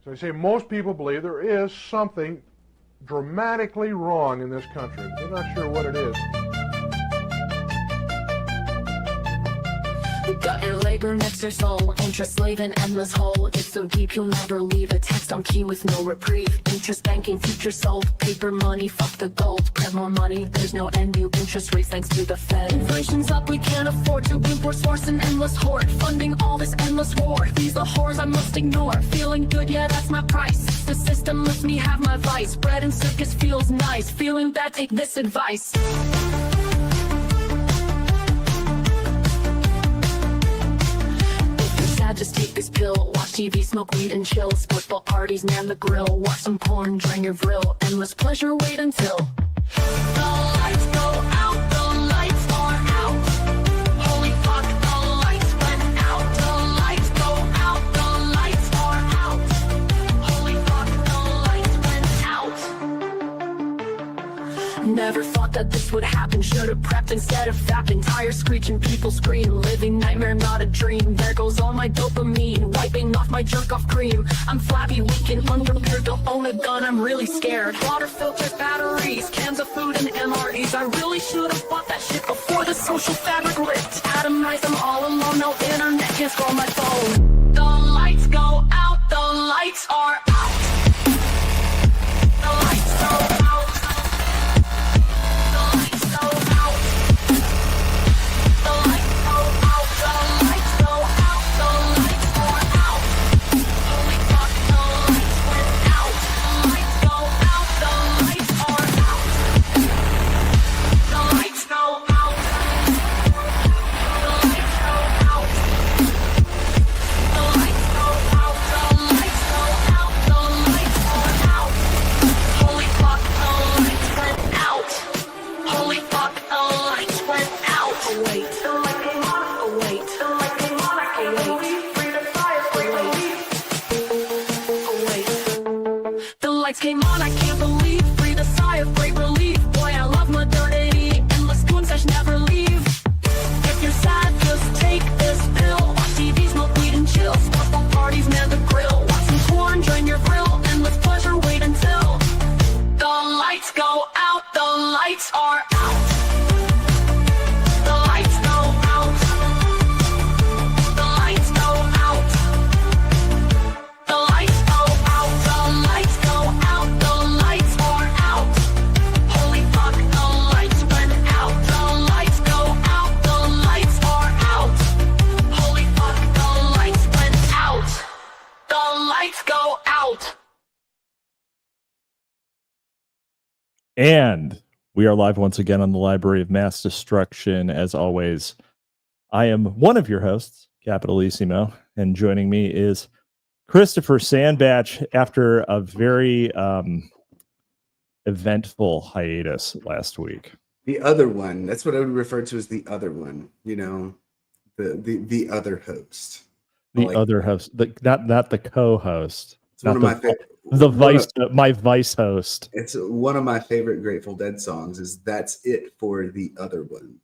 So I say most people believe there is something dramatically wrong in this country. They're not sure what it is. Got your labor next your soul, interest slave in endless hole. It's so deep you'll never leave, a text on key with no reprieve. Interest banking, future sold, paper money, fuck the gold. Print more money, there's no end, new interest rates thanks to the Fed. Inflation's up, we can't afford to import, source an endless hoard. Funding all this endless war, these are whores I must ignore. Feeling good, yeah that's my price. The system lets me have my vice. Bread and circus feels nice, feeling bad, take this advice. Just take this pill, watch TV, smoke weed and chill. Football parties, man the grill, watch some porn, drain your vril. Endless pleasure, wait until the lights go out, the lights are out. Holy fuck, the lights went out. The lights go out, the lights are out. Holy fuck, the lights went out. Never thought that this would happen, should've prepped instead of fapping. Tires screeching, people scream, living nightmare, not a dream. There goes all my dopamine, wiping off my jerk off cream. I'm flabby, weak and unprepared to own a gun, I'm really scared. Water filters, batteries, cans of food and MREs. I really should've bought that shit before the social fabric ripped. Atomized, I'm all alone, no internet, can't scroll my phone. The lights go out, the lights are out. The lights go out. Came on, I can't believe, breathe a sigh of great relief. Boy, I love modernity, endless goon sesh never leave. If you're sad, just take this pill. Watch TV, smoke weed and chill. Football parties, man the grill. Watch some porn, join your grill. Endless pleasure, wait until the lights go out, the lights are out. The lights go out. The lights go out. The lights go out. The lights go out. The lights are out. Holy fuck, the lights went out. The lights go out. The lights are out. Holy fuck, the lights went out. The lights go out. And we are live once again on the Library of Mass Destruction. As always, I am one of your hosts, Capitalisimo, and joining me is Christopher Sandbatch after a very eventful hiatus last week. The other one. That's what I would refer to as the other one. You know, the other host. The other host, not the co-host. It's one of my favorite. My vice host. It's one of my favorite Grateful Dead songs. Is That's It for the Other One.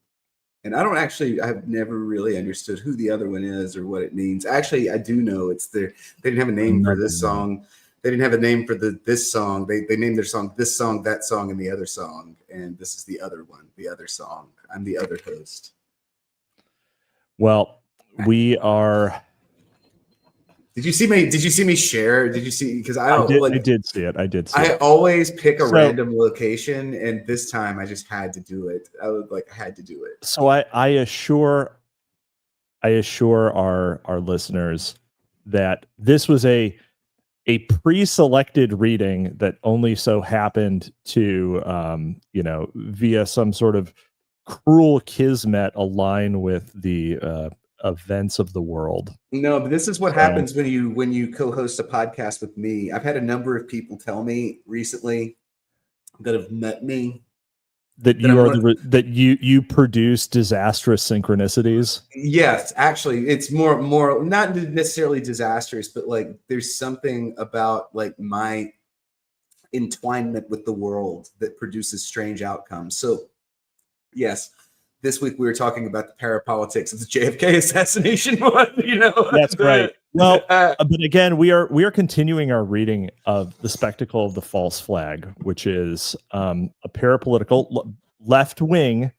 And I've never really understood who the other one is or what it means. Actually, I do know it's they didn't have a name for this song. They didn't have a name for this song. They named their song, this song, that song, and the other song. And this is the other one, the other song. I'm the other host. Well, we are. Did you see me share? Did you see? Because I did see it. I always pick a random location, and this time I just had to do it. I had to do it. So I assure our listeners that this was a pre-selected reading that only so happened to via some sort of cruel kismet align with the events of the world. No, but this is what happens when you co-host a podcast with me. I've had a number of people tell me recently that have met me that you produce disastrous synchronicities. Yes, actually, it's more not necessarily disastrous, but like there's something about like my entwinement with the world that produces strange outcomes. So, yes. This week we were talking about the parapolitics of the JFK assassination one. That's right. Well, but again, we are continuing our reading of The Spectacle of the False Flag, which is a parapolitical left-wing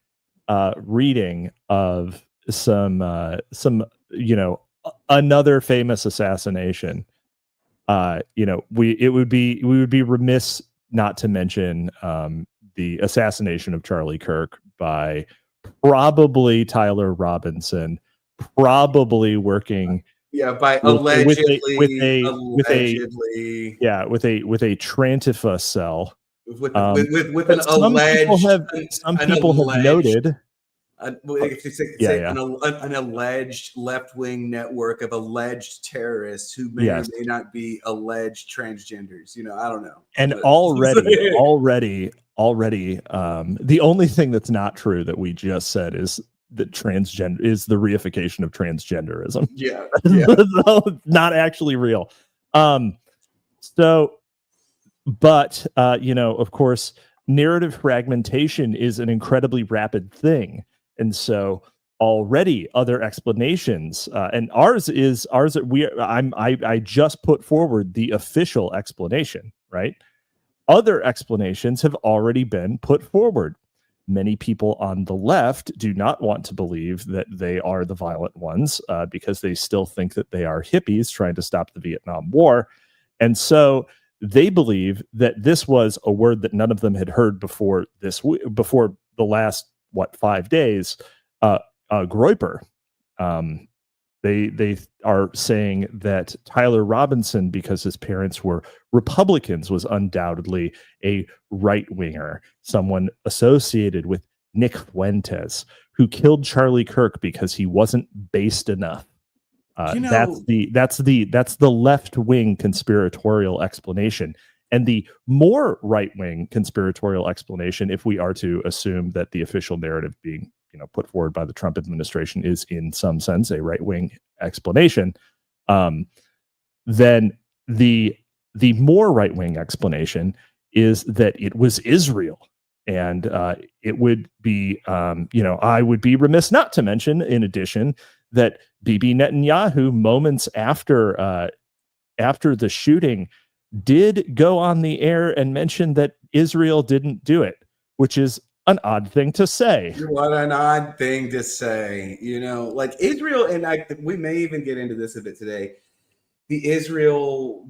reading of some another famous assassination. We would be remiss not to mention the assassination of Charlie Kirk by probably Tyler Robinson, probably working by allegedly with a Trantifa cell. With an Some people have noted. An alleged left-wing network of alleged terrorists who may or may not be alleged transgenders. I don't know. And already, the only thing that's not true that we just said is that transgender is the reification of transgenderism. Yeah. Not actually real. Of course, narrative fragmentation is an incredibly rapid thing. And so already other explanations, and I just put forward the official explanation, right? Other explanations have already been put forward. Many people on the left do not want to believe that they are the violent ones because they still think that they are hippies trying to stop the Vietnam War. And so they believe that this was a word that none of them had heard before the last 5 days. Groyper. They are saying that Tyler Robinson, because his parents were Republicans, was undoubtedly a right-winger, someone associated with Nick Fuentes, who killed Charlie Kirk because he wasn't based enough. That's the left-wing conspiratorial explanation. And the more right-wing conspiratorial explanation, if we are to assume that the official narrative being put forward by the Trump administration is in some sense a right-wing explanation, then the more right-wing explanation is that it was Israel. And it would be, I would be remiss not to mention, in addition, that Bibi Netanyahu, moments after the shooting, did go on the air and mention that Israel didn't do it, which is an odd thing to say. What an odd thing to say, like Israel, and we may even get into this a bit today. The Israel,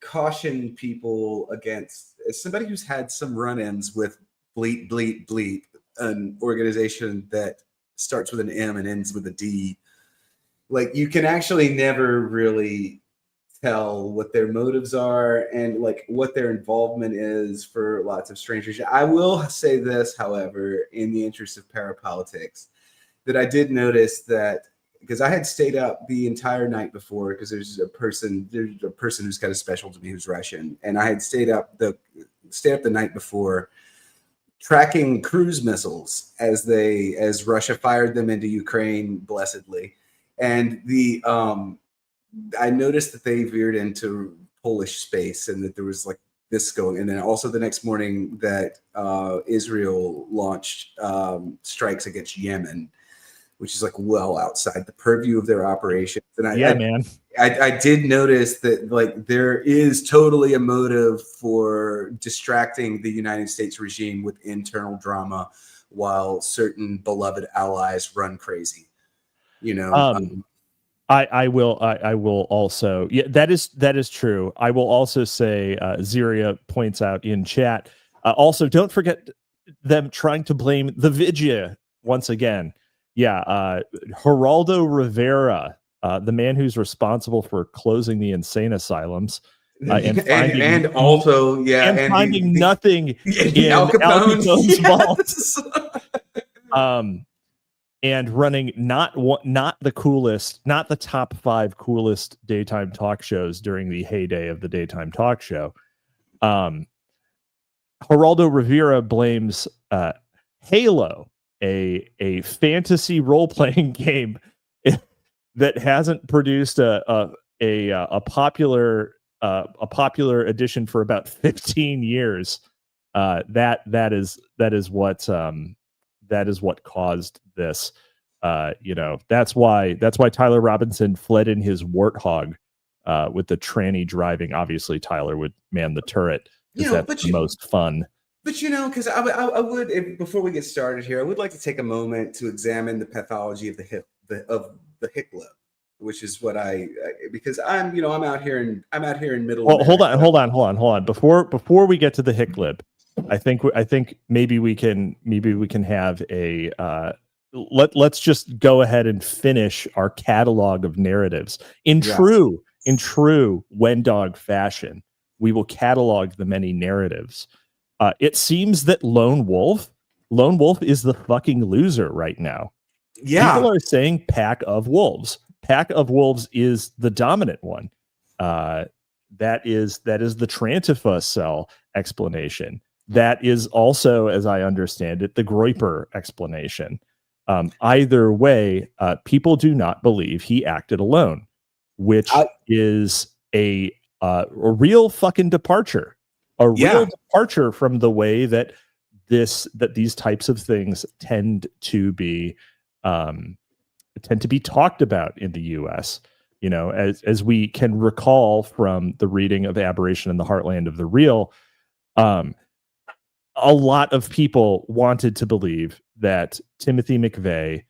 caution people against, as somebody who's had some run-ins with Bleep Bleep Bleep, an organization that starts with an M and ends with a D. Like, you can actually never really tell what their motives are and like what their involvement is for lots of strangers. I will say this, however, in the interest of parapolitics, that I did notice that, because I had stayed up the entire night before, because there's a person who's kind of special to me who's Russian, and I had stayed up the night before tracking cruise missiles as Russia fired them into Ukraine blessedly. And I noticed that they veered into Polish space and that there was like this going. And then also the next morning that Israel launched strikes against Yemen, which is like well outside the purview of their operations. And I did notice that like there is totally a motive for distracting the United States regime with internal drama while certain beloved allies run crazy. I will also, that is true. I will also say, Ziria points out in chat, also don't forget them trying to blame the Vidya once again. Geraldo Rivera, the man who's responsible for closing the insane asylums, and finding nothing in Al Capone's vault. And running not the coolest, not the top 5 coolest daytime talk shows during the heyday of the daytime talk show. Geraldo Rivera blames Halo, a fantasy role-playing game that hasn't produced a popular edition for about 15 years. That is what caused this. That's why Tyler Robinson fled in his Warthog with the tranny driving. Obviously, Tyler would man the turret because that's the most fun. But because I would, before we get started here, I would like to take a moment to examine the pathology of the hicklip, which is what because I'm out here in middle. Well, hold on. Before we get to the hicklip, I think maybe we can have a let's just go ahead and finish our catalog of narratives in true Wendog fashion. We will catalog the many narratives. It seems that Lone Wolf is the fucking loser right now. Yeah. People are saying Pack of Wolves. Pack of Wolves is the dominant one. That is the Trantifa cell explanation. That is also, as I understand it, the Groyper explanation. Either way, people do not believe he acted alone, which is a real fucking departure. Real departure from the way that these types of things tend to be talked about in the U.S. As we can recall from the reading of Aberration in the Heartland of the Real, a lot of people wanted to believe that Timothy McVeigh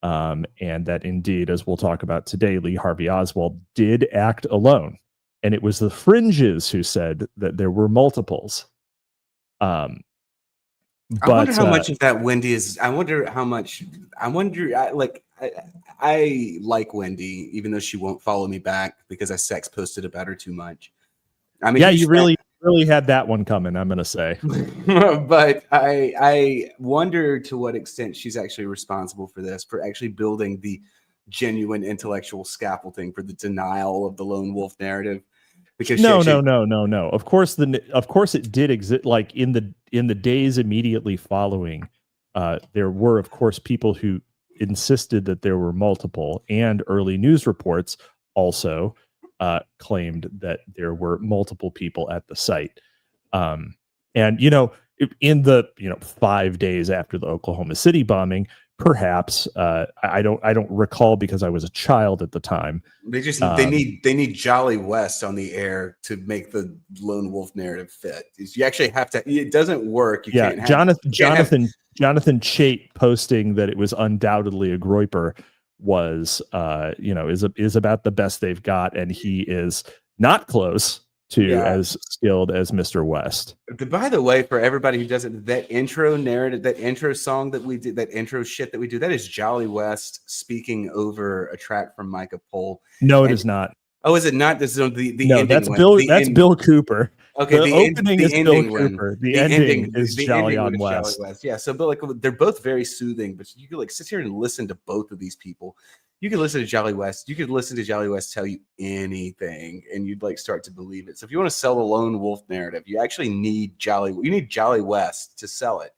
and that indeed, as we'll talk about today, Lee Harvey Oswald did act alone. And it was the fringes who said that there were multiples. I wonder how much of that Wendy is. I like Wendy, even though she won't follow me back because I sex posted about her too much. I mean, yeah, you really had that one coming, I'm going to say. But I wonder to what extent she's actually responsible for this, for actually building the genuine intellectual scaffolding for the denial of the lone wolf narrative. Because no. Of course it did exist. Like in the days immediately following, there were of course people who insisted that there were multiple, and early news reports also claimed that there were multiple people at the site. And in the 5 days after the Oklahoma City bombing, perhaps I don't recall because I was a child at the time. They need Jolly West on the air to make the lone wolf narrative fit. You actually have to. It doesn't work. You can't have, Jonathan Chait posting that it was undoubtedly a Groyper was is about the best they've got, and he is not close to as skilled as Mr. West. By the way, for everybody who doesn't, that intro narrative, that intro song that we did, that intro shit that we do, that is Jolly West speaking over a track from Micah Pohl. No, it is not. Oh, is it not? This is no, that's Bill. That's Bill Cooper. Okay, the opening is Bill Cooper. The ending is Jolly on West. Yeah, so but they're both very soothing, but you could sit here and listen to both of these people. You could listen to Jolly West. You could listen to Jolly West tell you anything, and you'd start to believe it. So if you want to sell the lone wolf narrative, you actually need Jolly West to sell it.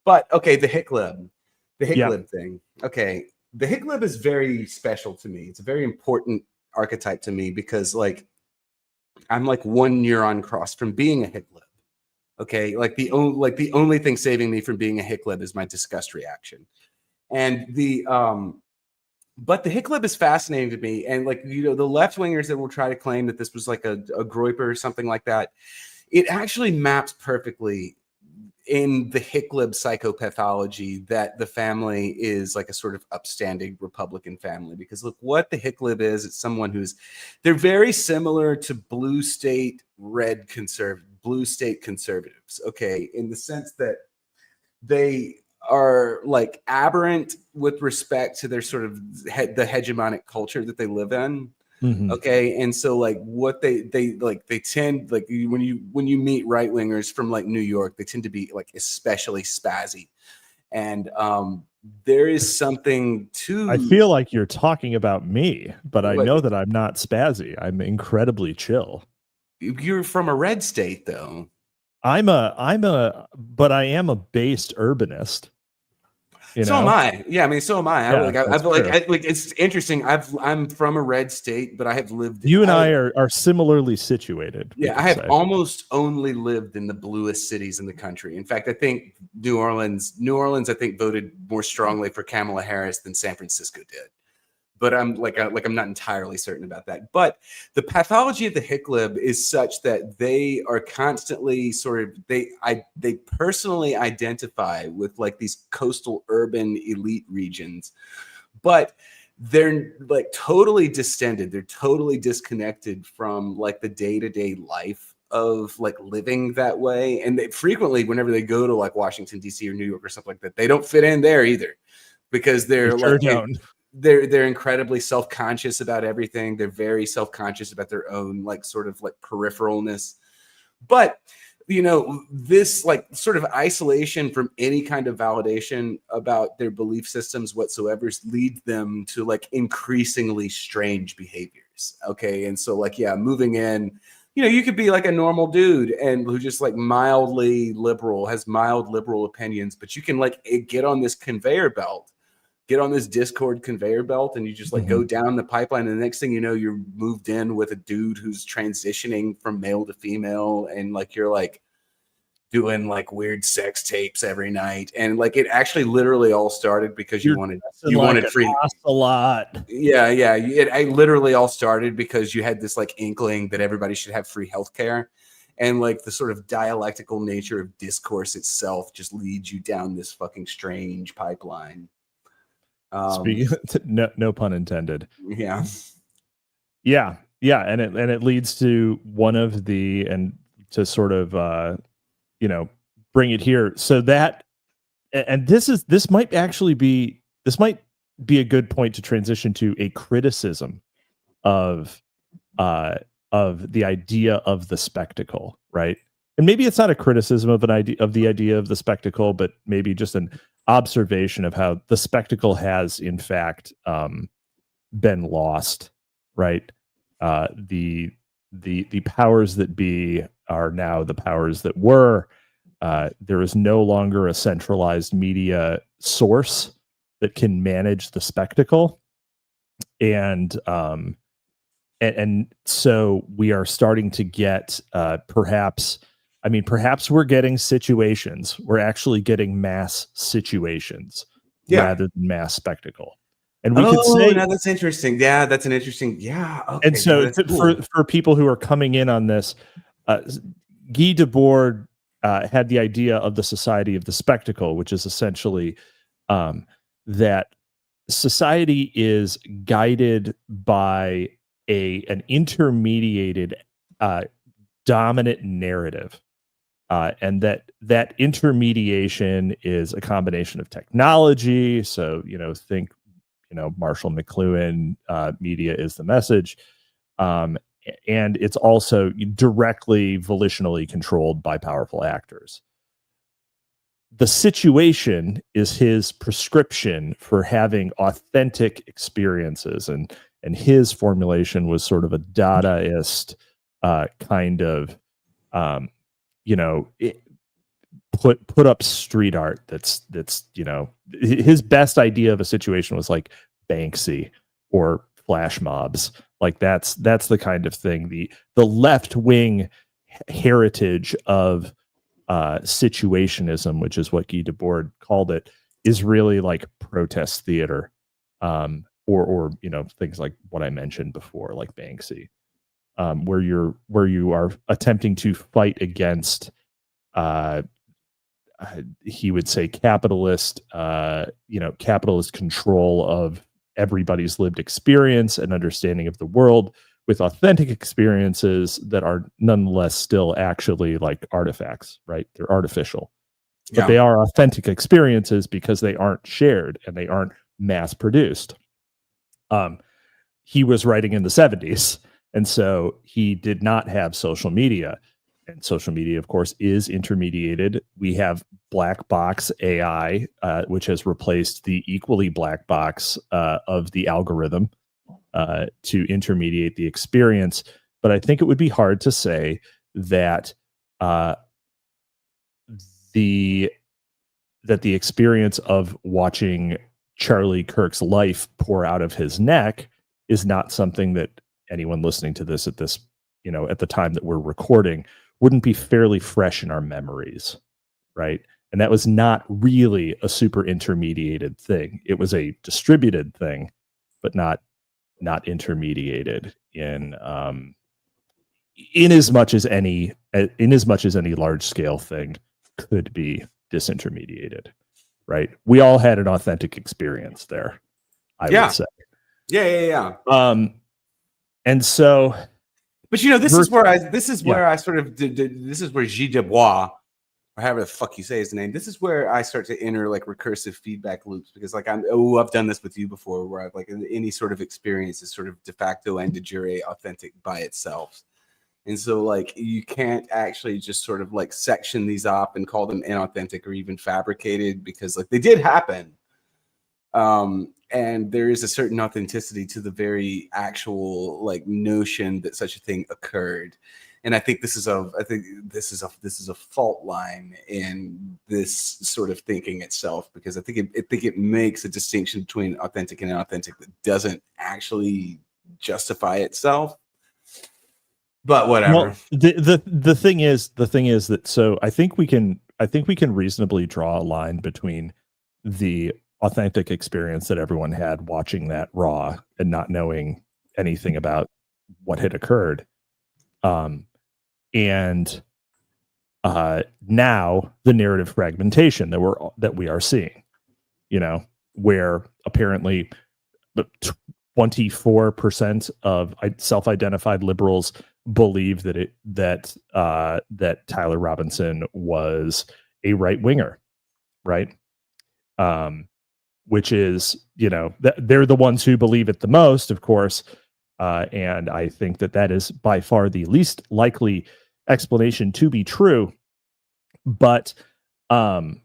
But okay, the hicklib thing. Okay, the hicklib is very special to me. It's a very important archetype to me because I'm one neuron cross from being a hicklib. Okay, the only thing saving me from being a hicklib is my disgust reaction, and but the hicklib is fascinating to me. And the left wingers that will try to claim that this was a Groyper or something like that, it actually maps perfectly in the hicklib psychopathology that the family is a sort of upstanding Republican family. Because look, what the hicklib is, it's someone they're very similar to blue state conservatives. Okay, in the sense that they are aberrant with respect to their sort of the hegemonic culture that they live in. Mm-hmm. Okay, and so what they tend when you meet right wingers from New York, they tend to be especially spazzy, and there is something to. I feel like you're talking about me, but I know that I'm not spazzy. I'm incredibly chill. You're from a red state, though. But I am a based urbanist. You So am know? I. Yeah, I mean, so am I. Yeah, that's true. It's interesting. I'm from a red state, but I have lived. You and I are similarly situated. we Yeah, I could have say. almost only lived in the bluest cities in the country. In fact, I think New Orleans, I think voted more strongly for Kamala Harris than San Francisco did. But I'm not entirely certain about that. But the pathology of the Hicklib is such that they are constantly they personally identify with like these coastal urban elite regions, but they're like totally distended. They're totally disconnected from like the day-to-day life of like living that way. And they frequently, whenever they go to like Washington, DC or New York or something like that, they don't fit in there either, because they're They sure like don't. they're incredibly self-conscious about everything. They're very self-conscious about their own like sort of like peripheralness. But you know, this like sort of isolation from any kind of validation about their belief systems whatsoever lead them to like increasingly strange behaviors. Okay. And so like, yeah, moving in, you know, you could be like a normal dude and who just like mildly liberal, has mild liberal opinions, but you can like get on this conveyor belt, get on this Discord conveyor belt, and you just like go down the pipeline. And the next thing you know, you're moved in with a dude who's transitioning from male to female. And like, you're like doing like weird sex tapes every night. And like, it actually literally all started because you wanted free. A lot. Yeah. Yeah. It literally all started because you had this like inkling that everybody should have free healthcare. And like the sort of dialectical nature of discourse itself just leads you down this fucking strange pipeline. No pun intended. Yeah, and it leads to one of the, and to sort of bring it here. So that, and this might be a good point to transition to a criticism of the idea of the spectacle, right? And maybe it's not a criticism of the idea of the spectacle, but maybe just an observation of how the spectacle has in fact been lost, right? The powers that be are now the powers that were. There is no longer a centralized media source that can manage the spectacle, and so we are starting to get perhaps we're getting situations. We're actually getting mass situations rather than mass spectacle. And we could say, now that's interesting. Yeah, that's an interesting. Yeah. Okay, and so cool. for people who are coming in on this, Guy Debord had the idea of the society of the spectacle, which is essentially that society is guided by an intermediated dominant narrative. And that intermediation is a combination of technology. So, think, Marshall McLuhan, media is the message. And it's also directly volitionally controlled by powerful actors. The situation is his prescription for having authentic experiences. And his formulation was sort of a Dadaist kind of, put up street art that's his best idea of a situation was like Banksy or flash mobs. Like that's the kind of thing. The left wing heritage of situationism, which is what Guy Debord called it, is really like protest theater, or things like what I mentioned before, like Banksy. Where you are attempting to fight against, he would say, capitalist control of everybody's lived experience and understanding of the world, with authentic experiences that are nonetheless still actually like artifacts, right? They're artificial, but they are authentic experiences because they aren't shared and they aren't mass produced. He was writing in the 70s. And so he did not have social media. And social media, of course, is intermediated. We have black box AI, which has replaced the equally black box of the algorithm to intermediate the experience. But I think it would be hard to say that the the experience of watching Charlie Kirk's life pour out of his neck is not something that anyone listening to this at this, at the time that we're recording, wouldn't be fairly fresh in our memories, right? And that was not really a super intermediated thing. It was a distributed thing, but not intermediated in as much as any large scale thing could be disintermediated, right? We all had an authentic experience there, I would say. Yeah. And so, but this is where I sort of this is where G. Dubois, or however the fuck you say his name, this is where I start to enter like recursive feedback loops, because like I've done this with you before, where I've like any sort of experience is sort of de facto and de jure authentic by itself. And so like you can't actually just sort of like section these off and call them inauthentic or even fabricated, because like they did happen. And there is a certain authenticity to the very actual like notion that such a thing occurred. And I think this is a fault line in this sort of thinking itself, because I think it makes a distinction between authentic and inauthentic that doesn't actually justify itself. But whatever. Well, the thing is that, so I think we can reasonably draw a line between the authentic experience that everyone had watching that Raw and not knowing anything about what had occurred, and now the narrative fragmentation that we are seeing, where apparently 24% of self-identified liberals believe that Tyler Robinson was a right winger, right? Which is, they're the ones who believe it the most, of course. And I think that is by far the least likely explanation to be true. But, the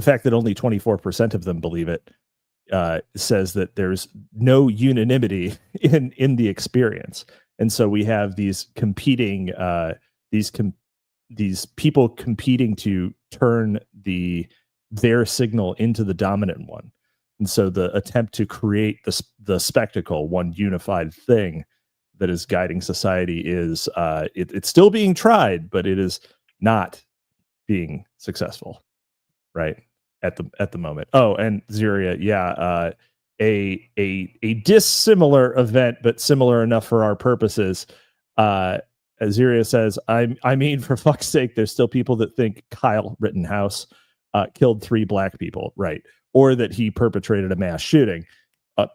fact that only 24% of them believe it says that there's no unanimity in the experience. And so we have these competing, these people competing to turn their signal into the dominant one. And so the attempt to create the spectacle, one unified thing that is guiding society, is it's still being tried, but it is not being successful, right? At the moment. Oh, and Ziria, a dissimilar event, but similar enough for our purposes. Ziria says, I mean, for fuck's sake, there's still people that think Kyle Rittenhouse killed 3 black people, right? Or that he perpetrated a mass shooting,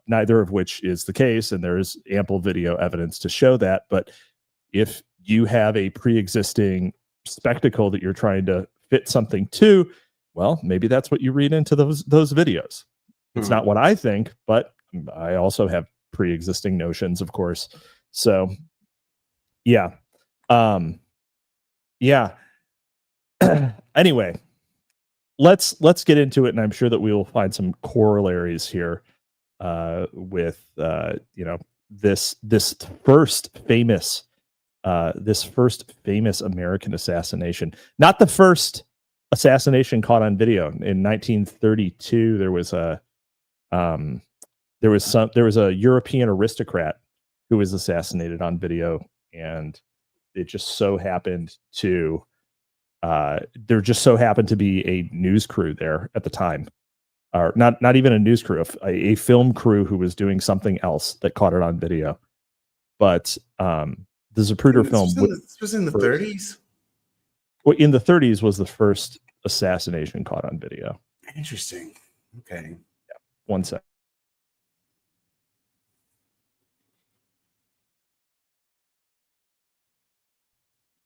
neither of which is the case. And there is ample video evidence to show that. But if you have a pre-existing spectacle that you're trying to fit something to, well, maybe that's what you read into those videos. It's not what I think, but I also have pre-existing notions, of course. So, yeah. Anyway, let's get into it, and I'm sure that we will find some corollaries here with this first famous American assassination. Not the first assassination caught on video. In 1932, there was a European aristocrat who was assassinated on video, and it just so happened to there just so happened to be a news crew there at the time, or not even a news crew, a film crew who was doing something else that caught it on video. But the Zapruder film was in the 30s. Well, in the 30s was the first assassination caught on video. Interesting. Okay. Yeah. One sec.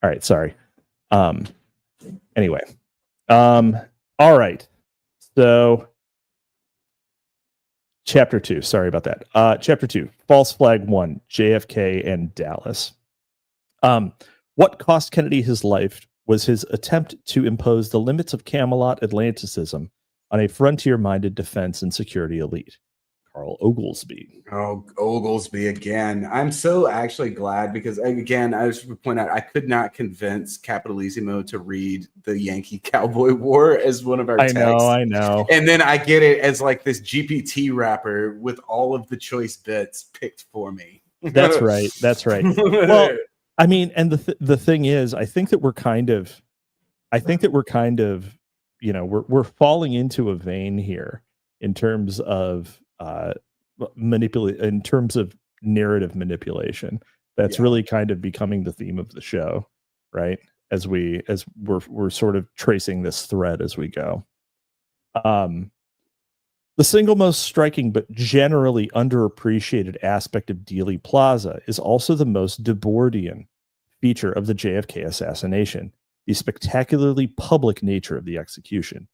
All right. Sorry. Anyway. All right. So chapter 2. Sorry about that. Chapter 2. False Flag 1. JFK and Dallas. What cost Kennedy his life was his attempt to impose the limits of Camelot Atlanticism on a frontier-minded defense and security elite. Carl Oglesby. Oh, Oglesby again. I'm so actually glad because, again, I just would point out I could not convince Capitalisimo to read the Yankee Cowboy War as one of our texts. I know. And then I get it as like this GPT wrapper with all of the choice bits picked for me. That's right. That's right. Well, I mean, and the thing is, I think that we're kind of, you know, we're falling into a vein here in terms of in terms of narrative manipulation. That's really kind of becoming the theme of the show, right? As we're sort of tracing this thread as we go. The single most striking but generally underappreciated aspect of Dealey Plaza is also the most Debordian feature of the JFK assassination, the spectacularly public nature of the execution.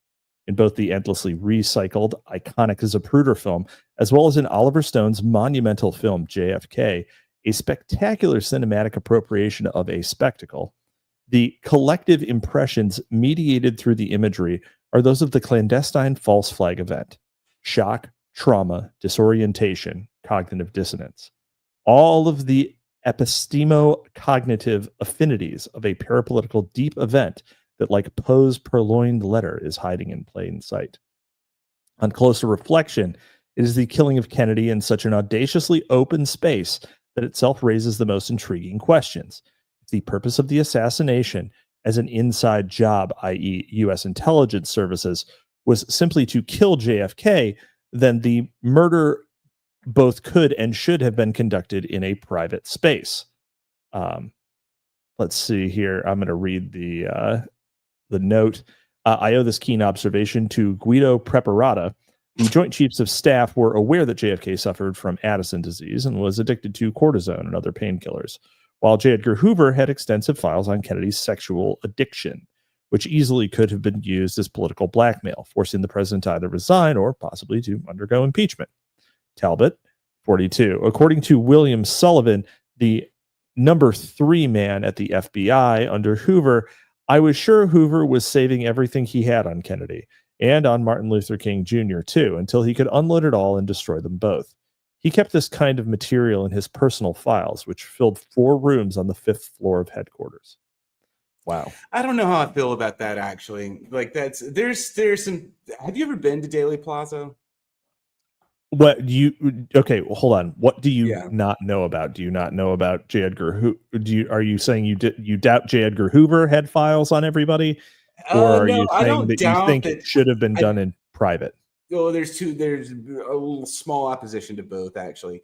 In both the endlessly recycled, iconic Zapruder film, as well as in Oliver Stone's monumental film JFK, a spectacular cinematic appropriation of a spectacle, the collective impressions mediated through the imagery are those of the clandestine false flag event. Shock, trauma, disorientation, cognitive dissonance. All of the epistemo-cognitive affinities of a parapolitical deep event that, like Poe's purloined letter, is hiding in plain sight. On closer reflection, it is the killing of Kennedy in such an audaciously open space that itself raises the most intriguing questions. If the purpose of the assassination as an inside job, i.e. U.S. intelligence services, was simply to kill JFK, then the murder both could and should have been conducted in a private space. Let's see here. I'm going to read the note. I owe this keen observation to Guido Preparata. The Joint Chiefs of Staff were aware that JFK suffered from Addison disease and was addicted to cortisone and other painkillers, while J. Edgar Hoover had extensive files on Kennedy's sexual addiction, which easily could have been used as political blackmail, forcing the president to either resign or possibly to undergo impeachment. Talbot, 42. According to William Sullivan, the number 3 man at the FBI under Hoover, I was sure Hoover was saving everything he had on Kennedy and on Martin Luther King Jr. too, until he could unload it all and destroy them both. He kept this kind of material in his personal files, which filled 4 rooms on the 5th floor of headquarters. Wow. I don't know how I feel about that, actually. Like, there's some. Have you ever been to Dealey Plaza? Okay, well, hold on. What do you not know about? Do you not know about J. Edgar are you saying you doubt J. Edgar Hoover had files on everybody? Or are you saying that you think it should have been done in private? Oh, there's a little small opposition to both, actually.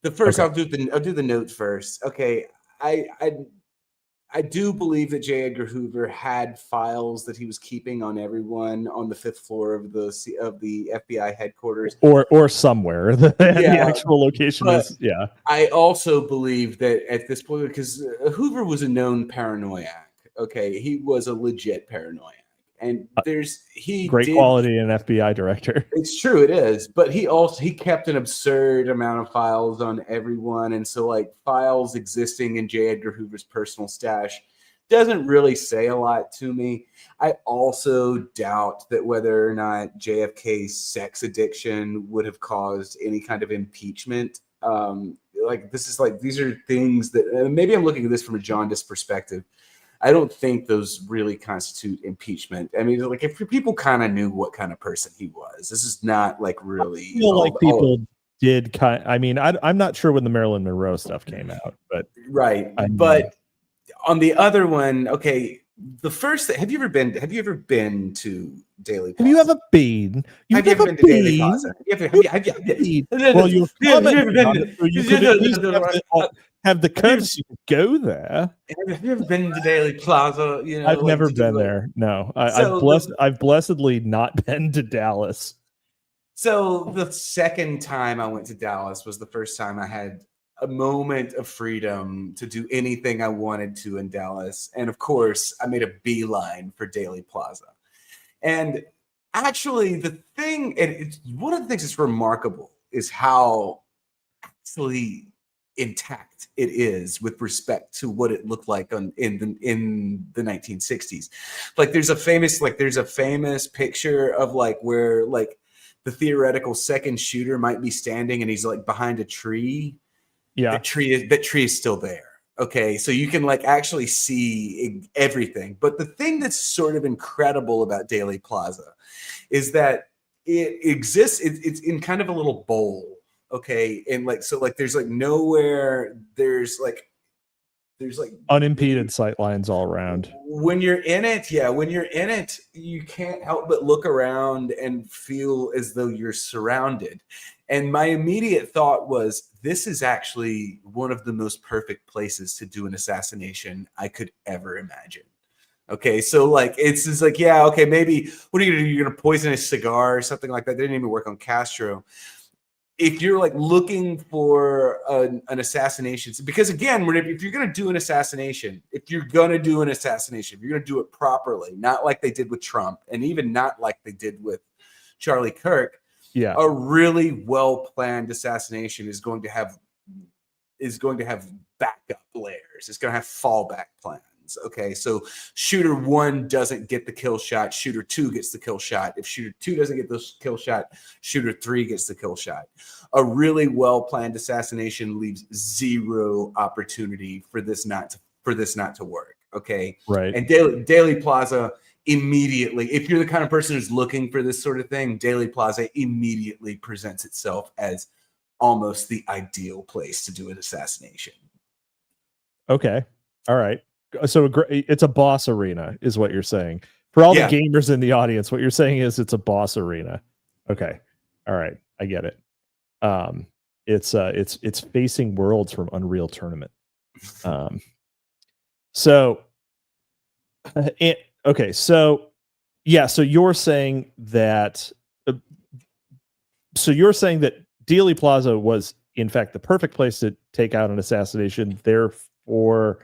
The first, okay. I'll do the notes first. Okay, I do believe that J. Edgar Hoover had files that he was keeping on everyone on the 5th floor of the FBI headquarters, or somewhere. The actual location is. Yeah. I also believe that at this point, because Hoover was a known paranoiac. Okay, he was a legit paranoiac, and great quality in an FBI director. It's true, it is, but he kept an absurd amount of files on everyone, and so like files existing in J. Edgar Hoover's personal stash doesn't really say a lot to me. I also doubt that whether or not JFK's sex addiction would have caused any kind of impeachment. These are things that maybe I'm looking at this from a jaundiced perspective. I don't think those really constitute impeachment. I mean, like if people kind of knew what kind of person he was, this is not like really. I feel like people did kind. I mean, I'm not sure when the Marilyn Monroe stuff came out, but right. But on the other one, okay, the first. Have you ever been to Dealey Plaza? Have you ever been? Have you ever been to Dealey Plaza? Well, you're have the courtesy to go there. Have you ever been to Dealey Plaza? You know, I've never been there. No, I've blessedly not been to Dallas. So the second time I went to Dallas was the first time I had a moment of freedom to do anything I wanted to in Dallas, and of course, I made a beeline for Dealey Plaza. And actually, one of the things that's remarkable is how actually intact it is with respect to what it looked like in the 1960s. Like there's a famous picture of like where like the theoretical second shooter might be standing and he's like behind a tree. Yeah. That tree is still there. Okay. So you can like actually see everything. But the thing that's sort of incredible about Dealey Plaza is that it exists. It's in kind of a little bowl. Okay. And like, so like, there's like nowhere, there's like unimpeded sight lines all around. When you're in it, you can't help but look around and feel as though you're surrounded. And my immediate thought was, this is actually one of the most perfect places to do an assassination I could ever imagine. Okay, so like it's just like, yeah, okay, maybe what are you gonna do? You're gonna poison a cigar or something like that. They didn't even work on Castro. If you're like looking for an assassination, because again, if you're going to do an assassination, if you're going to do it properly, not like they did with Trump and even not like they did with Charlie Kirk, a really well-planned assassination is going to have backup layers. It's going to have fallback plans. Okay, so shooter 1 doesn't get the kill shot, shooter 2 gets the kill shot. If shooter 2 doesn't get the kill shot, shooter 3 gets the kill shot. A really well-planned assassination leaves zero opportunity for this not to work. Okay, right. And Dealey Plaza immediately, if you're the kind of person who's looking for this sort of thing, Dealey Plaza immediately presents itself as almost the ideal place to do an assassination. Okay, all right. So it's a boss arena is what you're saying. For all the gamers in the audience, what you're saying is it's a boss arena. Okay. All right. I get it. It's facing worlds from Unreal Tournament. So you're saying that Dealey Plaza was in fact the perfect place to take out an assassination. Therefore,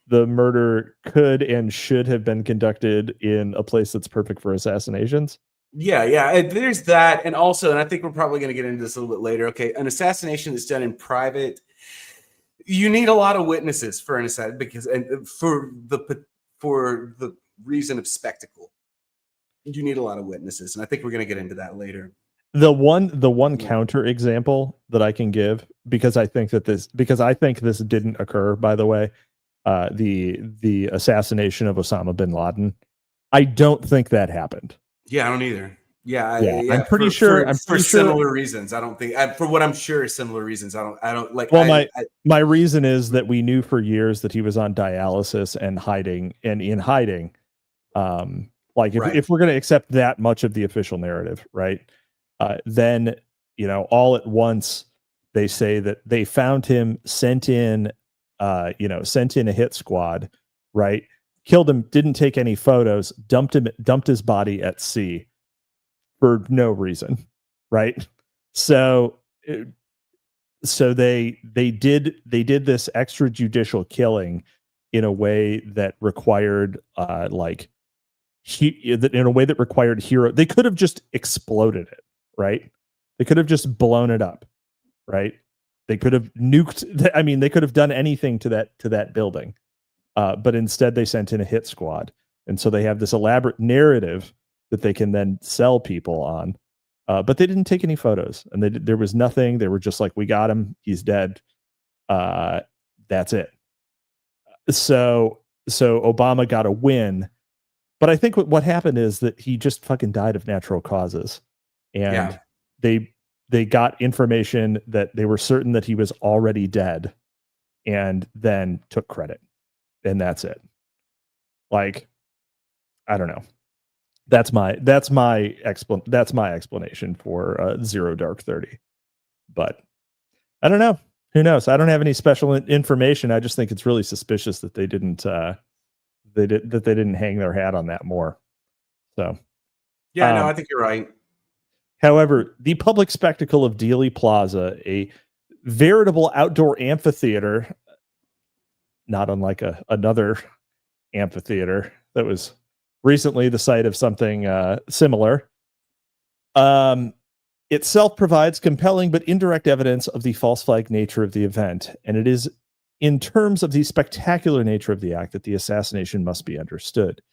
the murder could and should have been conducted in a place that's perfect for assassinations. Yeah. There's that. And also, and I think we're probably going to get into this a little bit later. Okay. An assassination that's done in private, you need a lot of witnesses for an assassination because for the reason of spectacle, you need a lot of witnesses. And I think we're going to get into that later. The one counter example that I can give, because I think this didn't occur, by the way, the assassination of Osama bin Laden. I don't think that happened. Yeah, I don't either. Yeah. I'm pretty sure. For similar reasons. I don't think. For what I'm sure is similar reasons. I don't like. Well, my reason is that we knew for years that he was on dialysis and hiding. If we're going to accept that much of the official narrative, right? Then all at once they say that they found him, sent in a hit squad, right? Killed him, didn't take any photos, dumped his body at sea for no reason, right? So they did this extrajudicial killing in a way that required hero. They could have just exploded it, right? They could have just blown it up, right? They could have nuked. I mean, they could have done anything to that building, but instead they sent in a hit squad, and so they have this elaborate narrative that they can then sell people on. But they didn't take any photos, and there was nothing. They were just like, "We got him. He's dead. That's it." So Obama got a win, but I think what happened is that he just fucking died of natural causes, and they got information that they were certain that he was already dead, and then took credit, and that's it. Like, I don't know. That's my explanation for Zero Dark 30. But I don't know. Who knows? I don't have any special information. I just think it's really suspicious that they didn't hang their hat on that more. So yeah, no, I think you're right. However, the public spectacle of Dealey Plaza, a veritable outdoor amphitheater, not unlike another amphitheater that was recently the site of something similar, itself provides compelling but indirect evidence of the false flag nature of the event, and it is in terms of the spectacular nature of the act that the assassination must be understood.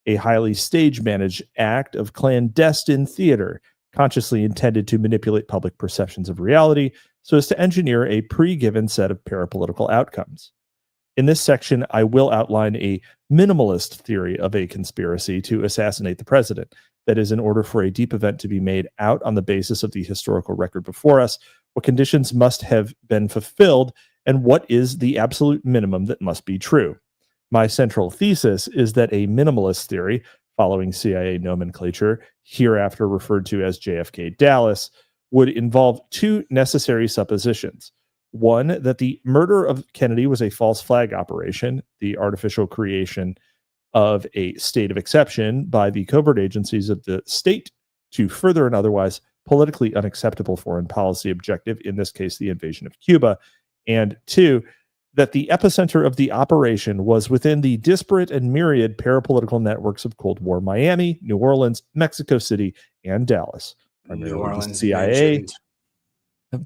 A highly stage-managed act of clandestine theater, consciously intended to manipulate public perceptions of reality so as to engineer a pre-given set of parapolitical outcomes. In this section, I will outline a minimalist theory of a conspiracy to assassinate the president. That is, in order for a deep event to be made out on the basis of the historical record before us, what conditions must have been fulfilled and what is the absolute minimum that must be true. My central thesis is that a minimalist theory, following CIA nomenclature, hereafter referred to as JFK Dallas, would involve two necessary suppositions. One, that the murder of Kennedy was a false flag operation, the artificial creation of a state of exception by the covert agencies of the state to further an otherwise politically unacceptable foreign policy objective, in this case, the invasion of Cuba. And two, that the epicenter of the operation was within the disparate and myriad parapolitical networks of Cold War Miami, New Orleans, Mexico City, and Dallas. New Orleans,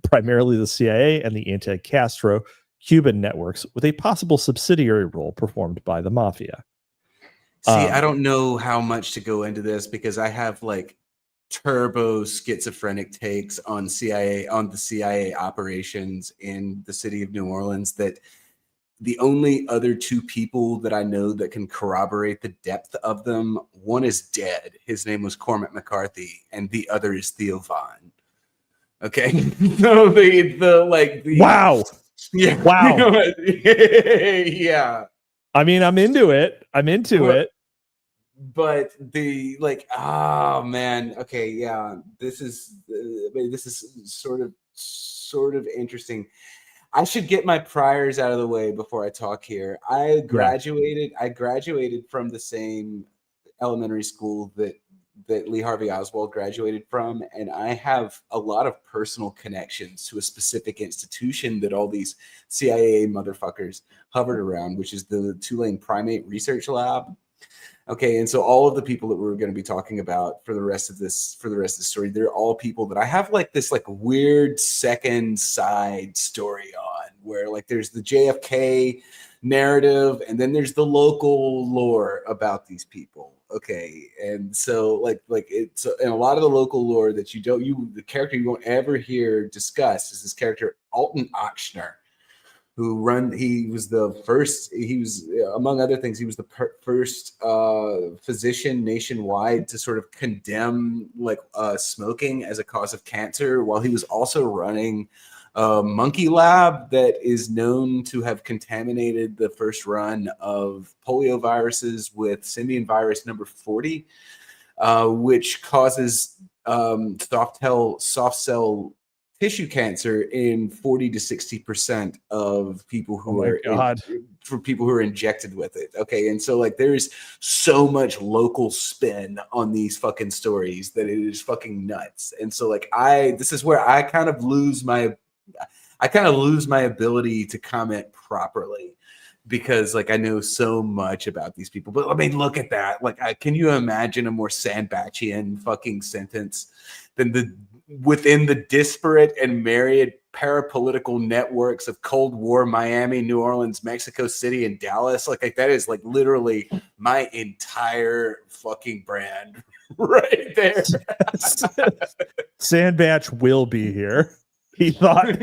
Primarily the CIA and the anti-Castro Cuban networks, with a possible subsidiary role performed by the mafia. See, I don't know how much to go into this because I have like turbo schizophrenic takes on the CIA operations in the city of New Orleans, that the only other two people that I know that can corroborate the depth of them, one is dead. His name was Cormac McCarthy, and the other is Theo Vaughn. Okay. So wow. Yeah. Wow. Yeah. I mean, I'm into it. But oh man. Okay. Yeah. This is sort of interesting. I should get my priors out of the way before I talk here. I graduated from the same elementary school that Lee Harvey Oswald graduated from, and I have a lot of personal connections to a specific institution that all these CIA motherfuckers hovered around, which is the Tulane Primate Research Lab. Okay, and so all of the people that we're going to be talking about for the rest of the story, they're all people that I have like this like weird second side story on, where like there's the JFK narrative and then there's the local lore about these people. Okay, and so like it's, and a lot of the local lore that the character you won't ever hear discussed is this character Alton Ochsner, he was among other things, he was the first physician nationwide to sort of condemn smoking as a cause of cancer, while he was also running a monkey lab that is known to have contaminated the first run of polio viruses with simian virus number 40, which causes soft cell tissue cancer in 40 to 60% of people who are injected with it. Okay. And so like there's so much local spin on these fucking stories that it is fucking nuts. And so like this is where I kind of lose my ability to comment properly, because like I know so much about these people. But I mean, look at that. Like, can you imagine a more Sandbatchian fucking sentence than within the disparate and myriad parapolitical networks of Cold War Miami, New Orleans, Mexico City, and Dallas? Like that is like literally my entire fucking brand right there. Sandbatch will be here. He thought.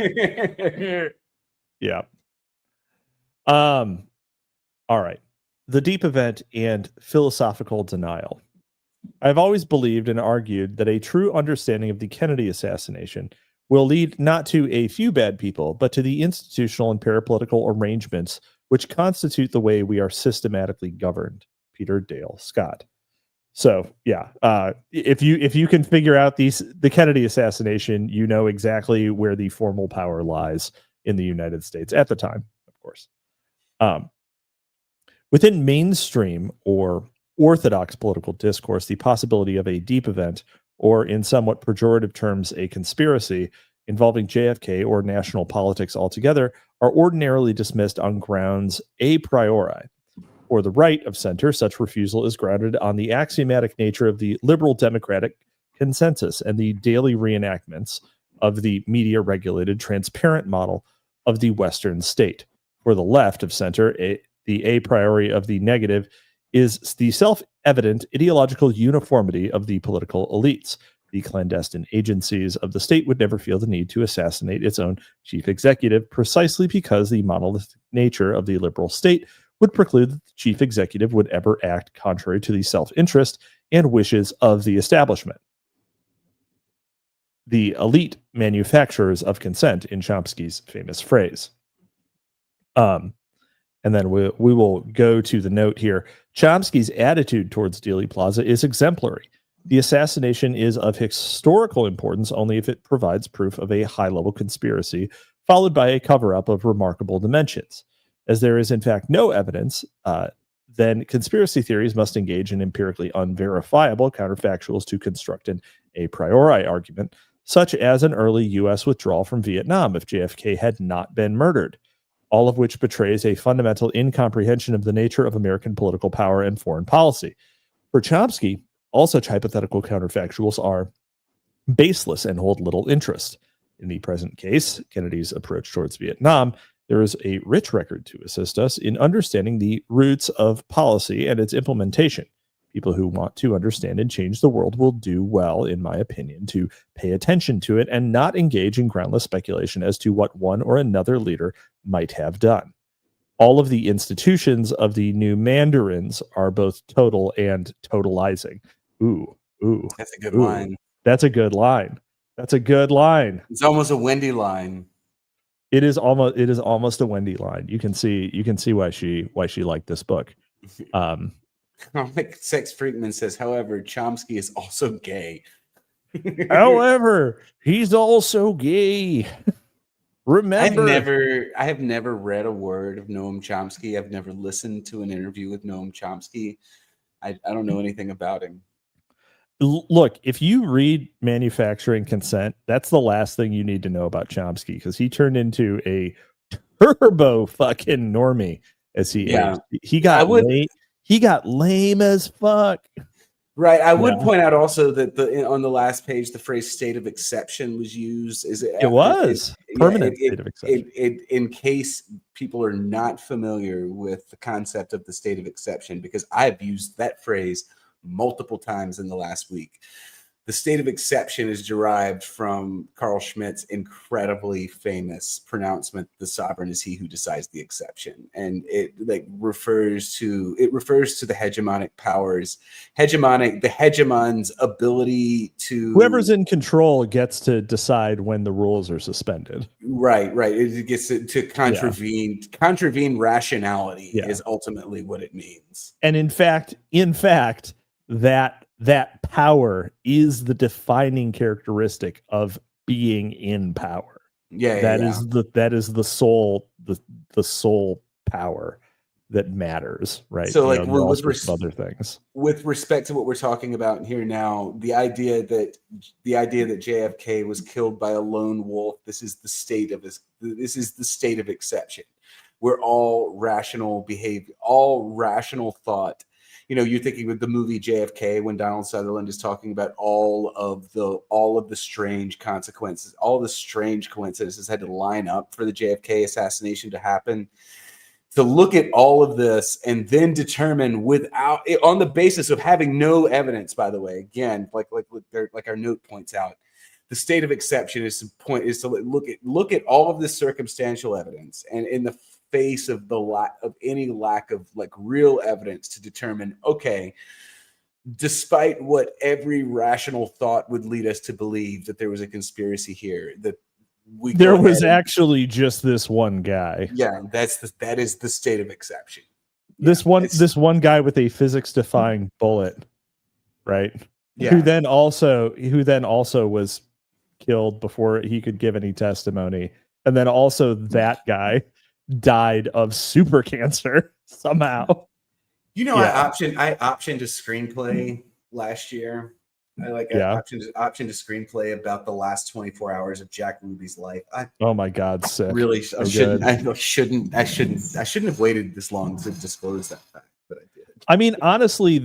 Yeah. All right. The deep event and philosophical denial. I've always believed and argued that a true understanding of the Kennedy assassination will lead not to a few bad people, but to the institutional and parapolitical arrangements which constitute the way we are systematically governed. Peter Dale Scott. So yeah, if you can figure out the Kennedy assassination, you know exactly where the formal power lies in the United States at the time, of course. Within mainstream or orthodox political discourse, the possibility of a deep event, or in somewhat pejorative terms, a conspiracy involving JFK or national politics altogether, are ordinarily dismissed on grounds a priori. For the right of center, such refusal is grounded on the axiomatic nature of the liberal democratic consensus and the daily reenactments of the media-regulated, transparent model of the Western state. For the left of center, the a priori of the negative is the self-evident ideological uniformity of the political elites, The clandestine agencies of the state would never feel the need to assassinate its own chief executive, precisely because the monolithic nature of the liberal state would preclude that the chief executive would ever act contrary to the self-interest and wishes of the establishment. The elite manufacturers of consent, in Chomsky's famous phrase. And then we will go to the note here. Chomsky's attitude towards Dealey Plaza is exemplary. The assassination is of historical importance only if it provides proof of a high-level conspiracy, followed by a cover-up of remarkable dimensions. As there is, in fact, no evidence, then conspiracy theories must engage in empirically unverifiable counterfactuals to construct an a priori argument, such as an early U.S. withdrawal from Vietnam if JFK had not been murdered, all of which betrays a fundamental incomprehension of the nature of American political power and foreign policy. For Chomsky, all such hypothetical counterfactuals are baseless and hold little interest. In the present case, Kennedy's approach towards Vietnam, there is a rich record to assist us in understanding the roots of policy and its implementation. People who want to understand and change the world will do well, in my opinion, to pay attention to it and not engage in groundless speculation as to what one or another leader might have done. All of the institutions of the new mandarins are both total and totalizing. Ooh. That's a good line. That's a good line. That's a good line. It's almost a Wendy line. It is almost a Wendy line. You can see why she liked this book. Comic Sex Freakman says, however, Chomsky is also gay. However, he's also gay. Remember, I have never read a word of Noam Chomsky. I've never listened to an interview with Noam Chomsky. I don't know anything about him. Look, if you read Manufacturing Consent, that's the last thing you need to know about Chomsky, because he turned into a turbo fucking normie as he aged. He got lame as fuck. Right. I would point out also that on the last page, the phrase "state of exception" was used. It was permanent state of exception. In case people are not familiar with the concept of the state of exception, because I've used that phrase multiple times in the last week. The state of exception is derived from Carl Schmitt's incredibly famous pronouncement, "The sovereign is he who decides the exception." And it refers to the hegemonic powers, the hegemon's ability to, whoever's in control gets to decide when the rules are suspended. Right. It gets to contravene rationality is ultimately what it means. And in fact, that power is the defining characteristic of being in power. That is the sole power that matters, right? So other things. With respect to what we're talking about here now, the idea that JFK was killed by a lone wolf, this is the state of exception, where all rational behavior, all rational thought. You're thinking of the movie JFK when Donald Sutherland is talking about all of the strange consequences, all the strange coincidences had to line up for the JFK assassination to happen. To look at all of this and then determine on the basis of having no evidence, by the way, again, like our note points out, the state of exception is to look at all of this circumstantial evidence, and in the face of any lack of real evidence, to determine, okay, despite what every rational thought would lead us to believe, that there was a conspiracy here, that there was actually just this one guy. Yeah, that is the state of exception. This one guy with a physics defying bullet, right? Yeah. Who then also was killed before he could give any testimony, and then also that guy died of super cancer somehow. I optioned a screenplay last year. I optioned a screenplay about the last 24 hours of Jack Ruby's life. Oh my God, sick. Really, I shouldn't have waited this long to disclose that fact, but I did. I mean, honestly,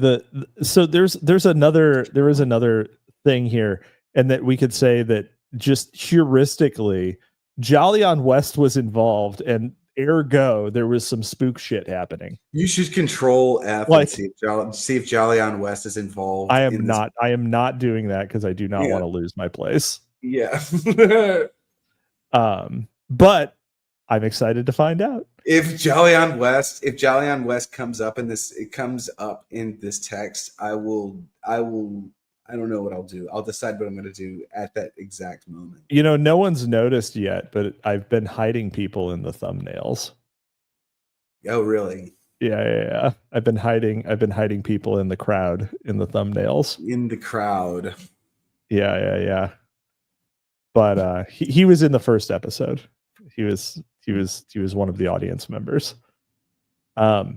so there is another thing here, and that we could say that just heuristically, Jolyon West was involved, and ergo, there was some spook shit happening. You should control F Like- and see if Jolyon West is involved. I am not doing that because I do not want to lose my place. Yeah. But I'm excited to find out. If Jolyon West comes up in this text, I don't know what I'll do. I'll decide what I'm going to do at that exact moment. You know, no one's noticed yet, but I've been hiding people in the thumbnails. Oh, really? Yeah. I've been hiding people in the crowd in the thumbnails. In the crowd. Yeah. But he was in the first episode. He was one of the audience members. All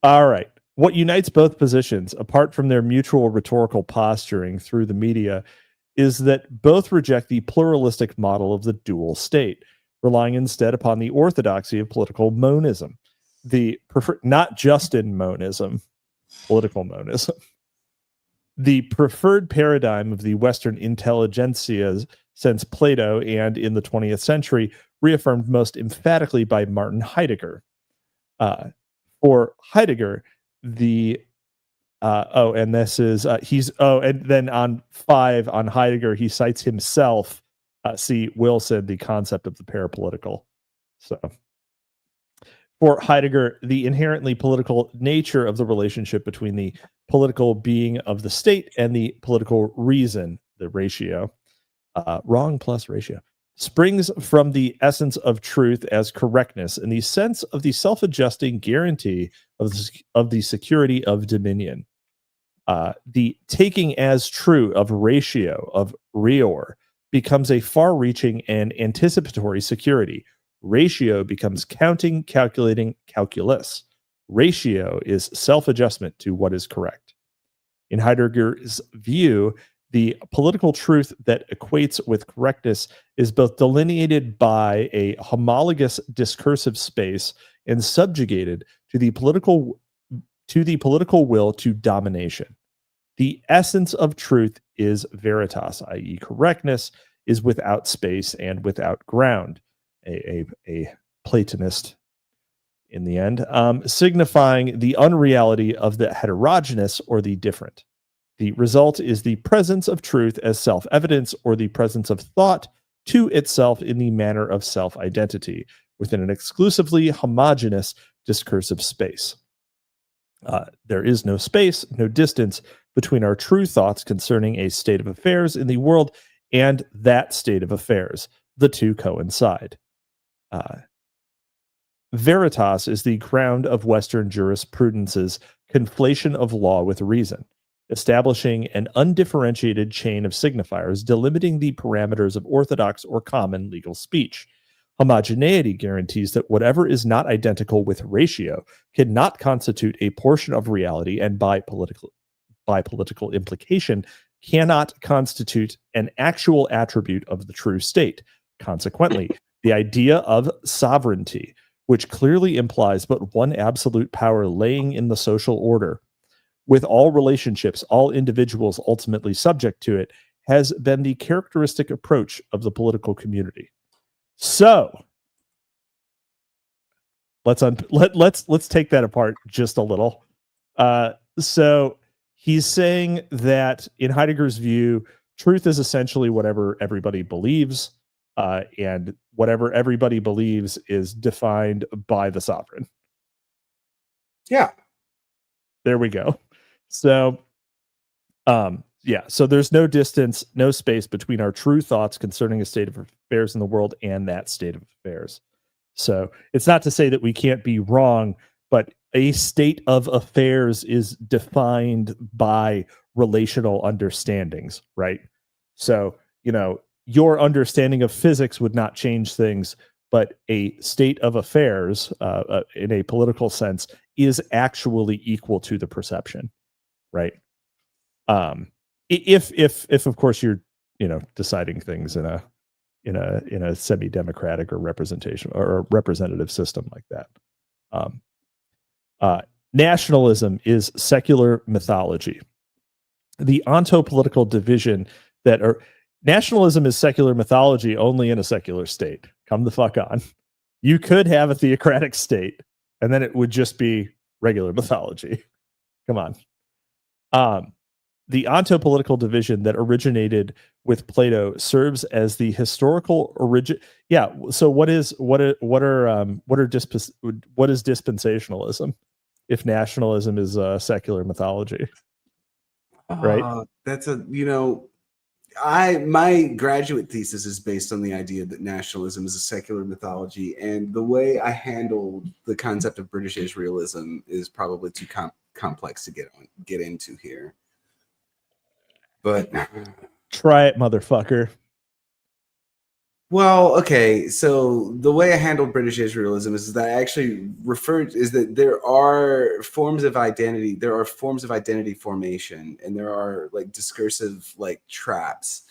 right. What unites both positions, apart from their mutual rhetorical posturing through the media, is that both reject the pluralistic model of the dual state, relying instead upon the orthodoxy of political monism. Not just in monism, political monism. The preferred paradigm of the Western intelligentsia since Plato and in the 20th century, reaffirmed most emphatically by Martin Heidegger. For Heidegger, and then on 5 on Heidegger, he cites himself, C. Wilson, the concept of the parapolitical. So for Heidegger, the inherently political nature of the relationship between the political being of the state and the political reason, the ratio, wrong plus ratio, springs from the essence of truth as correctness and the sense of the self-adjusting guarantee of the security of dominion. The taking as true of ratio, of reor, becomes a far-reaching and anticipatory security. Ratio becomes counting, calculating, calculus. Ratio is self-adjustment to what is correct. In Heidegger's view, the political truth that equates with correctness is both delineated by a homologous discursive space and subjugated to the political will to domination. The essence of truth is veritas, i.e., correctness is without space and without ground. A Platonist in the end, signifying the unreality of the heterogeneous or the different. The result is the presence of truth as self-evidence or the presence of thought to itself in the manner of self-identity within an exclusively homogeneous discursive space. There is no space, no distance between our true thoughts concerning a state of affairs in the world and that state of affairs. The two coincide. Veritas is the ground of Western jurisprudence's conflation of law with reason, establishing an undifferentiated chain of signifiers delimiting the parameters of orthodox or common legal speech. Homogeneity guarantees that whatever is not identical with ratio cannot constitute a portion of reality and by political implication cannot constitute an actual attribute of the true state. Consequently, the idea of sovereignty, which clearly implies but one absolute power laying in the social order, with all relationships, all individuals ultimately subject to it, has been the characteristic approach of the political community. So let's take that apart just a little. So he's saying that in Heidegger's view, truth is essentially whatever everybody believes, and whatever everybody believes is defined by the sovereign. Yeah. There we go. So, so there's no distance, no space between our true thoughts concerning a state of affairs in the world and that state of affairs. So it's not to say that we can't be wrong, but a state of affairs is defined by relational understandings, right? So, your understanding of physics would not change things, but a state of affairs in a political sense is actually equal to the perception, right? If of course you're deciding things in a semi-democratic or representation or a representative system like that. Nationalism is secular mythology. The ontopolitical division nationalism is secular mythology only in a secular state. Come the fuck on. You could have a theocratic state, and then it would just be regular mythology. Come on. The ontopolitical division that originated with Plato serves as the historical origin. Yeah. So what is dispensationalism if nationalism is secular mythology? Right. That's my graduate thesis is based on the idea that nationalism is a secular mythology, and the way I handled the concept of British Israelism is probably too complex to get into here. But try it, motherfucker. Well, okay. So the way I handled British Israelism is that I actually is that there are forms of identity. There are forms of identity formation, and there are like discursive like traps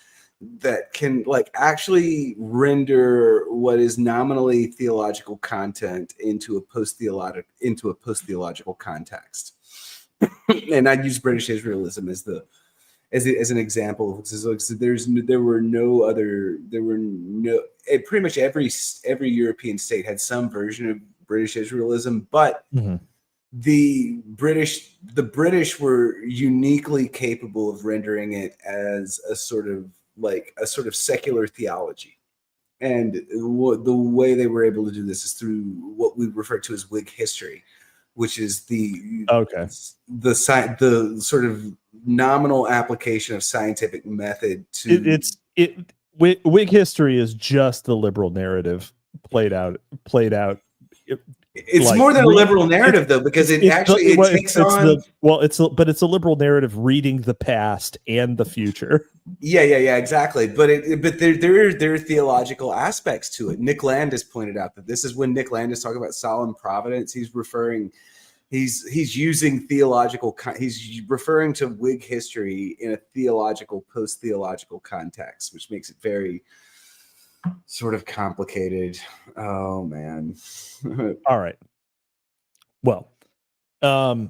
that can like actually render what is nominally theological content into a post-theological context. And I use British Israelism as an example. Pretty much every European state had some version of British Israelism, but the British were uniquely capable of rendering it as a sort of secular theology. And the way they were able to do this is through what we refer to as Whig history, which is the sort of nominal application of scientific method to Whig history is just the liberal narrative played out. It's like, more than a liberal narrative, though, because it's a liberal narrative reading the past and the future. Yeah, exactly. But there are theological aspects to it. Nick Landis pointed out that this is when Nick Landis talking about solemn providence. He's referring to Whig history in a theological, post-theological context, which makes it very sort of complicated. Oh man. All right. Well, the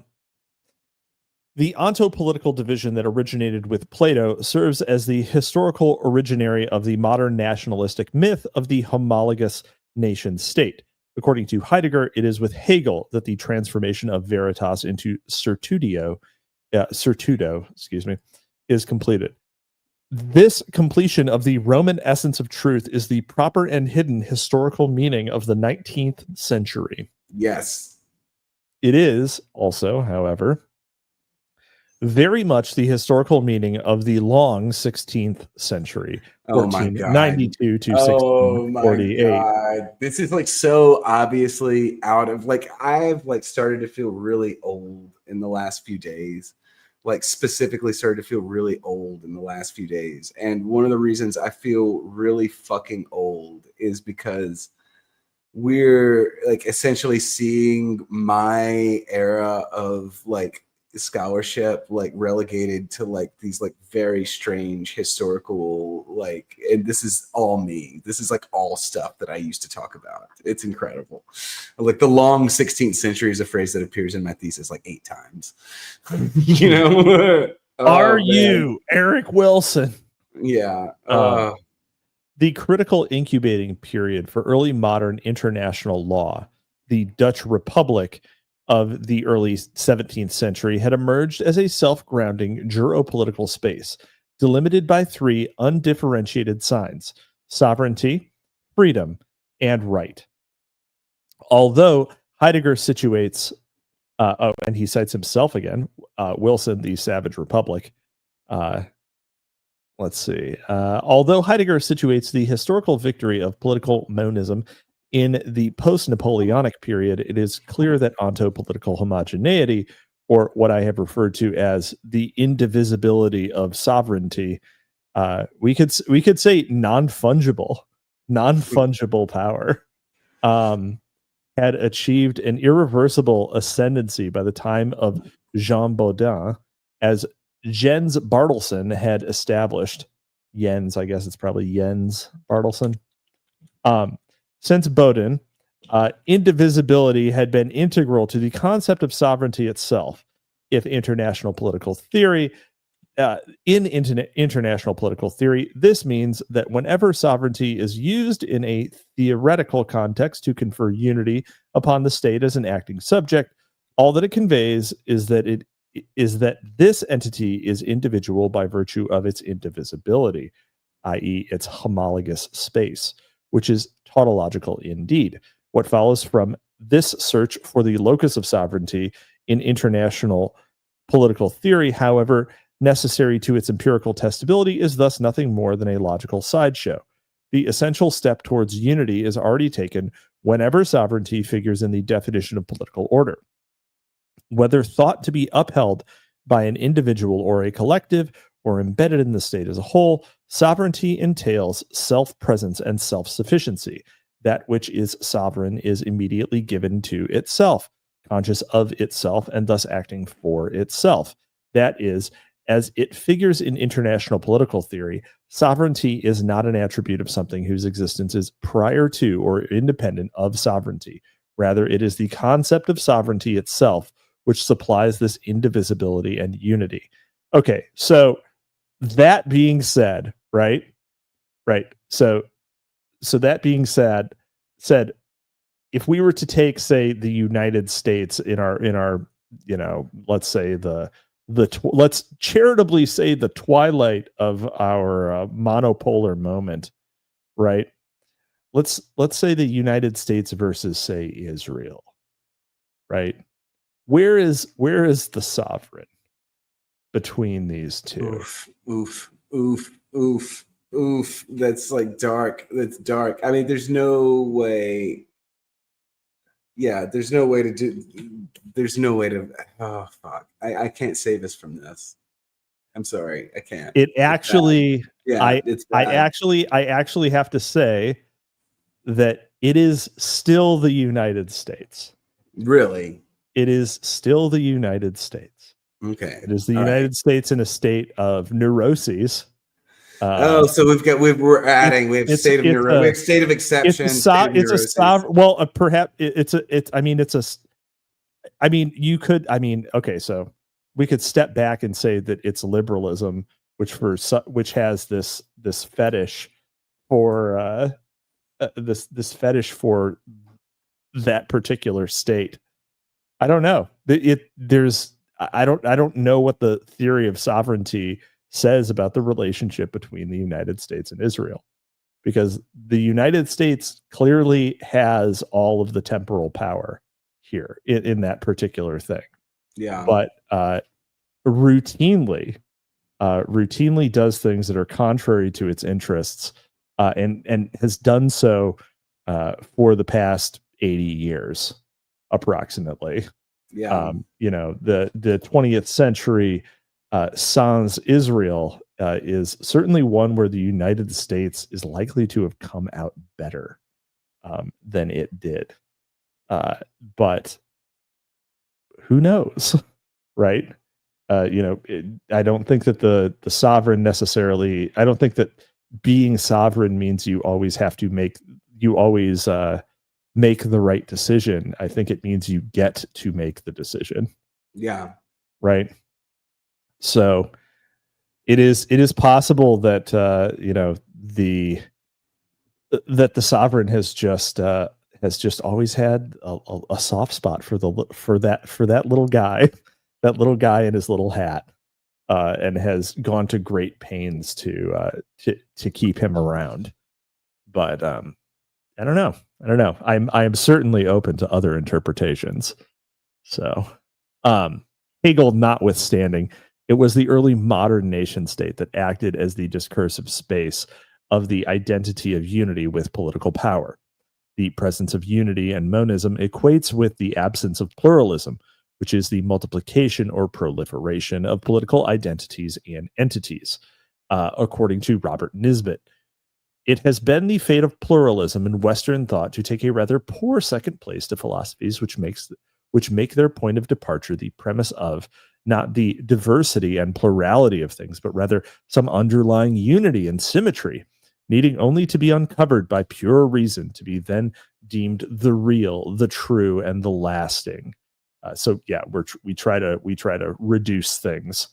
ontopolitical division that originated with Plato serves as the historical originary of the modern nationalistic myth of the homologous nation state. According to Heidegger, it is with Hegel that the transformation of veritas into certudo, is completed. This completion of the Roman essence of truth is the proper and hidden historical meaning of the 19th century. Yes. It is also, however, very much the historical meaning of the long 16th century, 1492 to 1648. Oh my God. This is like so obviously out of I've started to feel really old in the last few days. Specifically started to feel really old in the last few days. And one of the reasons I feel really fucking old is because we're essentially seeing my era of scholarship relegated to these very strange historical and this is all me. This is all stuff that I used to talk about. It's incredible. The long 16th century is a phrase that appears in my thesis 8 times. You Eric Wilson? Yeah. The critical incubating period for early modern international law, the Dutch Republic of the early 17th century, had emerged as a self-grounding juropolitical space, delimited by 3 undifferentiated signs: sovereignty, freedom, and right. Although Heidegger situates, and he cites himself again, Wilson, the Savage Republic. Although Heidegger situates the historical victory of political monism in the post-Napoleonic period, it is clear that ontopolitical homogeneity, or what I have referred to as the indivisibility of sovereignty, we could say non-fungible power, had achieved an irreversible ascendancy by the time of Jean Baudin, as Jens Bartelsson had established. Jens, I guess it's probably Jens Bartelsson. Since Baudin, indivisibility had been integral to the concept of sovereignty itself. If international political theory in international political theory, this means that whenever sovereignty is used in a theoretical context to confer unity upon the state as an acting subject, all that it conveys is that this entity is individual by virtue of its indivisibility, i.e., its homologous space, which is tautological indeed. What follows from this search for the locus of sovereignty in international political theory, however necessary to its empirical testability, is thus nothing more than a logical sideshow. The essential step towards unity is already taken whenever sovereignty figures in the definition of political order. Whether thought to be upheld by an individual or a collective, or embedded in the state as a whole, sovereignty entails self-presence and self-sufficiency. That which is sovereign is immediately given to itself, conscious of itself and thus acting for itself. That is, as it figures in international political theory, sovereignty is not an attribute of something whose existence is prior to or independent of sovereignty. Rather, it is the concept of sovereignty itself which supplies this indivisibility and unity. Okay, so that being said, right? So that being said, if we were to take, say, the United States in our let's say let's charitably say the twilight of our monopolar moment, right? Let's say the United States versus, say, Israel, right? Where is the sovereign between these two? Oof. That's like dark. That's dark. I mean, there's no way. Yeah, there's no way to. Oh, fuck. I can't save us from this. I'm sorry. I can't. It actually, it's bad. I actually have to say that it is still the United States. Really? It is still the United States. Okay. It is the United States in a state of neuroses. So we have state of exception. It's a sovereign. Well, perhaps okay. So we could step back and say that it's liberalism, which has this fetish for this fetish for that particular state. I don't know. I don't know what the theory of sovereignty says about the relationship between the United States and Israel, because the United States clearly has all of the temporal power here in that particular thing. Yeah. But routinely does things that are contrary to its interests, and has done so for the past 80 years, approximately. Yeah. The 20th century sans Israel is certainly one where the United States is likely to have come out better than it did. But who knows, right? I don't think that the sovereign necessarily, I don't think that being sovereign means you always make the right decision. I think it means you get to make the decision. Yeah. Right. So it is possible that the sovereign has just always had a soft spot for that little guy, in his little hat, and has gone to great pains to keep him around. But I don't know. I'm certainly open to other interpretations. So Hegel notwithstanding, it was the early modern nation state that acted as the discursive space of the identity of unity with political power. The presence of unity and monism equates with the absence of pluralism, which is the multiplication or proliferation of political identities and entities, according to Robert Nisbet. It has been the fate of pluralism in Western thought to take a rather poor second place to philosophies which make their point of departure the premise of not the diversity and plurality of things, but rather some underlying unity and symmetry, needing only to be uncovered by pure reason to be then deemed the real, the true, and the lasting. So yeah, we try to reduce things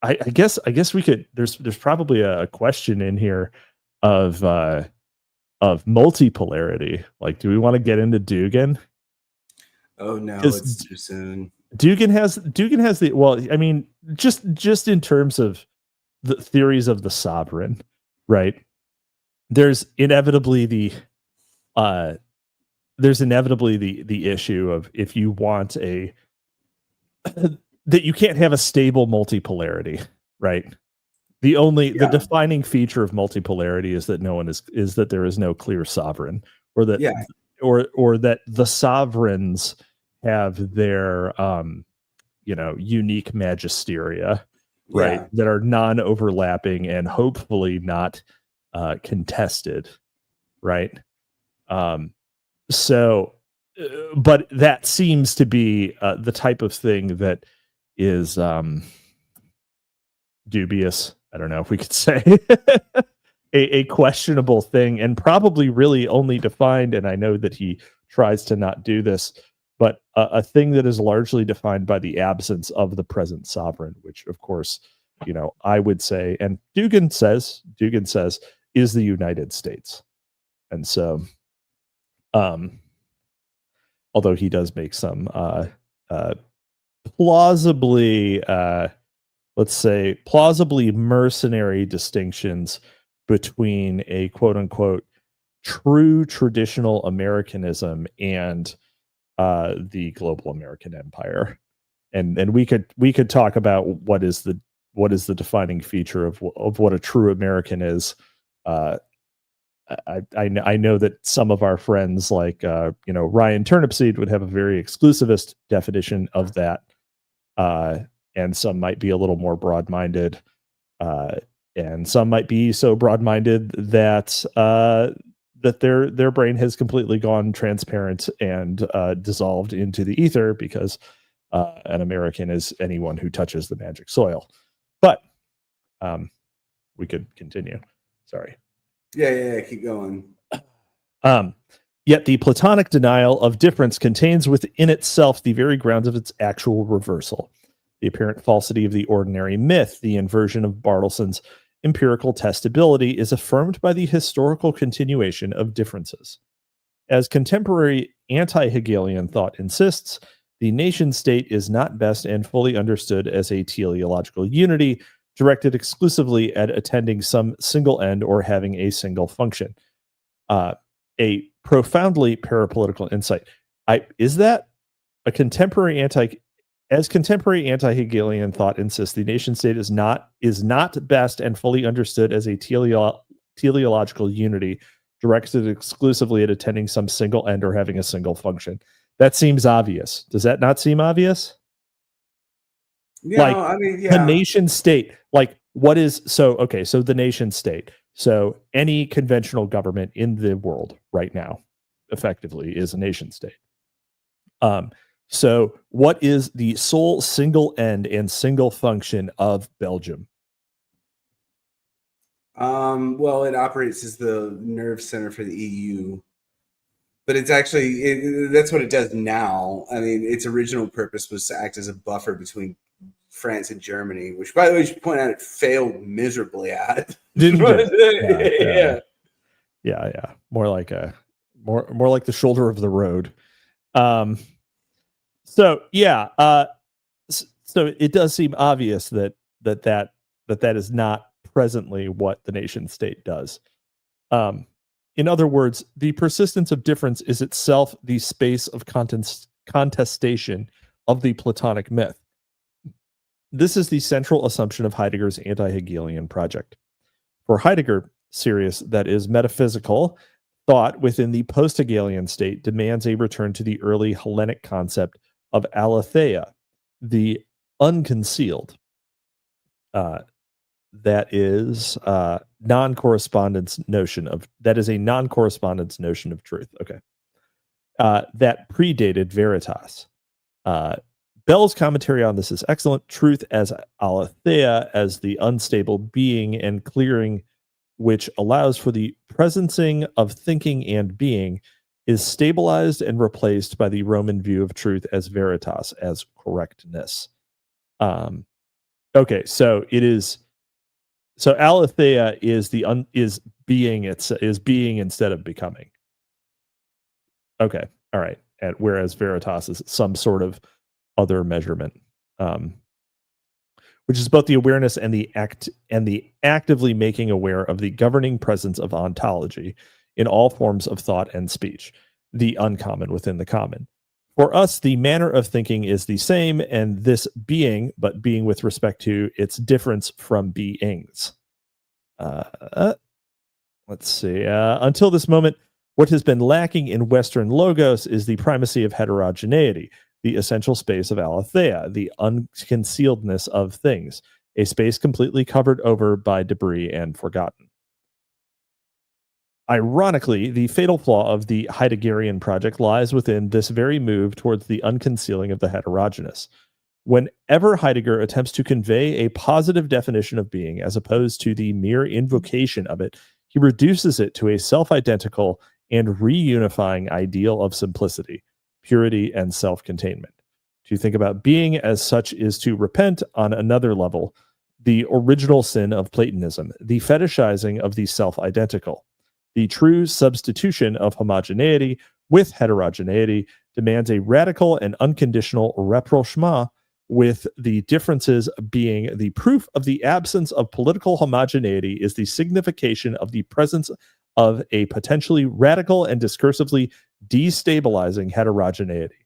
I guess we could. There's probably a question in here of multipolarity. Like, do we want to get into Dugan? Oh no, 'Cause it's too soon. Dugan has the, well, I mean, just in terms of the theories of the sovereign, right? There's inevitably the issue of, if you want that you can't have a stable multipolarity, right? The defining feature of multipolarity is that that there is no clear sovereign, or that or that the sovereigns have their unique magisteria, right? That are non-overlapping and hopefully not contested, right? But that seems to be the type of thing that is dubious. I don't know if we could say a questionable thing, and probably really only defined, and I know that he tries to not do this, but a thing that is largely defined by the absence of the present sovereign, which of course, I would say, and Dugan says is the United States. And so, although he does make some plausibly mercenary distinctions between a quote unquote true traditional Americanism and the global American empire. And we could talk about what is the defining feature of what a true American is. I know that some of our friends, like Ryan Turnipseed, would have a very exclusivist definition of that, and some might be a little more broad-minded, and some might be so broad-minded that their brain has completely gone transparent and dissolved into the ether, because an American is anyone who touches the magic soil. But we could continue. Sorry. Yeah, keep going. Yet the Platonic denial of difference contains within itself the very grounds of its actual reversal. The apparent falsity of the ordinary myth, the inversion of Bartleson's empirical testability, is affirmed by the historical continuation of differences. As contemporary anti-Hegelian thought insists, the nation-state is not best and fully understood as a teleological unity directed exclusively at attending some single end or having a single function. A profoundly parapolitical insight. Is that a contemporary anti-Hegelian thought insists the nation-state is not best and fully understood as a teleological unity directed exclusively at attending some single end or having a single function. That seems obvious. Does that not seem obvious? Yeah, The nation state, what is, so the nation state. So any conventional government in the world right now effectively is a nation state. So what is the sole single end and single function of Belgium? Well, it operates as the nerve center for the EU. But it's actually, that's what it does now. I mean, its original purpose was to act as a buffer between France and Germany, which, by the way, you should point out, it failed miserably at. Didn't it? Yeah. More like the shoulder of the road. So it does seem obvious that is not presently what the nation state does. In other words, the persistence of difference is itself the space of contestation of the Platonic myth. This is the central assumption of Heidegger's anti-Hegelian project. For Heidegger, serious, that is metaphysical, thought within the post-Hegelian state demands a return to the early Hellenic concept of aletheia, the unconcealed. That is non-correspondence notion of truth. Okay. That predated veritas. Bell's commentary on this is excellent. Truth as aletheia, as the unstable being and clearing, which allows for the presencing of thinking and being, is stabilized and replaced by the Roman view of truth as veritas, as correctness. Okay, so it is. So aletheia is is being instead of becoming. Okay, all right. And whereas veritas is some sort of other measurement, which is both the awareness and the actively making aware of the governing presence of ontology in all forms of thought and speech, the uncommon within the common. For us, the manner of thinking is the same, and this being, but being with respect to its difference from beings. Let's see. Until this moment, what has been lacking in Western logos is the primacy of heterogeneity, the essential space of aletheia, the unconcealedness of things, a space completely covered over by debris and forgotten. Ironically, the fatal flaw of the Heideggerian project lies within this very move towards the unconcealing of the heterogeneous. Whenever Heidegger attempts to convey a positive definition of being as opposed to the mere invocation of it, he reduces it to a self-identical and reunifying ideal of simplicity, purity, and self-containment. To think about being as such is to repent on another level, the original sin of Platonism, the fetishizing of the self-identical. The true substitution of homogeneity with heterogeneity demands a radical and unconditional rapprochement, with the differences being the proof of the absence of political homogeneity is the signification of the presence of a potentially radical and discursively destabilizing heterogeneity.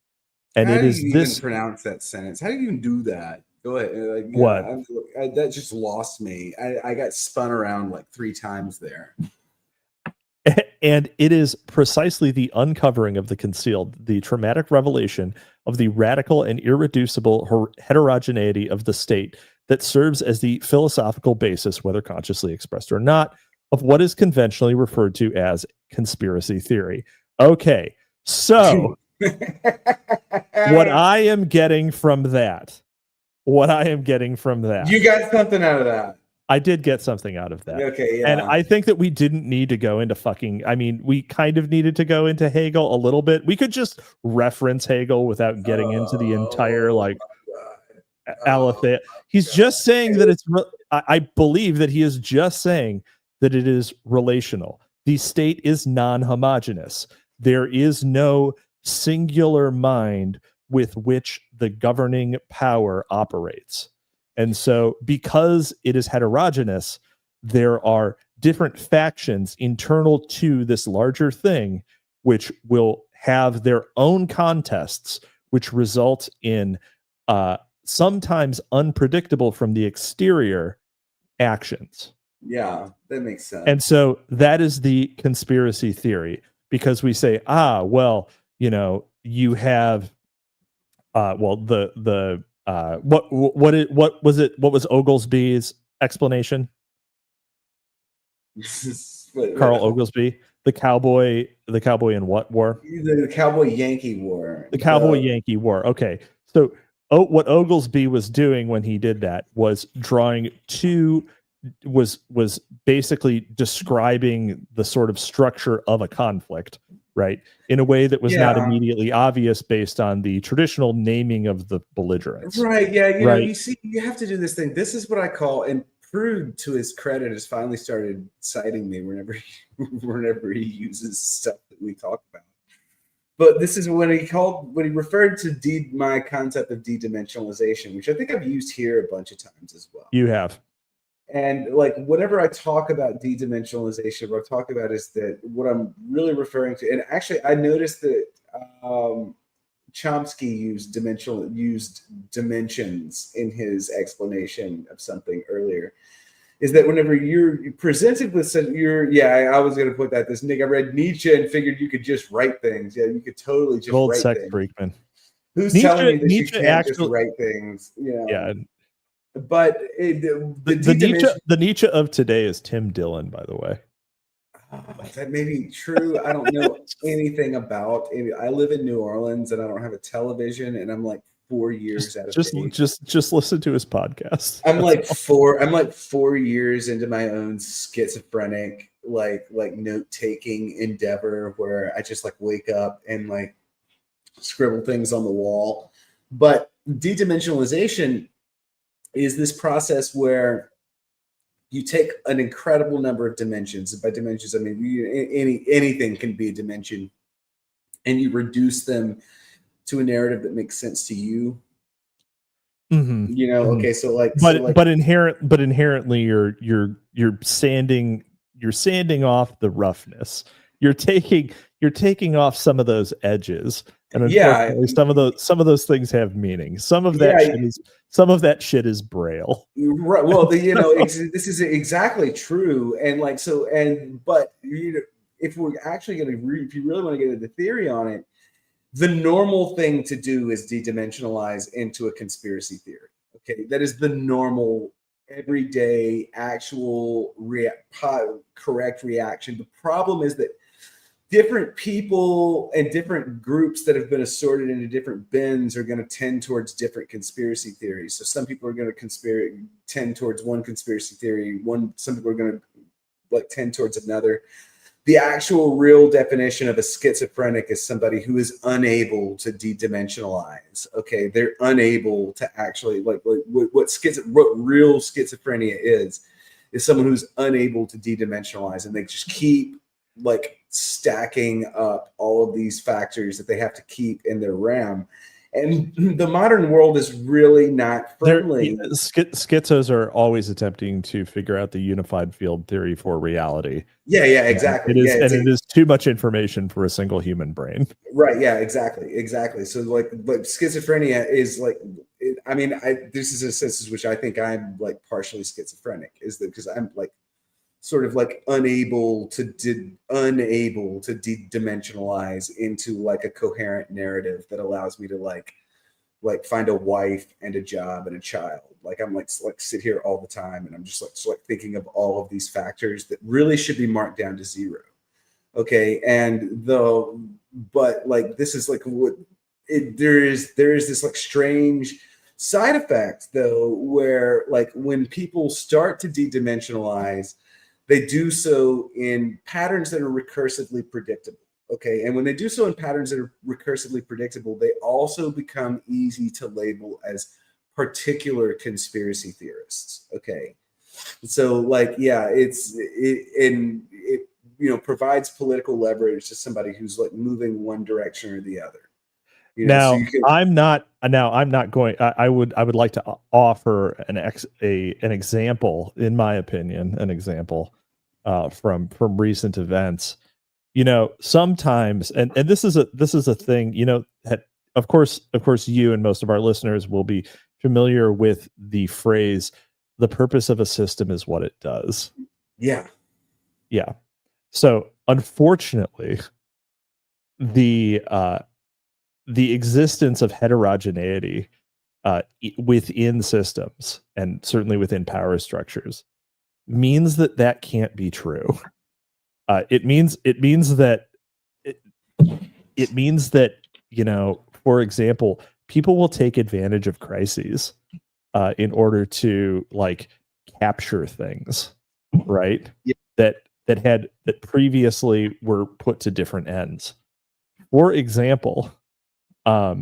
And How it do is you this. even pronounce that sentence? How do you even do that? Go ahead. What? That just lost me. I got spun around like 3 times there. And it is precisely the uncovering of the concealed, the traumatic revelation of the radical and irreducible heterogeneity of the state that serves as the philosophical basis, whether consciously expressed or not, of what is conventionally referred to as conspiracy theory. Okay, so what I am getting from that, You got something out of that. I did get something out of that. Okay, yeah. And I think that we didn't need to go into we kind of needed to go into Hegel a little bit. We could just reference Hegel without getting into the entire aletheia. He's just saying that it's, I believe that he is just saying that it is relational. The state is non-homogeneous. There is no singular mind with which the governing power operates. And so because it is heterogeneous, there are different factions internal to this larger thing, which will have their own contests, which result in sometimes unpredictable from the exterior actions. Yeah, that makes sense. And so that is the conspiracy theory, because we say, you have, what was Oglesby's explanation? Carl Oglesby, the cowboy in what war? The Cowboy Yankee War. The Cowboy Yankee War. Okay. So what Oglesby was doing when he did that was was basically describing the sort of structure of a conflict, right, in a way that was not immediately obvious based on the traditional naming of the belligerents. Right. Yeah. You know, you see, you have to do this thing. This is what I call, and Prude, to his credit, has finally started citing me whenever he uses stuff that we talk about. But this is when he referred to my concept of de-dimensionalization, which I think I've used here a bunch of times as well. You have. And like whenever I talk about de-dimensionalization, what I talk about is that what I'm really referring to, and actually I noticed that Chomsky used dimensions in his explanation of something earlier, is that whenever you're presented with I was going to put that, this nigga read Nietzsche and figured you could just write things. Yeah, you could totally just Gold write sex things. Freakman. Who's Nietzsche, telling you that Nietzsche you can't just write things? You know? Yeah. But the Nietzsche of today is Tim Dillon, by the way. That may be true. I don't know anything about it. I live in New Orleans and I don't have a television, and I'm like 4 years out of date. Just listen to his podcast. I'm like 4 years into my own schizophrenic like note-taking endeavor where I just like wake up and like scribble things on the wall. But de-dimensionalization is this process where you take an incredible number of dimensions. And by dimensions, I mean anything can be a dimension, and you reduce them to a narrative that makes sense to you. Mm-hmm. You know, Mm-hmm. okay, so like, but inherently, you're sanding off the roughness. You're taking off some of those edges, and unfortunately, some of those things have meaning. Some of that shit is braille. Right. Well, you know, this is exactly true, and like so, but you know, if we're actually going to, if you really want to get into theory on it, the normal thing to do is de-dimensionalize into a conspiracy theory. Okay, that is the normal, everyday, actual, correct reaction. The problem is that different people and different groups that have been assorted into different bins are going to tend towards different conspiracy theories. So some people are going to tend towards one conspiracy theory. Some people are going to like tend towards another. The actual real definition of a schizophrenic is somebody who is unable to de-dimensionalize. Okay, they're unable to actually what real schizophrenia is someone who's unable to de-dimensionalize, and they just keep like stacking up all of these factors that they have to keep in their RAM. And the modern world is really not friendly. Schizos are always attempting to figure out the unified field theory for reality. Yeah, exactly. It is too much information for a single human brain. Right. Yeah, exactly. So like schizophrenia is like, this is a sense which I think I'm like partially schizophrenic, is that because I'm like sort of like unable to de-dimensionalize into like a coherent narrative that allows me to like find a wife and a job and a child. Like I'm like sit here all the time, and I'm just like thinking of all of these factors that really should be marked down to zero. Okay, but like this is like there is this like strange side effect though, where like when people start to de-dimensionalize, they do so in patterns that are recursively predictable. Okay. And when they do so in patterns that are recursively predictable, they also become easy to label as particular conspiracy theorists. Okay. So like, yeah, it provides political leverage to somebody who's like moving one direction or the other. I'm not going. I would like to offer an example, in my opinion, from recent events. You know, sometimes, and this is a thing. You know, that of course, you and most of our listeners will be familiar with the phrase, "The purpose of a system is what it does." Yeah. So, unfortunately, the existence of heterogeneity within systems, and certainly within power structures, means that can't be true. It means that you know, for example, people will take advantage of crises in order to like capture things, right? Yeah. that previously were put to different ends. For example, there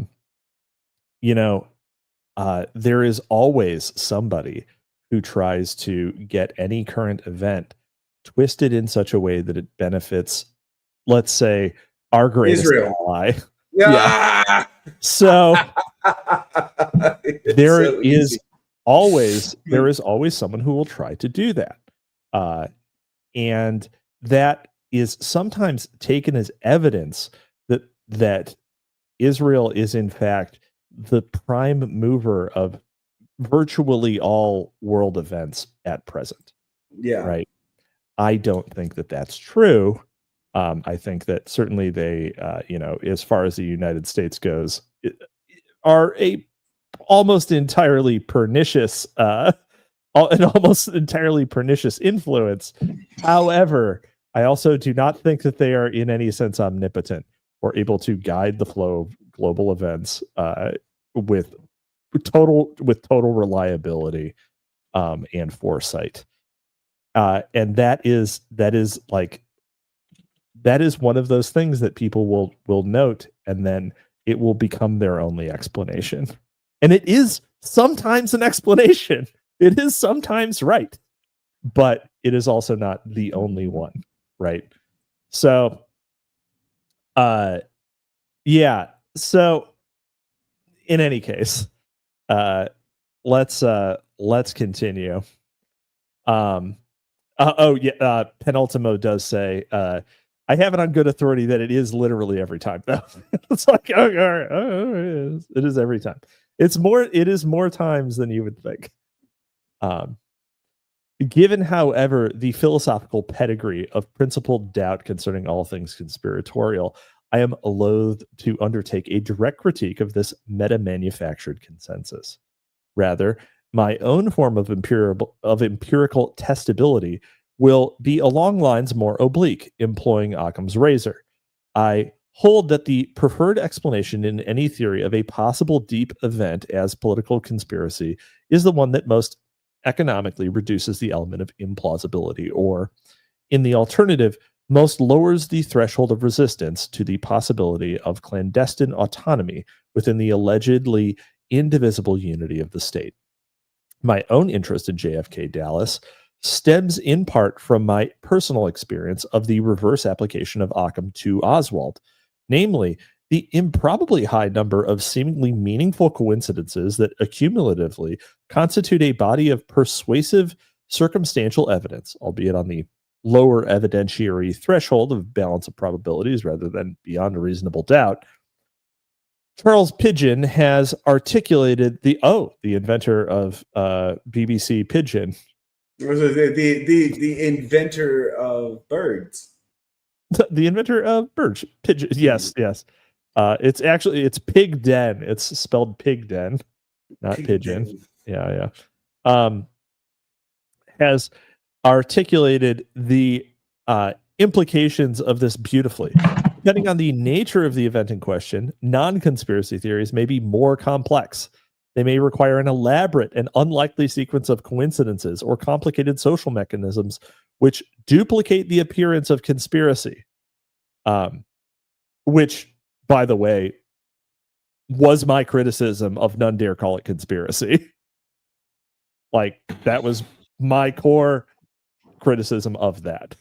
is always somebody who tries to get any current event twisted in such a way that it benefits, let's say, our greatest Israel. ally. Yeah. So there so is always someone who will try to do that. And that is sometimes taken as evidence that Israel is in fact the prime mover of virtually all world events at present. Yeah. Right. I don't think that that's true. I think that certainly they, as far as the United States goes, are an almost entirely pernicious influence. Towever, I also do not think that they are in any sense omnipotent or able to guide the flow of global events with total reliability and foresight. And that is one of those things that people will note, and then it will become their only explanation. And it is sometimes an explanation. It is sometimes right, but it is also not the only one, right? So, yeah. So, in any case, let's continue. Penultimo does say, I have it on good authority that it is literally every time, though. It's like, all right, it is every time. It is more times than you would think. Given, however, the philosophical pedigree of principled doubt concerning all things conspiratorial, I am loath to undertake a direct critique of this meta-manufactured consensus. Rather, my own form of empirical testability will be along lines more oblique, employing Occam's razor. I hold that the preferred explanation in any theory of a possible deep event as political conspiracy is the one that most economically reduces the element of implausibility, or, in the alternative, most lowers the threshold of resistance to the possibility of clandestine autonomy within the allegedly indivisible unity of the state. My own interest in JFK Dallas stems in part from my personal experience of the reverse application of Occam to Oswald, namely the improbably high number of seemingly meaningful coincidences that accumulatively constitute a body of persuasive circumstantial evidence, albeit on the lower evidentiary threshold of balance of probabilities rather than beyond a reasonable doubt. Charles Pidgeon has articulated the inventor of BBC Pigeon. The inventor of birds. The inventor of birds. Pigeon. Yes. It's Pig Den. It's spelled Pig Den, not Pigeon. Yeah. Has articulated the implications of this beautifully. Depending on the nature of the event in question, non-conspiracy theories may be more complex. They may require an elaborate and unlikely sequence of coincidences or complicated social mechanisms which duplicate the appearance of conspiracy. Which, by the way, was my criticism of None Dare Call It Conspiracy. Like, that was my core criticism of that.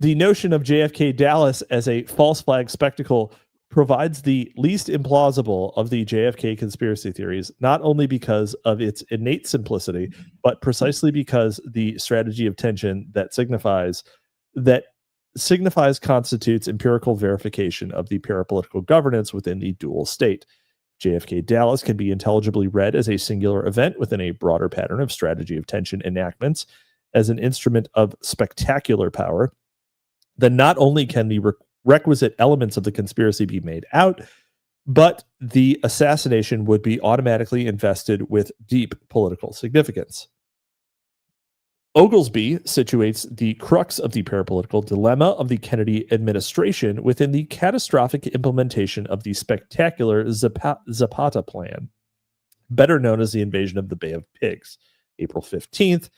The notion of JFK Dallas as a false flag spectacle provides the least implausible of the JFK conspiracy theories, not only because of its innate simplicity, but precisely because the strategy of tension that signifies constitutes empirical verification of the parapolitical governance within the dual state. JFK Dallas can be intelligibly read as a singular event within a broader pattern of strategy of tension enactments as an instrument of spectacular power. Then not only can the requisite elements of the conspiracy be made out, but the assassination would be automatically invested with deep political significance. Oglesby situates the crux of the parapolitical dilemma of the Kennedy administration within the catastrophic implementation of the spectacular Zapata Plan, better known as the invasion of the Bay of Pigs, April 15th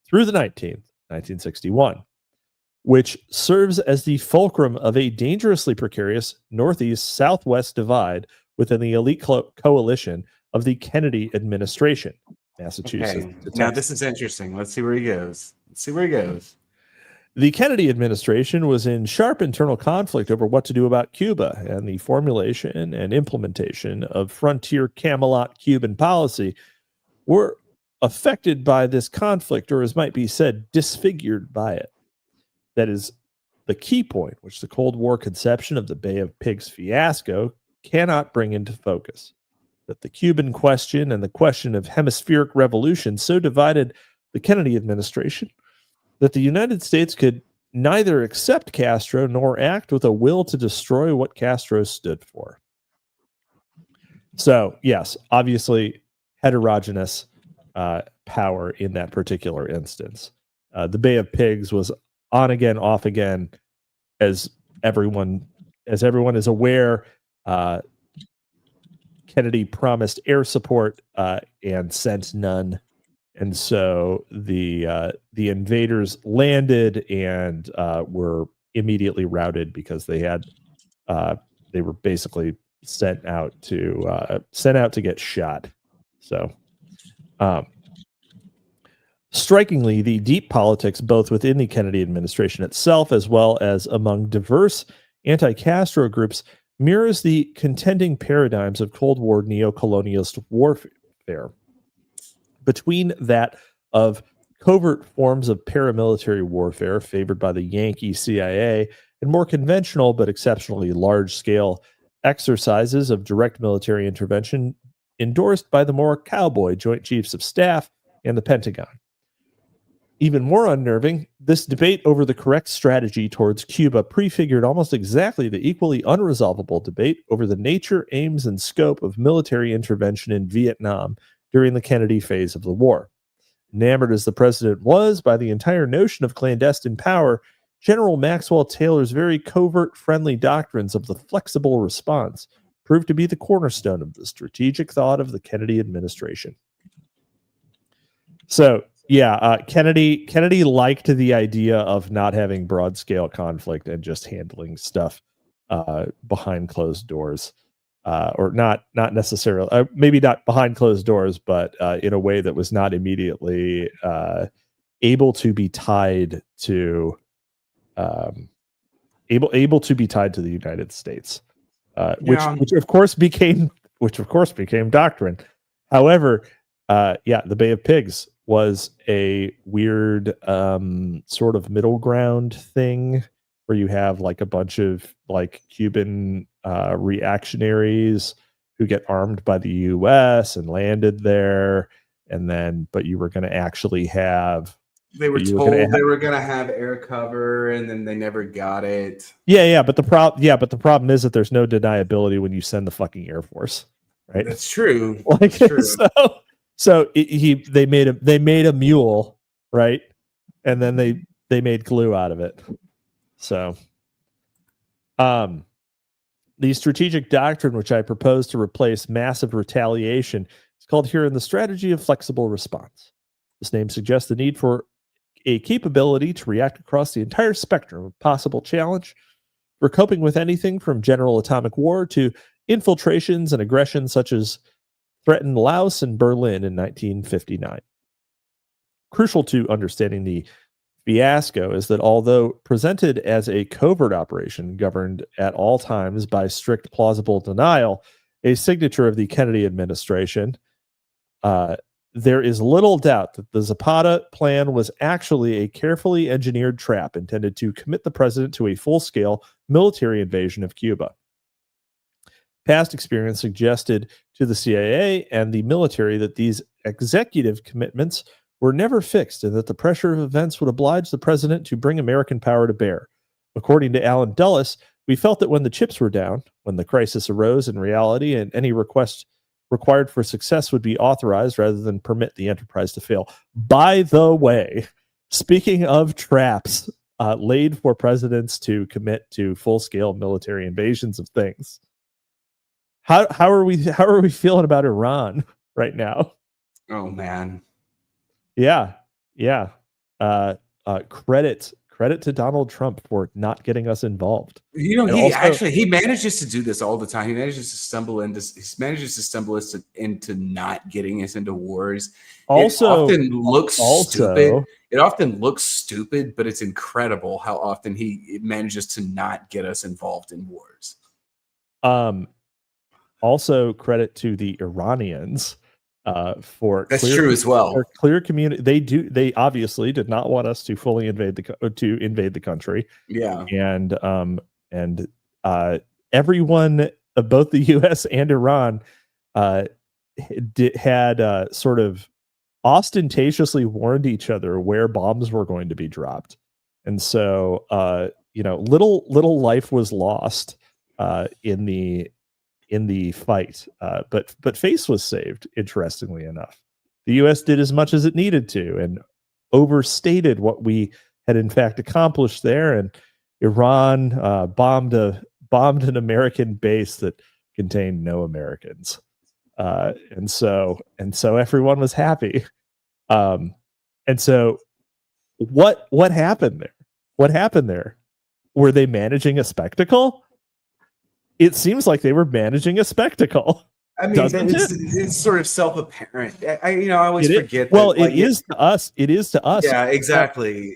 through the 19th, 1961. Which serves as the fulcrum of a dangerously precarious Northeast-Southwest divide within the elite coalition of the Kennedy administration. Massachusetts. Okay. Now this is interesting. Let's see where he goes. The Kennedy administration was in sharp internal conflict over what to do about Cuba, and the formulation and implementation of frontier Camelot Cuban policy were affected by this conflict, or as might be said, disfigured by it. That is the key point, which the Cold War conception of the Bay of Pigs fiasco cannot bring into focus. That the Cuban question and the question of hemispheric revolution so divided the Kennedy administration that the United States could neither accept Castro nor act with a will to destroy what Castro stood for. So, yes, obviously heterogeneous power in that particular instance. The Bay of Pigs was on again, off again, as everyone is aware. Kennedy promised air support and sent none, and so the invaders landed and were immediately routed because they were basically sent out to get shot. So, strikingly, the deep politics, both within the Kennedy administration itself as well as among diverse anti-Castro groups, mirrors the contending paradigms of Cold War neo-colonialist warfare. Between that of covert forms of paramilitary warfare favored by the Yankee CIA and more conventional but exceptionally large-scale exercises of direct military intervention endorsed by the more cowboy Joint Chiefs of Staff and the Pentagon. Even more unnerving, this debate over the correct strategy towards Cuba prefigured almost exactly the equally unresolvable debate over the nature, aims, and scope of military intervention in Vietnam during the Kennedy phase of the war. Enamored as the president was by the entire notion of clandestine power, General Maxwell Taylor's very covert, friendly doctrines of the flexible response proved to be the cornerstone of the strategic thought of the Kennedy administration. So, yeah, Kennedy liked the idea of not having broad-scale conflict and just handling stuff behind closed doors. Or not necessarily, maybe not behind closed doors, but in a way that was not immediately able to be tied to able to be tied to the United States, which of course became doctrine. However, the Bay of Pigs was a weird sort of middle ground thing where you have like a bunch of like Cuban reactionaries who get armed by the U.S. and landed there, and then but you were going to actually have they were told they were going to have air cover, and then they never got it. But the problem is that there's no deniability when you send the fucking Air Force, right? That's true. Like That's true. So they made a mule, right? And then they made glue out of it. So, the strategic doctrine, which I propose to replace massive retaliation, is called here in the strategy of flexible response. This name suggests the need for a capability to react across the entire spectrum of possible challenge for coping with anything from general atomic war to infiltrations and aggression such as threatened Laos and Berlin in 1959. Crucial to understanding the fiasco is that although presented as a covert operation governed at all times by strict plausible denial, a signature of the Kennedy administration, there is little doubt that the Zapata plan was actually a carefully engineered trap intended to commit the president to a full-scale military invasion of Cuba. Past experience suggested to the CIA and the military that these executive commitments were never fixed and that the pressure of events would oblige the president to bring American power to bear. According to Alan Dulles, we felt that when the chips were down, when the crisis arose in reality, and any request required for success would be authorized rather than permit the enterprise to fail. By the way, speaking of traps laid for presidents to commit to full-scale military invasions of things, how are we feeling about Iran right now? Oh man. Yeah. Credit to Donald Trump for not getting us involved. You know, he manages to do this all the time. He manages to stumble us into not getting us into wars. Also, it often looks stupid. It often looks stupid, but it's incredible how often he manages to not get us involved in wars. Also, credit to the Iranians for that's true as well. For clear community, they obviously did not want us to fully invade the country. Yeah, and everyone, both the U.S. and Iran, had sort of ostentatiously warned each other where bombs were going to be dropped, and so little life was lost in the fight, but face was saved. Interestingly enough, the U.S. did as much as it needed to and overstated what we had in fact accomplished there. And Iran bombed an American base that contained no Americans, and so everyone was happy. And so what happened there? What happened there? Were they managing a spectacle? it seems like they were managing a spectacle. I mean, it's sort of self-apparent. I always forget. Well, that, like, it is to us. It is to us. Yeah, exactly.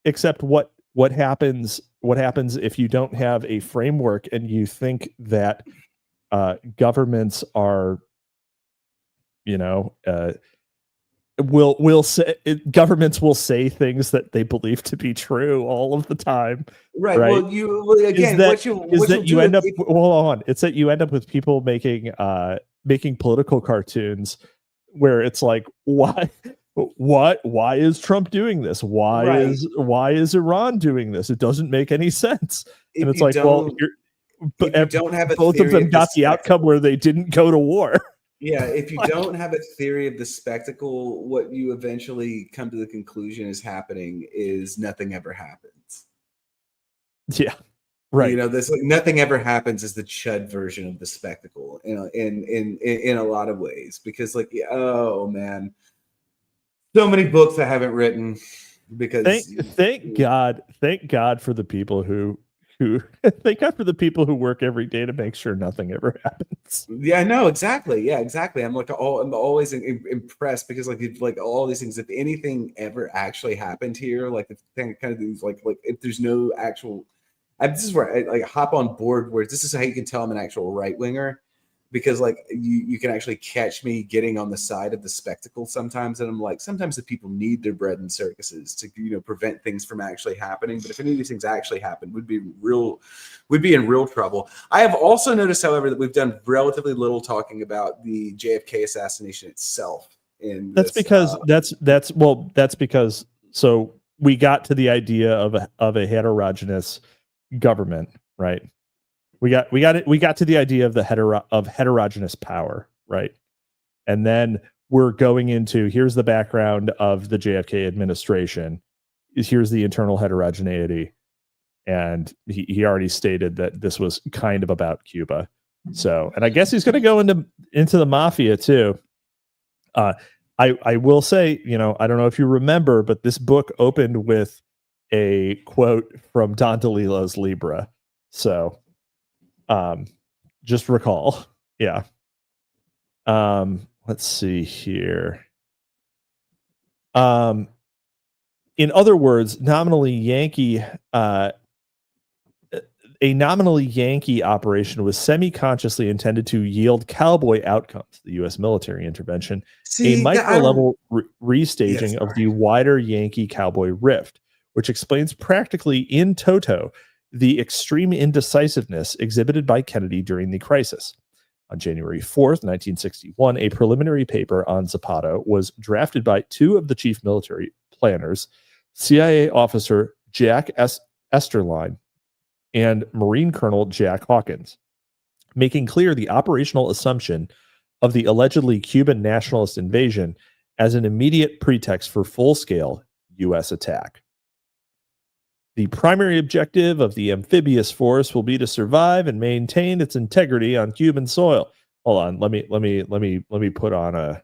Except what happens if you don't have a framework and you think that governments are, governments will say things that they believe to be true all of the time. Right. Well, you end up hold on. It's that you end up with people making political cartoons where it's like, why is Trump doing this? Why is Iran doing this? It doesn't make any sense. And it's like, well, both of them got the outcome where they didn't go to war. Yeah, if you don't have a theory of the spectacle, what you eventually come to the conclusion is happening is nothing ever happens. Yeah, right. This nothing ever happens is the chud version of the spectacle, in a lot of ways, because oh man, so many books I haven't written because thank God for the people who thank God for the people who work every day to make sure nothing ever happens. Yeah, no, exactly. Yeah, exactly. I'm always impressed because all these things, if anything ever actually happened here, if there's no actual, this is where I hop on board where this is how you can tell I'm an actual right winger, because you can actually catch me getting on the side of the spectacle sometimes, and I'm like, sometimes the people need their bread in circuses to prevent things from actually happening. But if any of these things actually happen, we'd be in real trouble. I have also noticed, however, that we've done relatively little talking about the JFK assassination itself. That's because so we got to the idea of a heterogeneous government, right? We got to the idea of heterogeneous power, right? And then we're going into, here's the background of the JFK administration. Here's the internal heterogeneity. And he already stated that this was kind of about Cuba. So, and I guess he's going to go into the mafia too. I will say, I don't know if you remember, but this book opened with a quote from Don DeLillo's Libra. So, just recall. Yeah. Let's see here. In other words, a nominally Yankee operation was semi-consciously intended to yield cowboy outcomes, the U.S. military intervention, a micro-level restaging of the wider Yankee cowboy rift, which explains practically in toto the extreme indecisiveness exhibited by Kennedy during the crisis. On January 4th, 1961, a preliminary paper on Zapata was drafted by two of the chief military planners, CIA officer Jack Esterline and Marine Colonel Jack Hawkins, making clear the operational assumption of the allegedly Cuban nationalist invasion as an immediate pretext for full-scale U.S. attack. The primary objective of the amphibious force will be to survive and maintain its integrity on Cuban soil. Hold on, let me put on a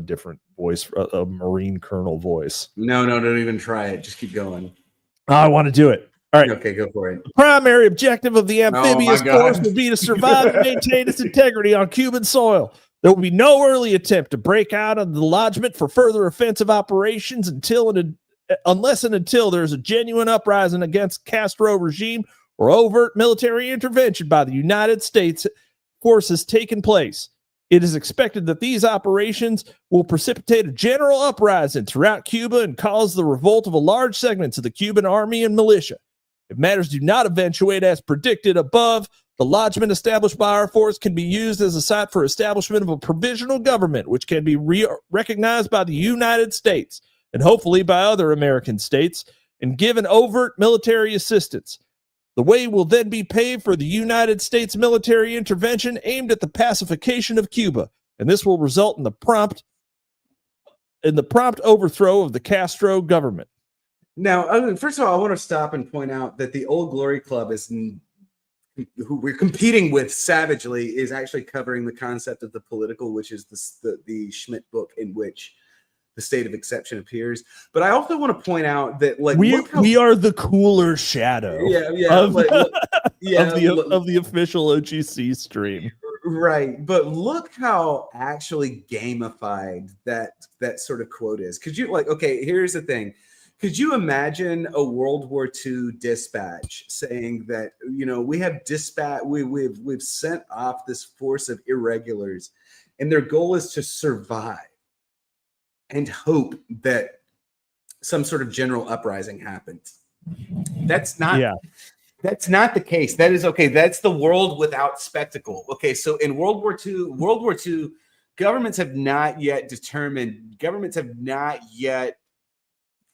different voice, a Marine Colonel voice. No, don't even try it. Just keep going. I want to do it. All right. Okay, go for it. The primary objective of the amphibious force will be to survive and maintain its integrity on Cuban soil. There will be no early attempt to break out of the lodgment for further offensive operations unless and until there is a genuine uprising against Castro regime or overt military intervention by the United States forces taking place. It is expected that these operations will precipitate a general uprising throughout Cuba and cause the revolt of a large segment of the Cuban army and militia. If matters do not eventuate as predicted above, the lodgment established by our force can be used as a site for establishment of a provisional government, which can be recognized by the United States and hopefully by other American states, and given overt military assistance. The way will then be paid for the United States military intervention aimed at the pacification of Cuba, and this will result in the prompt overthrow of the Castro government. Now, first of all, I want to stop and point out that the Old Glory Club who we're competing with savagely is actually covering the concept of the political, which is the Schmidt book, in which the state of exception appears. But I also want to point out that like we are the cooler shadow of, of the official OGC stream. Right, but look how actually gamified that sort of quote is. Could you okay, here's the thing. Could you imagine a World War II dispatch saying that, we have we've sent off this force of irregulars and their goal is to survive and hope that some sort of general uprising happens? That's not That's not the case. That is okay. That's the world without spectacle. Okay, so in World War II, governments have not yet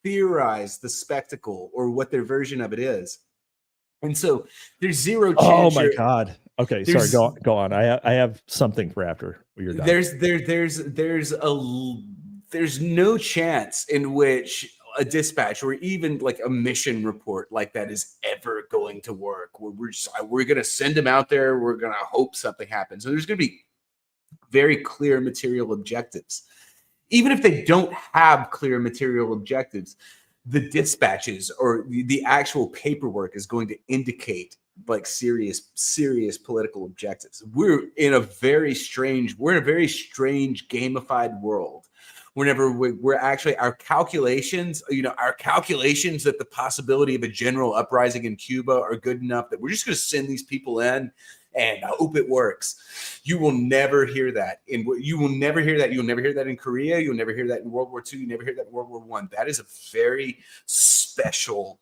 theorized the spectacle or what their version of it is. And so there's zero chance. Oh my God. Okay, sorry, go on. I have something for after you're done. There's no chance in which a dispatch or even like a mission report like that is ever going to work. We're going to send them out there. We're going to hope something happens. So there's going to be very clear material objectives. Even if they don't have clear material objectives, the dispatches or the actual paperwork is going to indicate like serious political objectives. We're in a very strange gamified world. Whenever we're actually our calculations that the possibility of a general uprising in Cuba are good enough that we're just going to send these people in and hope it works. You will never hear that. You'll never hear that in Korea. You'll never hear that in World War II. You never hear that in World War I. That is a very special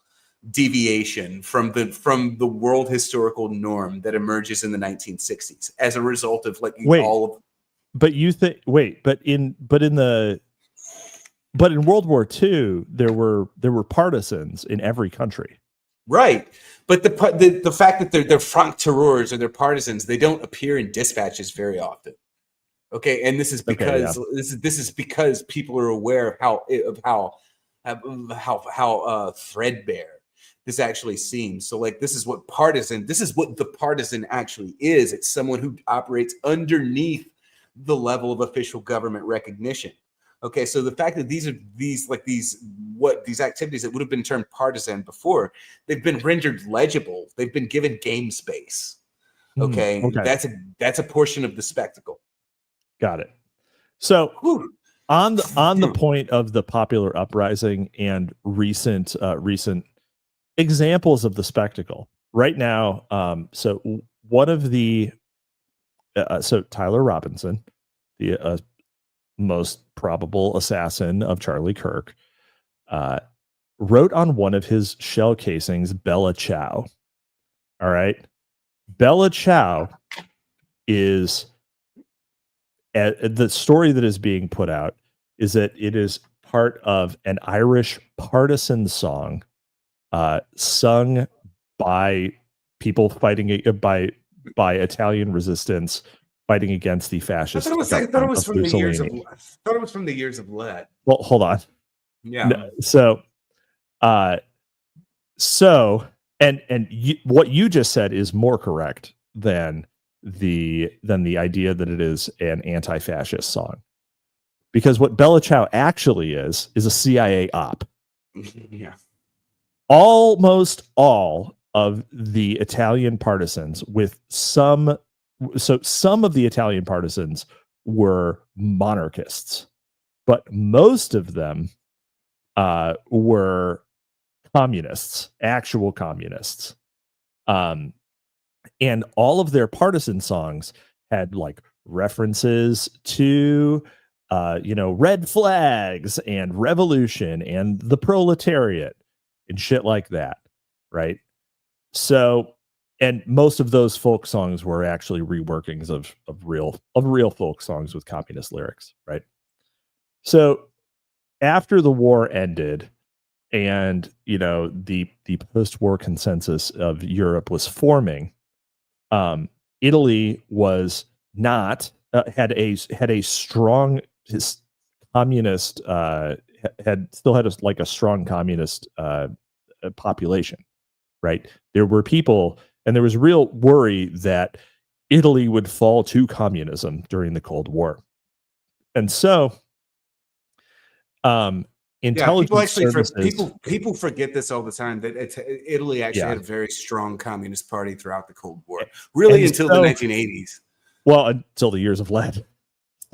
deviation from the world historical norm that emerges in the 1960s as a result of But in World War II, there were partisans in every country. Right. But the fact that they're franc-tireurs or they're partisans, they don't appear in dispatches very often. Okay, and this is because this is because people are aware of how threadbare this actually seems. So this is what the partisan actually is. It's someone who operates underneath the level of official government recognition. Okay, so the fact that these activities that would have been termed partisan before, they've been rendered legible. They've been given game space. Okay. That's a portion of the spectacle. Got it. So on the point of the popular uprising and recent examples of the spectacle right now. So one of the Tyler Robinson, the most probable assassin of Charlie Kirk, wrote on one of his shell casings, Bella Ciao. All right. Bella Ciao is the story that is being put out is that it is part of an Irish partisan song sung by people fighting by Italian resistance fighting against the fascist. I thought it was from the years of lead. Well, hold on. Yeah. No, what you just said is more correct than the idea that it is an anti-fascist song, because what Bella Ciao actually is a CIA op. Yeah. Almost all of the Italian partisans, some of the Italian partisans were monarchists, but most of them were communists, actual communists. And all of their partisan songs had references to red flags and revolution and the proletariat and shit like that, right? So, and most of those folk songs were actually reworkings of real folk songs with communist lyrics, right? So after the war ended and the post-war consensus of Europe was forming, Italy was not had a strong communist still had a strong communist population, right? There were people, and there was real worry that Italy would fall to communism during the Cold War. And so Yeah, people Intelligence actually services. people forget this all the time that Italy actually Yeah. had a very strong communist party throughout the Cold War, really And until the so- 1980s. Well, until the years of lead.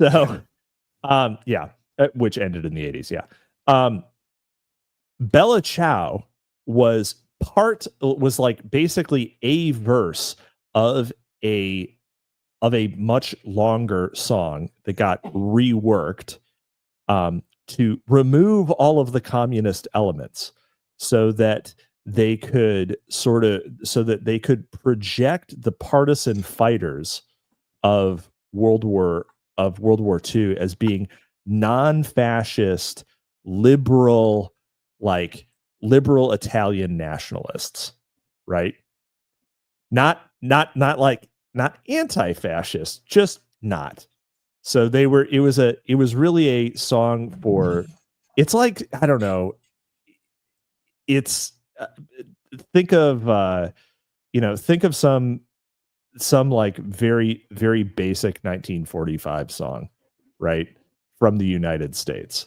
So, which ended in the 80s. Yeah. Bella Ciao was like basically a verse of a much longer song that got reworked to remove all of the communist elements so that they could project the partisan fighters of World War II as being non-fascist, liberal Italian nationalists, right? Not anti-fascist, just not. So it was really a song for, it's like, I don't know, it's think of some like very, very basic 1945 song, right, from the United States.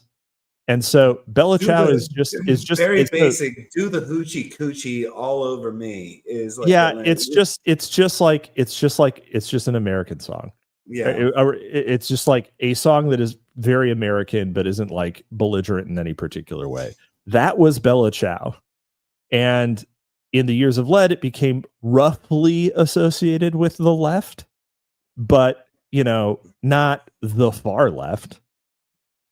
And so Bella Ciao is just very basic. Do the hoochie coochie all over me is like, yeah, it's just an American song. yeah. It's just like a song that is very American, but isn't like belligerent in any particular way. That was Bella Ciao. And in the years of lead, it became roughly associated with the left, but, not the far left.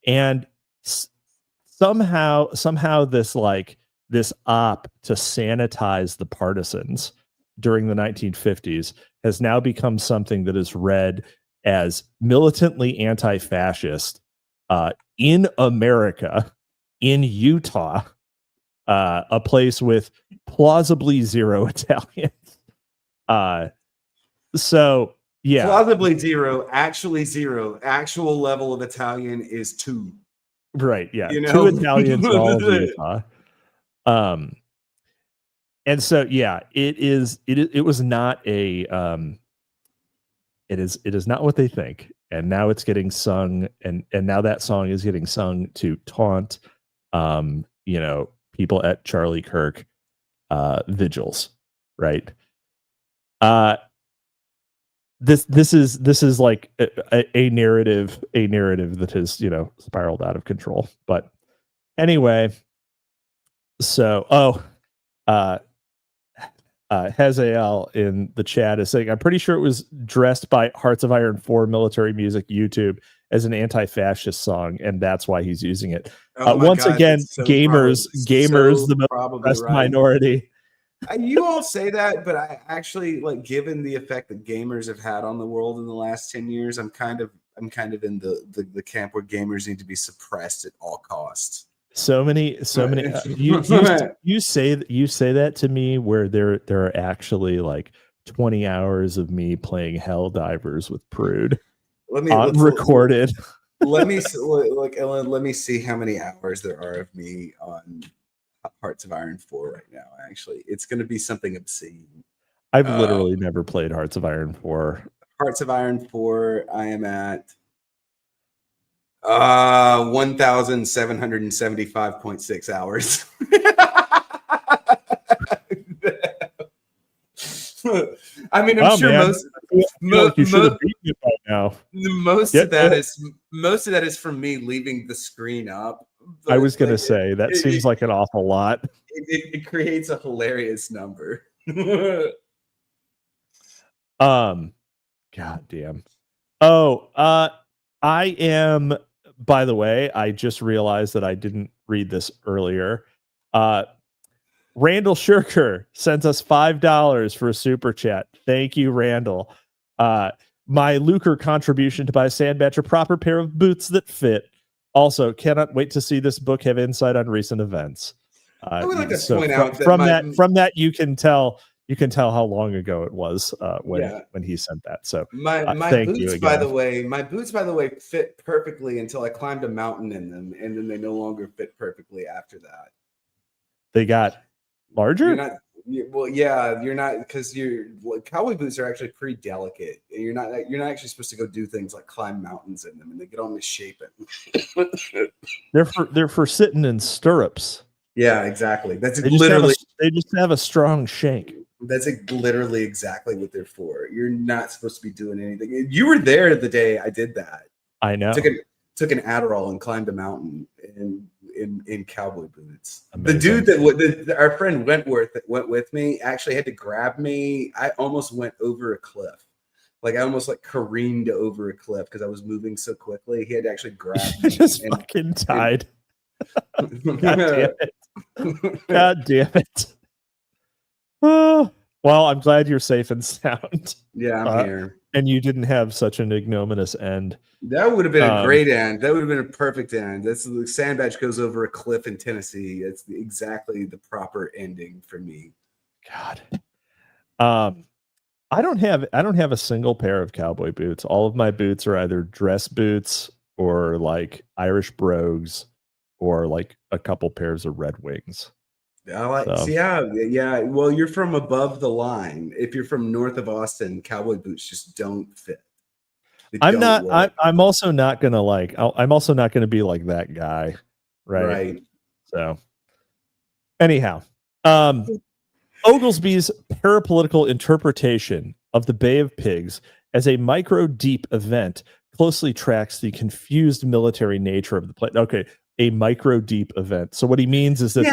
And somehow this op to sanitize the partisans during the 1950s has now become something that is read as militantly anti-fascist in America, in Utah, a place with plausibly zero Italians. So yeah, Plausibly zero, actually zero. Actual level of Italian is 2. right. Yeah, 2 Italians in all of Utah. And so yeah, it was not a it is not what they think. And now it's getting sung, and now that song is getting sung to taunt people at Charlie Kirk vigils, right? This is like a narrative that has spiraled out of control. But anyway, so Hazael in the chat is saying, I'm pretty sure it was dressed by Hearts of Iron 4 military music YouTube as an anti-fascist song, and that's why he's using it. Once again, gamers, the most minority. You all say that, but I actually, like, given the effect that gamers have had on the world in the last 10 years, I'm kind of in the camp where gamers need to be suppressed at all costs. So many. You say that to me where there are actually like 20 hours of me playing Helldivers with Prude. Recorded. Let me look, Ellen. Let me see how many hours there are of me on Hearts of Iron 4 right now. Actually, it's going to be something obscene. I've literally never played Hearts of Iron 4. Hearts of Iron 4. I am at 1,775.6 hours. I mean, I'm sure man. You should have beaten it by now. Most of that is from me leaving the screen up. I was going to say that seems like an awful lot. It creates a hilarious number. God damn. Oh, I am. By the way, I just realized that I didn't read this earlier. Randall Shirker sends us $5 for a super chat. Thank you, Randall. My lucre contribution to buy Sandbatch a proper pair of boots that fit. Also, cannot wait to see this book have insight on recent events. I would like to point out that from that you can tell how long ago it was when he sent that. So my boots, by the way, fit perfectly until I climbed a mountain in them, and then they no longer fit perfectly after that. They got larger? Well, yeah, you're not, because cowboy boots are actually pretty delicate. You're not actually supposed to go do things like climb mountains in them, and they get all misshapen. They're for sitting in stirrups. Yeah, exactly. That's They just have a strong shank. That's literally exactly what they're for. You're not supposed to be doing anything. You were there the day I did that. I know. Took an Adderall and climbed a mountain in cowboy boots. Amazing. The dude our friend Wentworth that went with me actually had to grab me. I almost went over a cliff. Like I almost like careened over a cliff because I was moving so quickly. He had to actually grab me. Just fucking died. God damn it. God damn it. Oh, well, I'm glad you're safe and sound. Yeah, I'm here. And you didn't have such an ignominious end. That would have been a great end. That would have been a perfect end. That's the Sandbatch goes over a cliff in Tennessee. It's exactly the proper ending for me. God. I don't have a single pair of cowboy boots. All of my boots are either dress boots or like Irish brogues or like a couple pairs of Red Wings. Yeah. Well, you're from above the line. If you're from north of Austin, cowboy boots just don't fit. I'm also not gonna be like that guy, right? So, anyhow, Oglesby's parapolitical interpretation of the Bay of Pigs as a micro-deep event closely tracks the confused military nature of the play. Okay. A micro-deep event. So what he means is that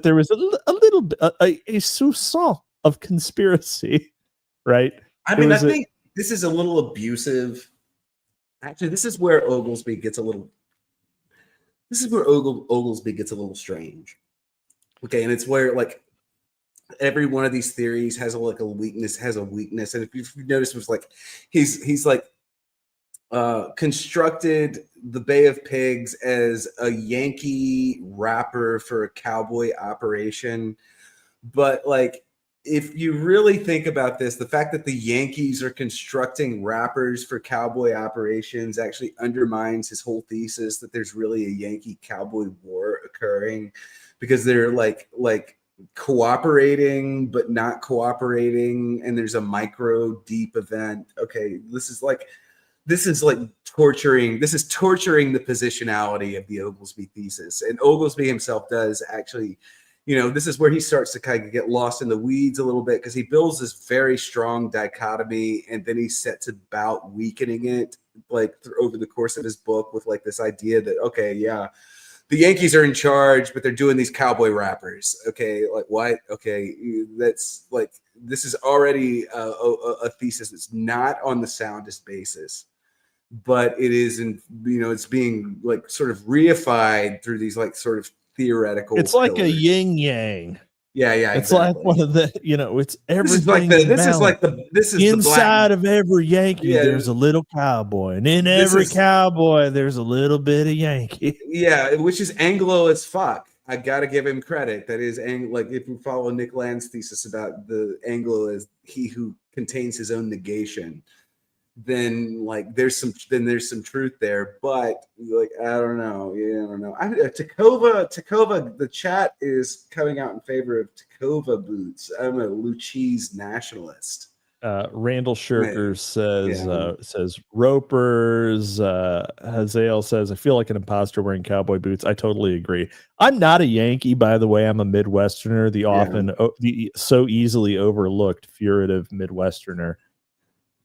there was a little bit, a soupçon of conspiracy, right? I think this is a little abusive. Actually, this is where Oglesby gets a little. This is where Oglesby gets a little strange. Okay, and it's where like every one of these theories has a weakness, and if you've noticed, it was like he's like constructed the Bay of Pigs as a Yankee wrapper for a cowboy operation. But like, if you really think about this, the fact that the Yankees are constructing wrappers for cowboy operations actually undermines his whole thesis that there's really a Yankee cowboy war occurring, because they're like cooperating but not cooperating, and there's a micro deep event. Okay, this is torturing the positionality of the Oglesby thesis. And Oglesby himself does actually, this is where he starts to kind of get lost in the weeds a little bit, because he builds this very strong dichotomy, and then he sets about weakening it over the course of his book with like this idea that, okay, yeah, the Yankees are in charge, but they're doing these cowboy rappers. Okay, like what? Okay, that's like, this is already a thesis that's not on the soundest basis, but it is it's being like sort of reified through these like sort of theoretical. It's like a yin yang. Yeah, it's exactly. Like one of the, it's everything. This is inside of every Yankee. Yeah, there's a little cowboy, and in every cowboy, there's a little bit of Yankee. Yeah, which is Anglo as fuck. I gotta give him credit. That is, like, if you follow Nick Land's thesis about the Anglo as he who contains his own negation, then like there's some truth there. But like, I don't know. Tacova, the chat is coming out in favor of Tacova boots. I'm a Lucchese nationalist. Randall Shirker says ropers. Hazael says, I feel like an imposter wearing cowboy boots. I totally agree. I'm not a Yankee, by the way. I'm a Midwesterner, the so easily overlooked furtive Midwesterner.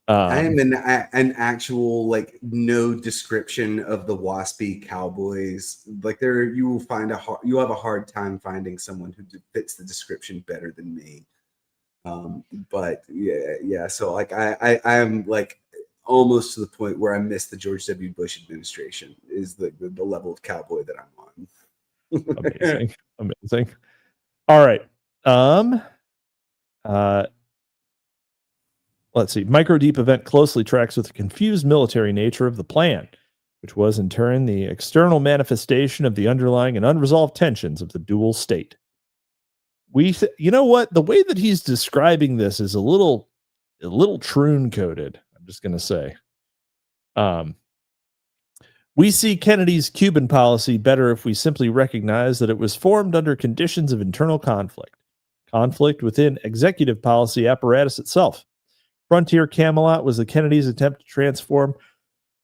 I am an actual like no description of the waspy cowboys. Like you will have a hard time finding someone who fits the description better than me. But yeah. So like I am like almost to the point where I miss the George W. Bush administration is the level of cowboy that I'm on. Amazing. All right. Let's see. Micro deep event closely tracks with the confused military nature of the plan, which was in turn the external manifestation of the underlying and unresolved tensions of the dual state. You know what? The way that he's describing this is a little troon coded. I'm just going to say. We see Kennedy's Cuban policy better if we simply recognize that it was formed under conditions of internal conflict. conflict within executive policy apparatus itself. Frontier Camelot was the Kennedys' attempt to transform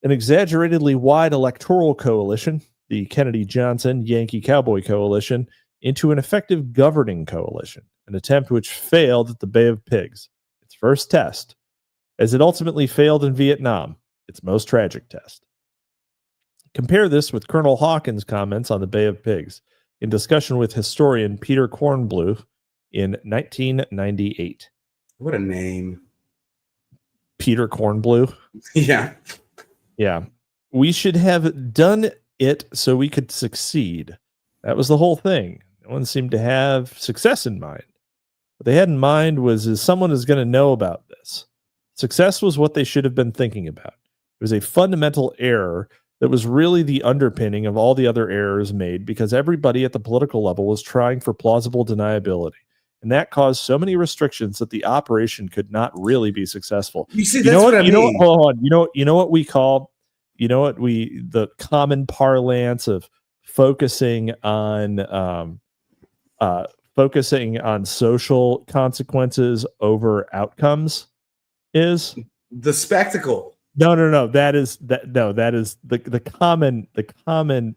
an exaggeratedly wide electoral coalition, the Kennedy-Johnson Yankee Cowboy Coalition, into an effective governing coalition, an attempt which failed at the Bay of Pigs, its first test, as it ultimately failed in Vietnam, its most tragic test. Compare this with Colonel Hawkins' comments on the Bay of Pigs in discussion with historian Peter Kornbluh in 1998. What a name. Peter Kornbluh? Yeah. Yeah. We should have done it so we could succeed. That was the whole thing. No one seemed to have success in mind. What they had in mind was, is someone is going to know about this. Success was what they should have been thinking about. It was a fundamental error that was really the underpinning of all the other errors made, because everybody at the political level was trying for plausible deniability. And that caused so many restrictions that the operation could not really be successful. You see, that's what I mean. Hold on. You know what we call, the common parlance of focusing on social consequences over outcomes is the spectacle. No. That is the common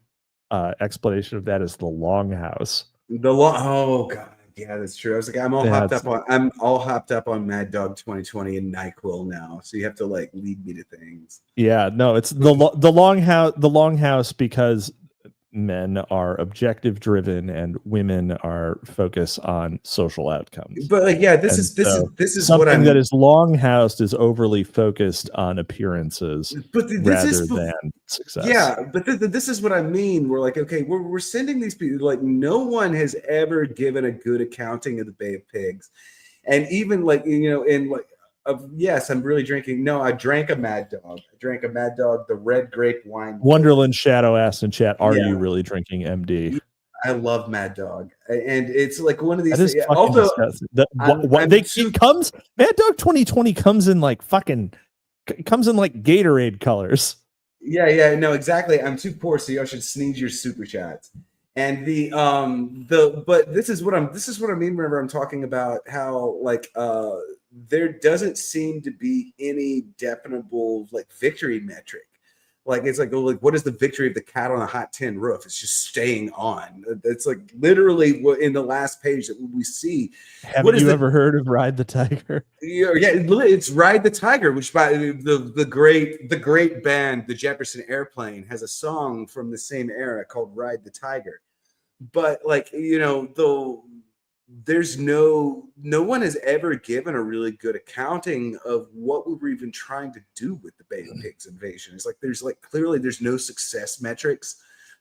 explanation of that is the longhouse. Oh god, yeah, that's true. I was like, I'm all hopped up on Mad Dog 2020 and NyQuil now. So you have to like lead me to things. Yeah, no, it's the longhouse because men are objective driven and women are focused on social outcomes. But like, yeah, this is something what that is longhoused is overly focused on appearances rather than success. Yeah, but this is what I mean. We're like, okay, we're sending these people. Like, no one has ever given a good accounting of the Bay of Pigs, and even like yes, I'm really drinking. No, I drank a Mad Dog. The red grape wine. Wonderland Shadow asked in chat, "Are you really drinking MD?" I love Mad Dog, and it's like one of these. That is fucking disgusting. Mad Dog 2020 comes in like Gatorade colors. Yeah, no, exactly. I'm too poor, so y'all should sneeze your super chats. And but this is what I mean whenever I'm talking about how like there doesn't seem to be any definable like victory metric. Like it's like what is the victory of the cat on a hot tin roof? It's just staying on. It's like literally what in the last page that we see. Haven't you ever heard of Ride the Tiger? Yeah, it's Ride the Tiger, which by the great band, the Jefferson Airplane, has a song from the same era called Ride the Tiger. But like, there's no one has ever given a really good accounting of what we were even trying to do with the Bay of Pigs invasion. It's like there's no success metrics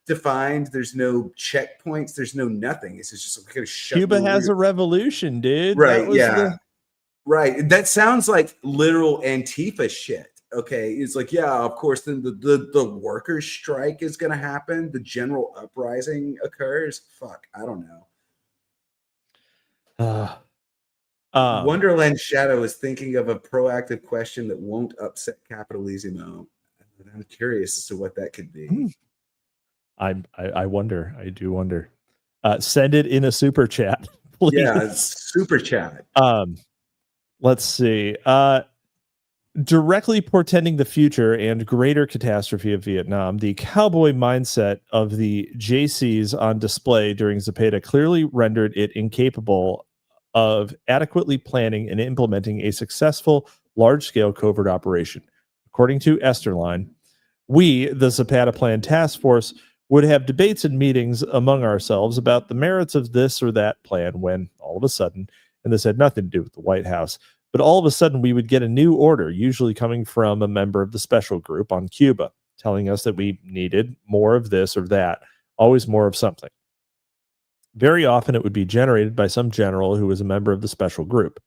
defined, there's no checkpoints, there's no nothing. It's just like kind of Cuba has a revolution, dude. Right? Right. That sounds like literal Antifa shit. Okay, it's like, yeah, of course, then the workers' strike is going to happen. The general uprising occurs. Fuck, I don't know. Wonderland Shadow is thinking of a proactive question that won't upset Capitalisimo. I'm curious as to what that could be. I wonder. I do wonder. Send it in a super chat, please. Yeah, super chat. Let's see. Directly portending the future and greater catastrophe of Vietnam, the cowboy mindset of the JCs on display during Zepeda clearly rendered it incapable of adequately planning and implementing a successful large-scale covert operation. According to Esterline, we, the Zapata Plan Task Force, would have debates and meetings among ourselves about the merits of this or that plan when, all of a sudden, and this had nothing to do with the White House, but all of a sudden we would get a new order, usually coming from a member of the special group on Cuba, telling us that we needed more of this or that, always more of something. Very often it would be generated by some general who was a member of the special group.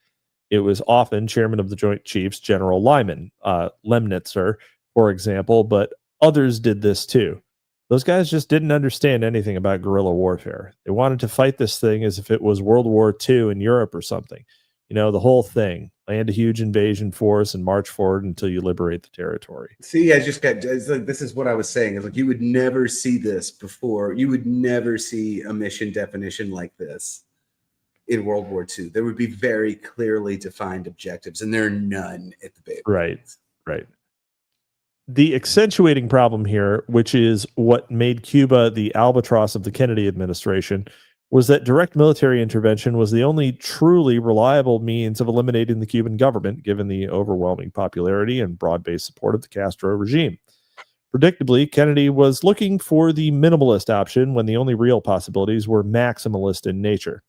It was often chairman of the Joint Chiefs, General Lyman, Lemnitzer, for example, but others did this too. Those guys just didn't understand anything about guerrilla warfare. They wanted to fight this thing as if it was World War II in Europe or something. The whole thing. Land a huge invasion force and march forward until you liberate the territory. See, this is what I was saying. It's like you would never see this before. You would never see a mission definition like this in World War II. There would be very clearly defined objectives, and there are none at the Bay of Right. Pigs. Right. The accentuating problem here, which is what made Cuba the albatross of the Kennedy administration, was that direct military intervention was the only truly reliable means of eliminating the Cuban government, given the overwhelming popularity and broad-based support of the Castro regime. Predictably, Kennedy was looking for the minimalist option when the only real possibilities were maximalist in nature.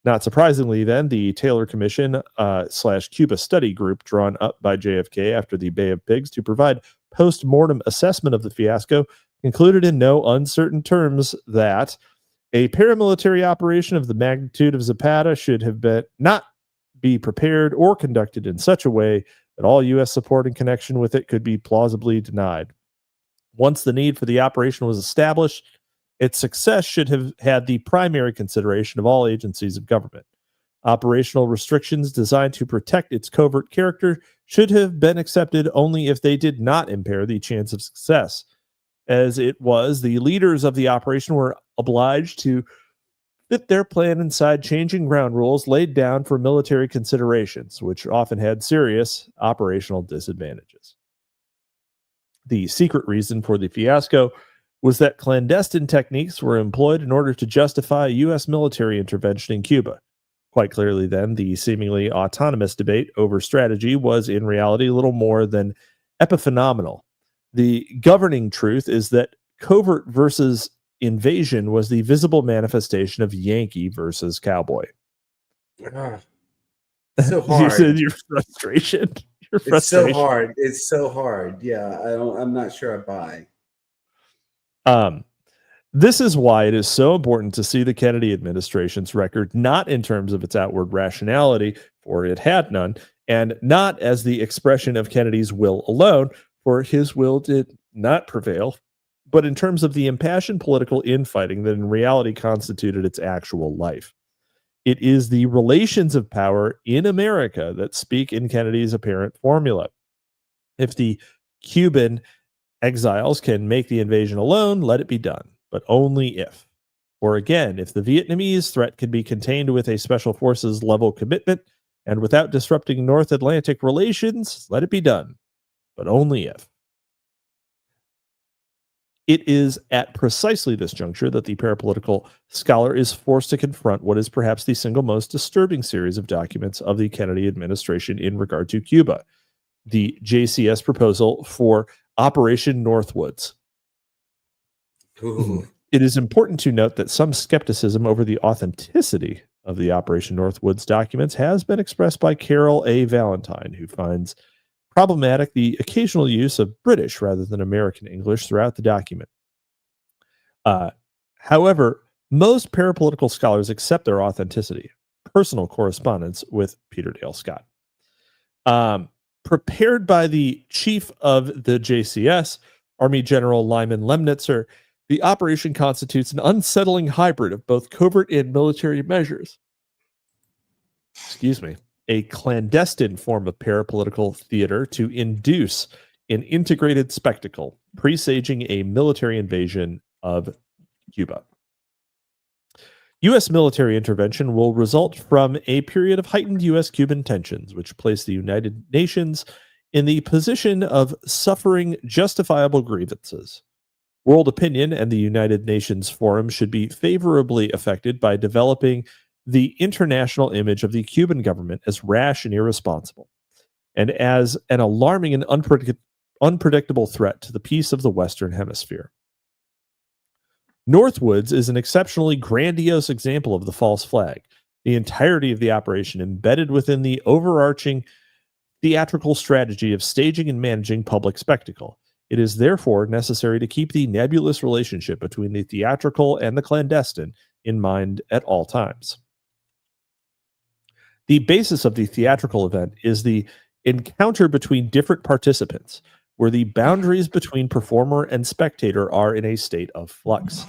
Not surprisingly, then, the Taylor Commission / Cuba Study Group, drawn up by JFK after the Bay of Pigs to provide post-mortem assessment of the fiasco, concluded in no uncertain terms that a paramilitary operation of the magnitude of Zapata should have been not be prepared or conducted in such a way that all U.S. support in connection with it could be plausibly denied. Once the need for the operation was established, its success should have had the primary consideration of all agencies of government. Operational restrictions designed to protect its covert character should have been accepted only if they did not impair the chance of success. As it was, the leaders of the operation were obliged to fit their plan inside changing ground rules laid down for military considerations, which often had serious operational disadvantages. The secret reason for the fiasco was that clandestine techniques were employed in order to justify U.S. military intervention in Cuba. Quite clearly, then, the seemingly autonomous debate over strategy was in reality little more than epiphenomenal. The governing truth is that covert versus invasion was the visible manifestation of Yankee versus cowboy. So hard. You said your frustration. Your It's frustration. so hard. It's so hard. Yeah, I'm not sure I buy. This is why it is so important to see the Kennedy administration's record not in terms of its outward rationality, for it had none, and not as the expression of Kennedy's will alone, for his will did not prevail, but in terms of the impassioned political infighting that in reality constituted its actual life. It is the relations of power in America that speak in Kennedy's apparent formula. If the Cuban exiles can make the invasion alone, let it be done, but only if. Or again, if the Vietnamese threat can be contained with a special forces level commitment and without disrupting North Atlantic relations, let it be done, but only if. It is at precisely this juncture that the parapolitical scholar is forced to confront what is perhaps the single most disturbing series of documents of the Kennedy administration in regard to Cuba, the JCS proposal for Operation Northwoods. Ooh. It is important to note that some skepticism over the authenticity of the Operation Northwoods documents has been expressed by Carol A. Valentine, who finds problematic the occasional use of British rather than American English throughout the document. However, most parapolitical scholars accept their authenticity. Personal correspondence with Peter Dale Scott. Prepared by the chief of the JCS, Army General Lyman Lemnitzer, the operation constitutes an unsettling hybrid of both covert and military measures. A clandestine form of parapolitical theater to induce an integrated spectacle, presaging a military invasion of Cuba. U.S. military intervention will result from a period of heightened U.S.-Cuban tensions, which place the United Nations in the position of suffering justifiable grievances. World opinion and the United Nations Forum should be favorably affected by developing the international image of the Cuban government as rash and irresponsible, and as an alarming and unpredictable threat to the peace of the Western Hemisphere. Northwoods is an exceptionally grandiose example of the false flag, the entirety of the operation embedded within the overarching theatrical strategy of staging and managing public spectacle. It is therefore necessary to keep the nebulous relationship between the theatrical and the clandestine in mind at all times. The basis of the theatrical event is the encounter between different participants, where the boundaries between performer and spectator are in a state of flux.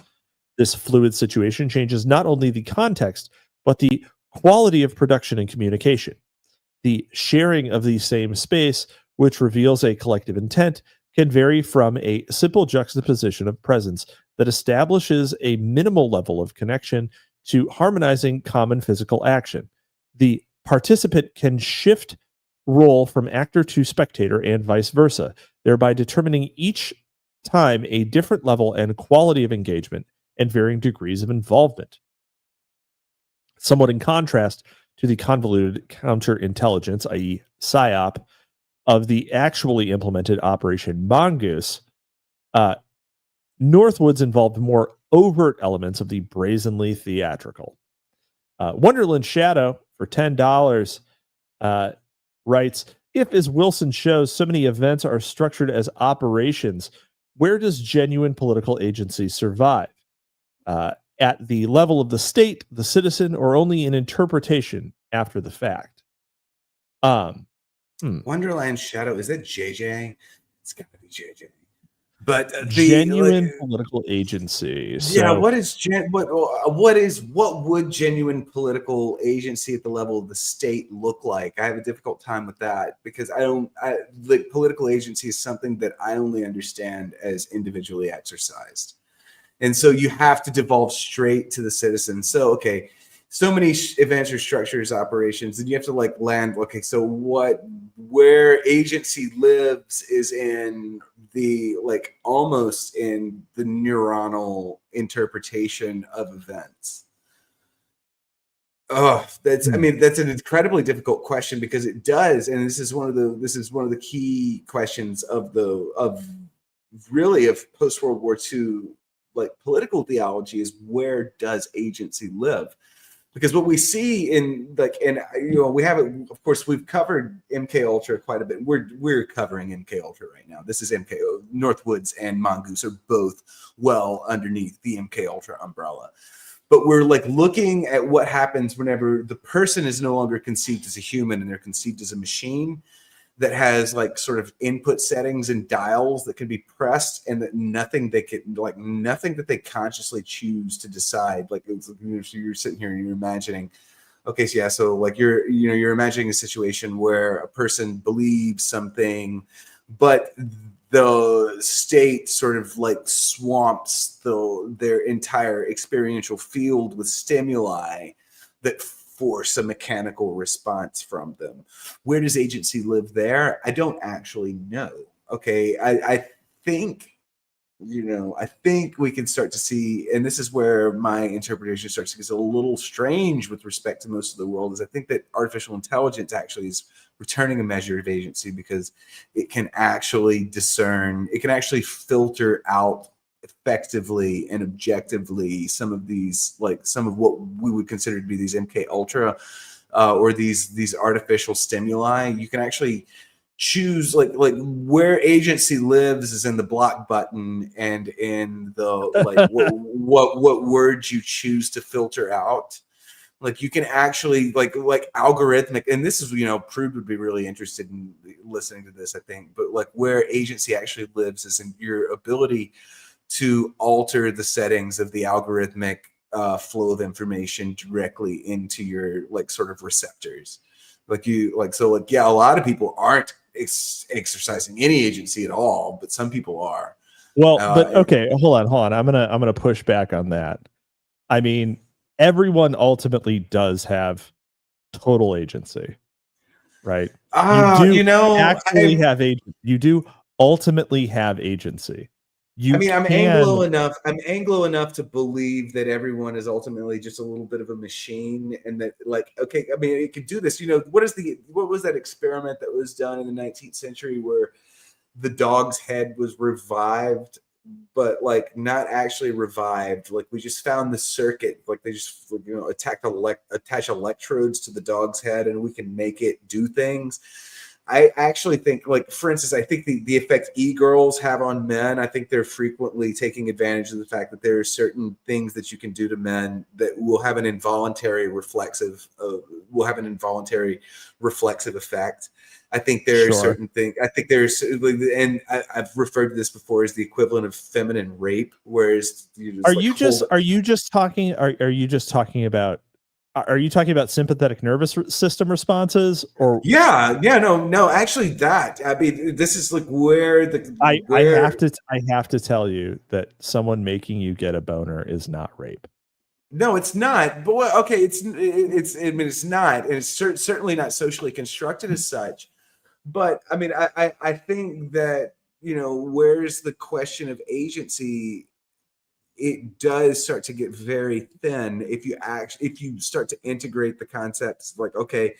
This fluid situation changes not only the context, but the quality of production and communication. The sharing of the same space, which reveals a collective intent, can vary from a simple juxtaposition of presence that establishes a minimal level of connection to harmonizing common physical action. The participant can shift role from actor to spectator and vice versa, thereby determining each time a different level and quality of engagement and varying degrees of involvement. Somewhat in contrast to the convoluted counterintelligence, i.e. PSYOP, of the actually implemented Operation Mongoose, Northwoods involved more overt elements of the brazenly theatrical. Wonderland Shadow, for $10, writes, if, as Wilson shows, so many events are structured as operations, where does genuine political agency survive? At the level of the state, the citizen, or only an interpretation after the fact? Wonderland Shadow, is that JJ? It's got to be JJ. But genuine political agency. So, what would genuine political agency at the level of the state look like? I have a difficult time with that because political agency is something that I only understand as individually exercised. And so you have to devolve straight to the citizen. So, okay, so many events or structures, operations, and you have to land. Okay, so where agency lives is in the almost in the neuronal interpretation of events. That's an incredibly difficult question because it does, and this is one of the key questions of post-World War II political theology is where does agency live? Because what we see we haven't, of course, we've covered MK Ultra quite a bit. We're covering MK Ultra right now. This is MK Northwoods and Mongoose are both well underneath the MK Ultra umbrella. But we're looking at what happens whenever the person is no longer conceived as a human and they're conceived as a machine that has sort of input settings and dials that can be pressed, and that nothing that they consciously choose to decide. You're sitting here and you're imagining, okay, so yeah, so you're imagining a situation where a person believes something, but the state sort of swamps their entire experiential field with stimuli that force a mechanical response from them. Where does agency live there? I don't actually know. Okay, I think we can start to see, and this is where my interpretation starts to get a little strange with respect to most of the world, is I think that artificial intelligence actually is returning a measure of agency because it can actually discern, it can actually filter out effectively and objectively some of these, some of what we would consider to be these MK Ultra or these artificial stimuli. You can actually choose where agency lives is in the block button and in the what words you choose to filter out. You can actually algorithmic, and this is Prude would be really interested in listening to this, I think. But where agency actually lives is in your ability to alter the settings of the algorithmic flow of information directly into your sort of receptors. A lot of people aren't exercising any agency at all, but some people are. Well, but okay, hold on. I'm gonna push back on that. I mean, everyone ultimately does have total agency, right? You do ultimately have agency. I'm Anglo enough to believe that everyone is ultimately just a little bit of a machine, and that it could do this. What was that experiment that was done in the 19th century where the dog's head was revived, but not actually revived? We just found the circuit, they just attach electrodes to the dog's head, and we can make it do things. I actually think, for instance, I think the effect e-girls have on men, I think they're frequently taking advantage of the fact that there are certain things that you can do to men that will have an involuntary reflexive effect. I think there are certain things. I think there's, and I've referred to this before as the equivalent of feminine rape. Whereas, are you just talking about sympathetic nervous system responses, or no, actually that. I mean, this is I have to tell you that someone making you get a boner is not rape. No, it's not. But okay, it's. I mean, it's not, and it's certainly not socially constructed as such. But I mean, I think that, where's the question of agency? It does start to get very thin if you start to integrate the concepts like, okay,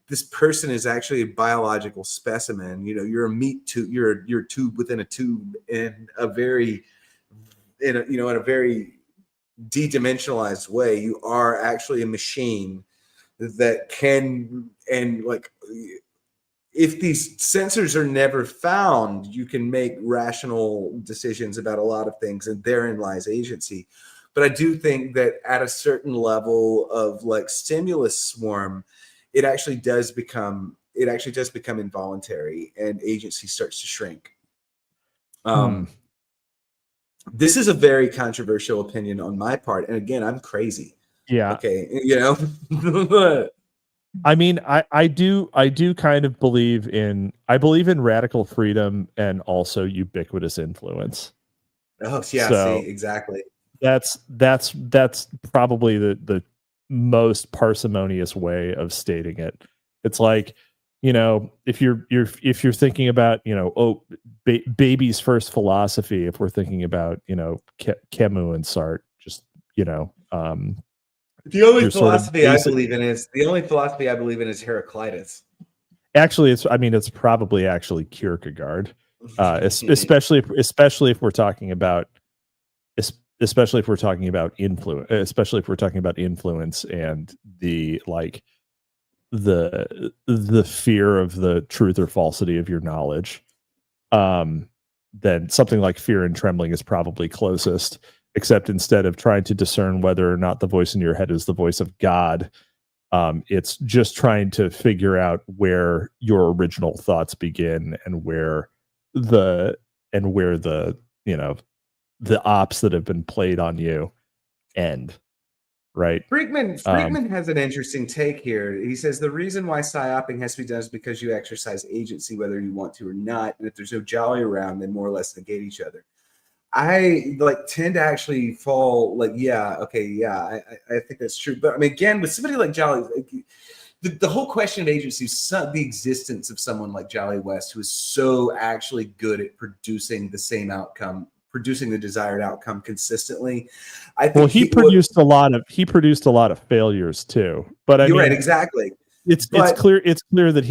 this person is actually a biological specimen. You're a meat tube. You're a tube within a tube in a very de-dimensionalized way. You are actually a machine that can, and like, if these sensors are never found, you can make rational decisions about a lot of things, and therein lies agency. But I do think that at a certain level of like stimulus swarm, it actually does become involuntary, and agency starts to shrink. This is a very controversial opinion on my part, and again, I'm crazy. Yeah. Okay, I mean, I do kind of believe in radical freedom and also ubiquitous influence. Oh yeah, So see, exactly. That's probably the most parsimonious way of stating it. It's like, if you're thinking about, baby's first philosophy, if we're thinking about, Camus and Sartre, just, The only philosophy I believe in is Heraclitus. Actually, it's probably actually Kierkegaard, especially if we're talking about influence and the fear of the truth or falsity of your knowledge. Then something like Fear and Trembling is probably closest. Except instead of trying to discern whether or not the voice in your head is the voice of God, it's just trying to figure out where your original thoughts begin and where the ops that have been played on you end. Right. Friedman has an interesting take here. He says the reason why psyoping has to be done is because you exercise agency whether you want to or not, and if there's no Jolly around, they more or less negate each other. I tend to actually fall I think that's true. But I mean, again, with somebody like Jolly, the whole question of agency is the existence of someone like Jolly West, who is so actually good at producing the same outcome, producing the desired outcome consistently. I think he produced a lot of failures too. But I mean, right, exactly. It's clear that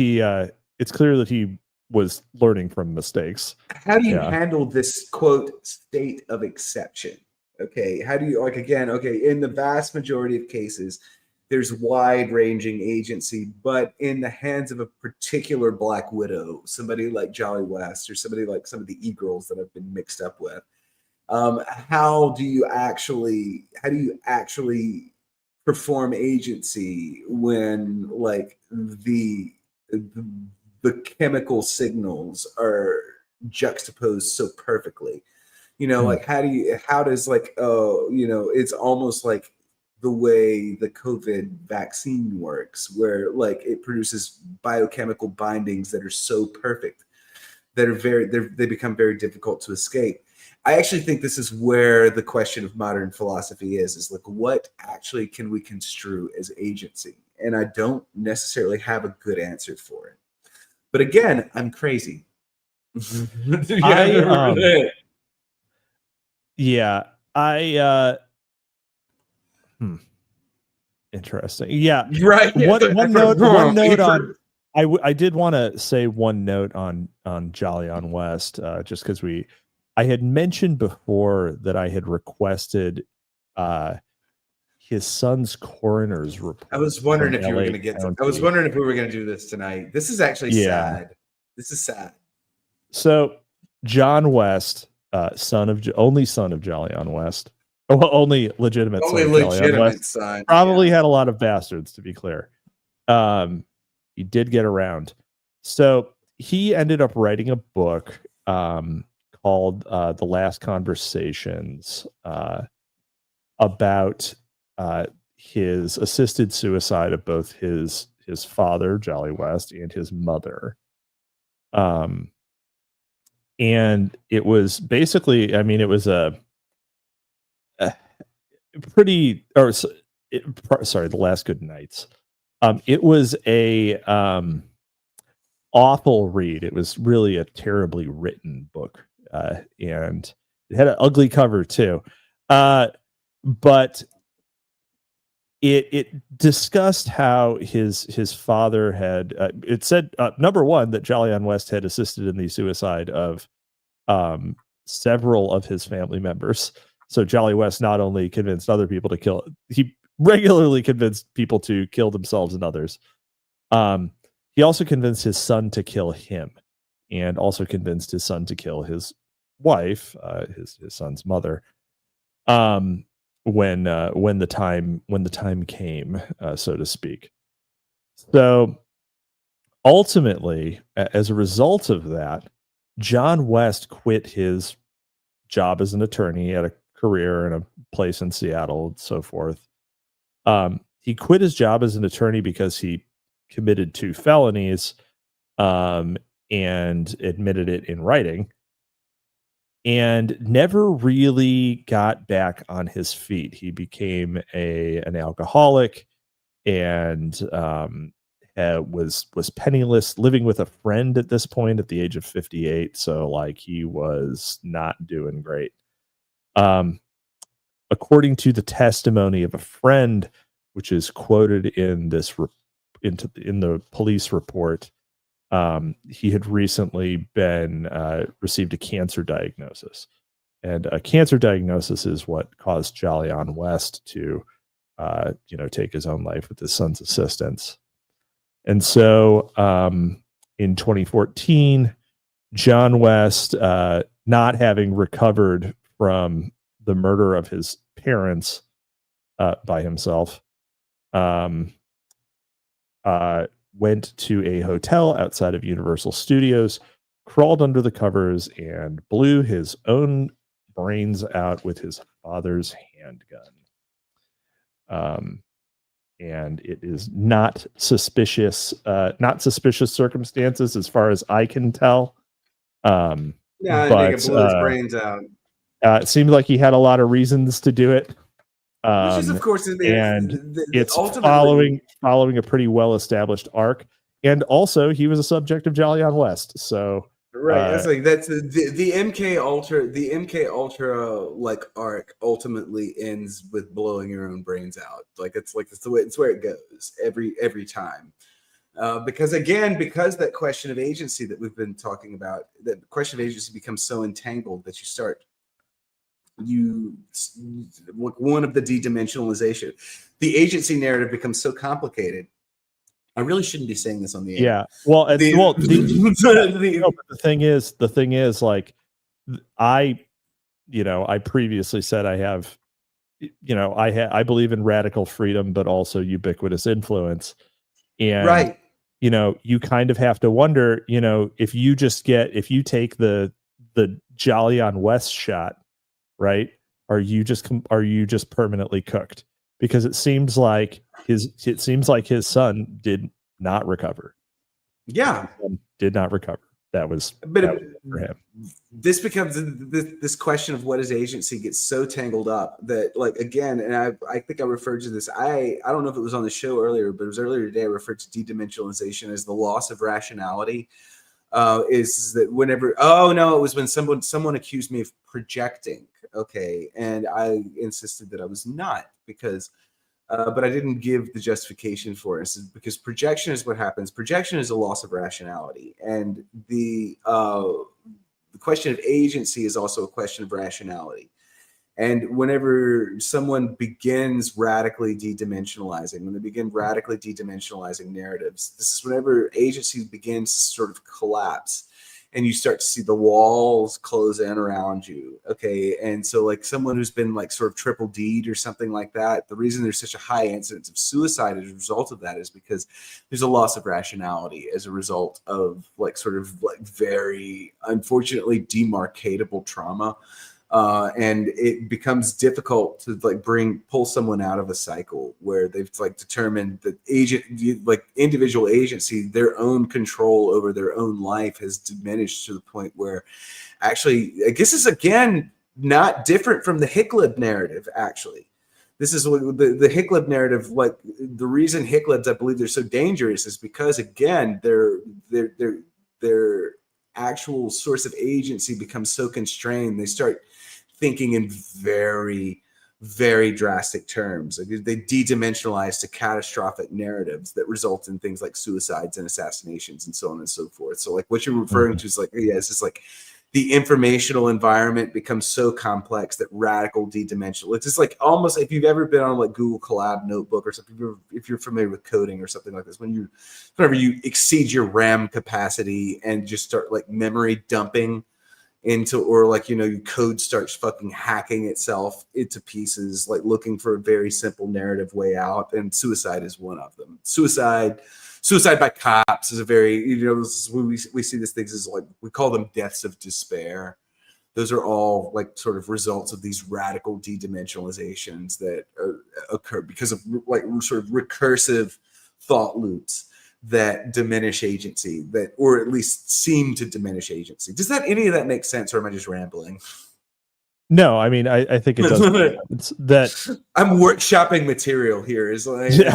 he was learning from mistakes. How do you handle this quote state of exception? Okay, how do you in the vast majority of cases, there's wide-ranging agency, but in the hands of a particular Black Widow, somebody like Jolly West or somebody like some of the e-girls that I've been mixed up with, how do you actually perform agency when like the chemical signals are juxtaposed so perfectly? Like how does it's almost like the way the COVID vaccine works, where like it produces biochemical bindings that are so perfect that they become very difficult to escape. I actually think this is where the question of modern philosophy is like, what actually can we construe as agency? And I don't necessarily have a good answer for it. But again, I'm crazy. Interesting. Yeah. Right. One note on. I did want to say one note on Jolly on West, just because I had mentioned before that I had requested his son's coroner's report. I was wondering if you were going to get. I was wondering if we were going to do this tonight. This is actually sad. This is sad. So John West, only son of Jolly on West. Well, only legitimate son. Probably had a lot of bastards, to be clear. He did get around. So he ended up writing a book called The Last Conversations about his assisted suicide of both his father, Jolly West, and his mother. And it was basically, I mean, it was sorry, The Last Good Nights. It was a awful read. It was really a terribly written book, and it had an ugly cover too. But it discussed how his father had. It said number one that Jolyon West had assisted in the suicide of several of his family members. So Jolly West not only convinced other people to kill, he regularly convinced people to kill themselves and others. He also convinced his son to kill him, and also convinced his son to kill his wife, his son's mother. When the time came, so to speak. So ultimately, as a result of that, John West quit his job as an attorney, at a career in a place in Seattle and so forth. He quit his job as an attorney because he committed 2 felonies, and admitted it in writing, and never really got back on his feet. He became an alcoholic, and was penniless, living with a friend at this point at the age of 58. So like, he was not doing great. According to the testimony of a friend, which is quoted in this in the police report, he had recently received a cancer diagnosis, and a cancer diagnosis is what caused Jolyon West to take his own life with his son's assistance. And so in 2014, John West, not having recovered from the murder of his parents by himself, went to a hotel outside of Universal Studios, crawled under the covers, and blew his own brains out with his father's handgun. And it is not suspicious circumstances as far as I can tell. Yeah, but he blew his brains out. It seemed like he had a lot of reasons to do it. Which is, of course, it's following a pretty well-established arc, and also he was a subject of Jolyon West. So right, that's the MK Ultra like arc ultimately ends with blowing your own brains out. It's where it goes every time. Because that question of agency that we've been talking about, that question of agency becomes so entangled that one of the de-dimensionalization, the agency narrative becomes so complicated. I really shouldn't be saying this on the air. Yeah. Well, the thing is, like, I previously said I believe in radical freedom, but also ubiquitous influence. And right. You kind of have to wonder, if you take the Jolyon West shot, right? Are you just permanently cooked? Because it seems like his son did not recover. Yeah, did not recover. That was for him. This becomes this question of what is agency gets so tangled up that, like, again, and I think I referred to this. I don't know if it was on the show earlier, but it was earlier today. I referred to de-dimensionalization as the loss of rationality. Is that whenever? Oh no, it was when someone accused me of projecting. Okay, and I insisted that I was not, because but I didn't give the justification for it. Because projection is what happens. Projection is a loss of rationality, and the question of agency is also a question of rationality. And whenever someone begins radically de-dimensionalizing, when they begin radically de-dimensionalizing narratives, this is whenever agency begins to sort of collapse, and you start to see the walls close in around you. Okay. And so, like, someone who's been like sort of triple D'd or something like that, the reason there's such a high incidence of suicide as a result of that is because there's a loss of rationality as a result of very unfortunately demarcatable trauma. And it becomes difficult to pull someone out of a cycle where they've determined that individual agency, their own control over their own life has diminished to the point where, actually, I guess it's again not different from the Hicklib narrative, actually, this is what the Hicklib narrative, like the reason Hicklibs, I believe they're so dangerous is because, again, their actual source of agency becomes so constrained. They start thinking in very, very drastic terms. They de-dimensionalize to catastrophic narratives that result in things like suicides and assassinations and so on and so forth. So like what you're referring to is like, yeah, it's just like the informational environment becomes so complex that radical de-dimensional. It's just like almost, if you've ever been on like Google Colab Notebook or something, if you're familiar with coding or something like this, whenever you exceed your RAM capacity and just start like memory dumping into, or like, your code starts fucking hacking itself into pieces, like looking for a very simple narrative way out. And suicide is one of them. Suicide by cops is a very, we see these things as like, we call them deaths of despair. Those are all like sort of results of these radical de-dimensionalizations that occur because of like sort of recursive thought loops that diminish agency, or at least seem to diminish agency. Does any of that make sense, or am I just rambling? No, I mean, I think it does. It's that I'm workshopping material here. Is like, Yeah,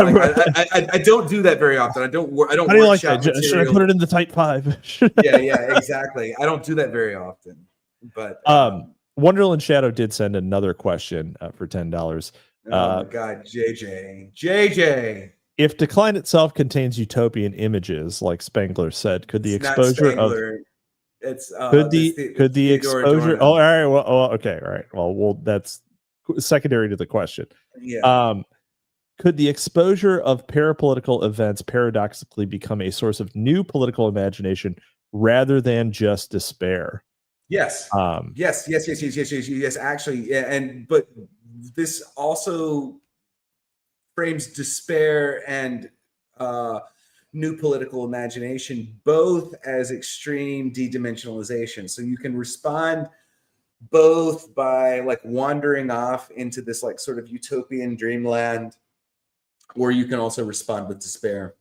I don't do that very often. I don't how do you like workshop that? Should I put it in the type 5? yeah, exactly. I don't do that very often. But Wonderland Shadow did send another question for $10. Oh my God, JJ. If Decline itself contains utopian images, like Spengler said, could the exposure of could the exposure? Oh, all right. Well, okay. All right. Well, that's secondary to the question. Yeah. Could the exposure of parapolitical events paradoxically become a source of new political imagination rather than just despair? Yes. Yes. Actually, yeah, but this also frames despair and new political imagination both as extreme de-dimensionalization. So you can respond both by like wandering off into this like sort of utopian dreamland, or you can also respond with despair.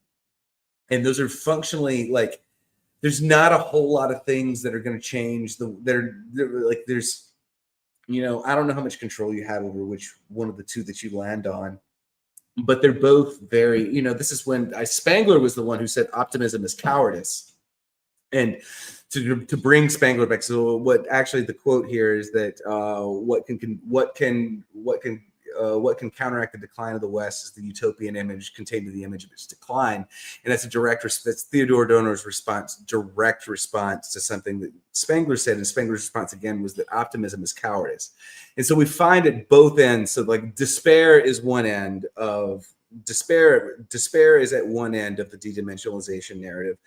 And those are functionally like, there's not a whole lot of things that are going to change they're like, there's, I don't know how much control you have over which one of the two that you land on, but they're both very, this is when Spengler was the one who said optimism is cowardice. And to bring Spengler back, so what actually the quote here is that what can counteract the decline of the West is the utopian image contained in the image of its decline. And that's that's Theodore Adorno's direct response to something that Spengler said. And Spengler's response again was that optimism is cowardice. And so we find at both ends. So like despair is one end of despair is at one end of the de-dimensionalization narrative,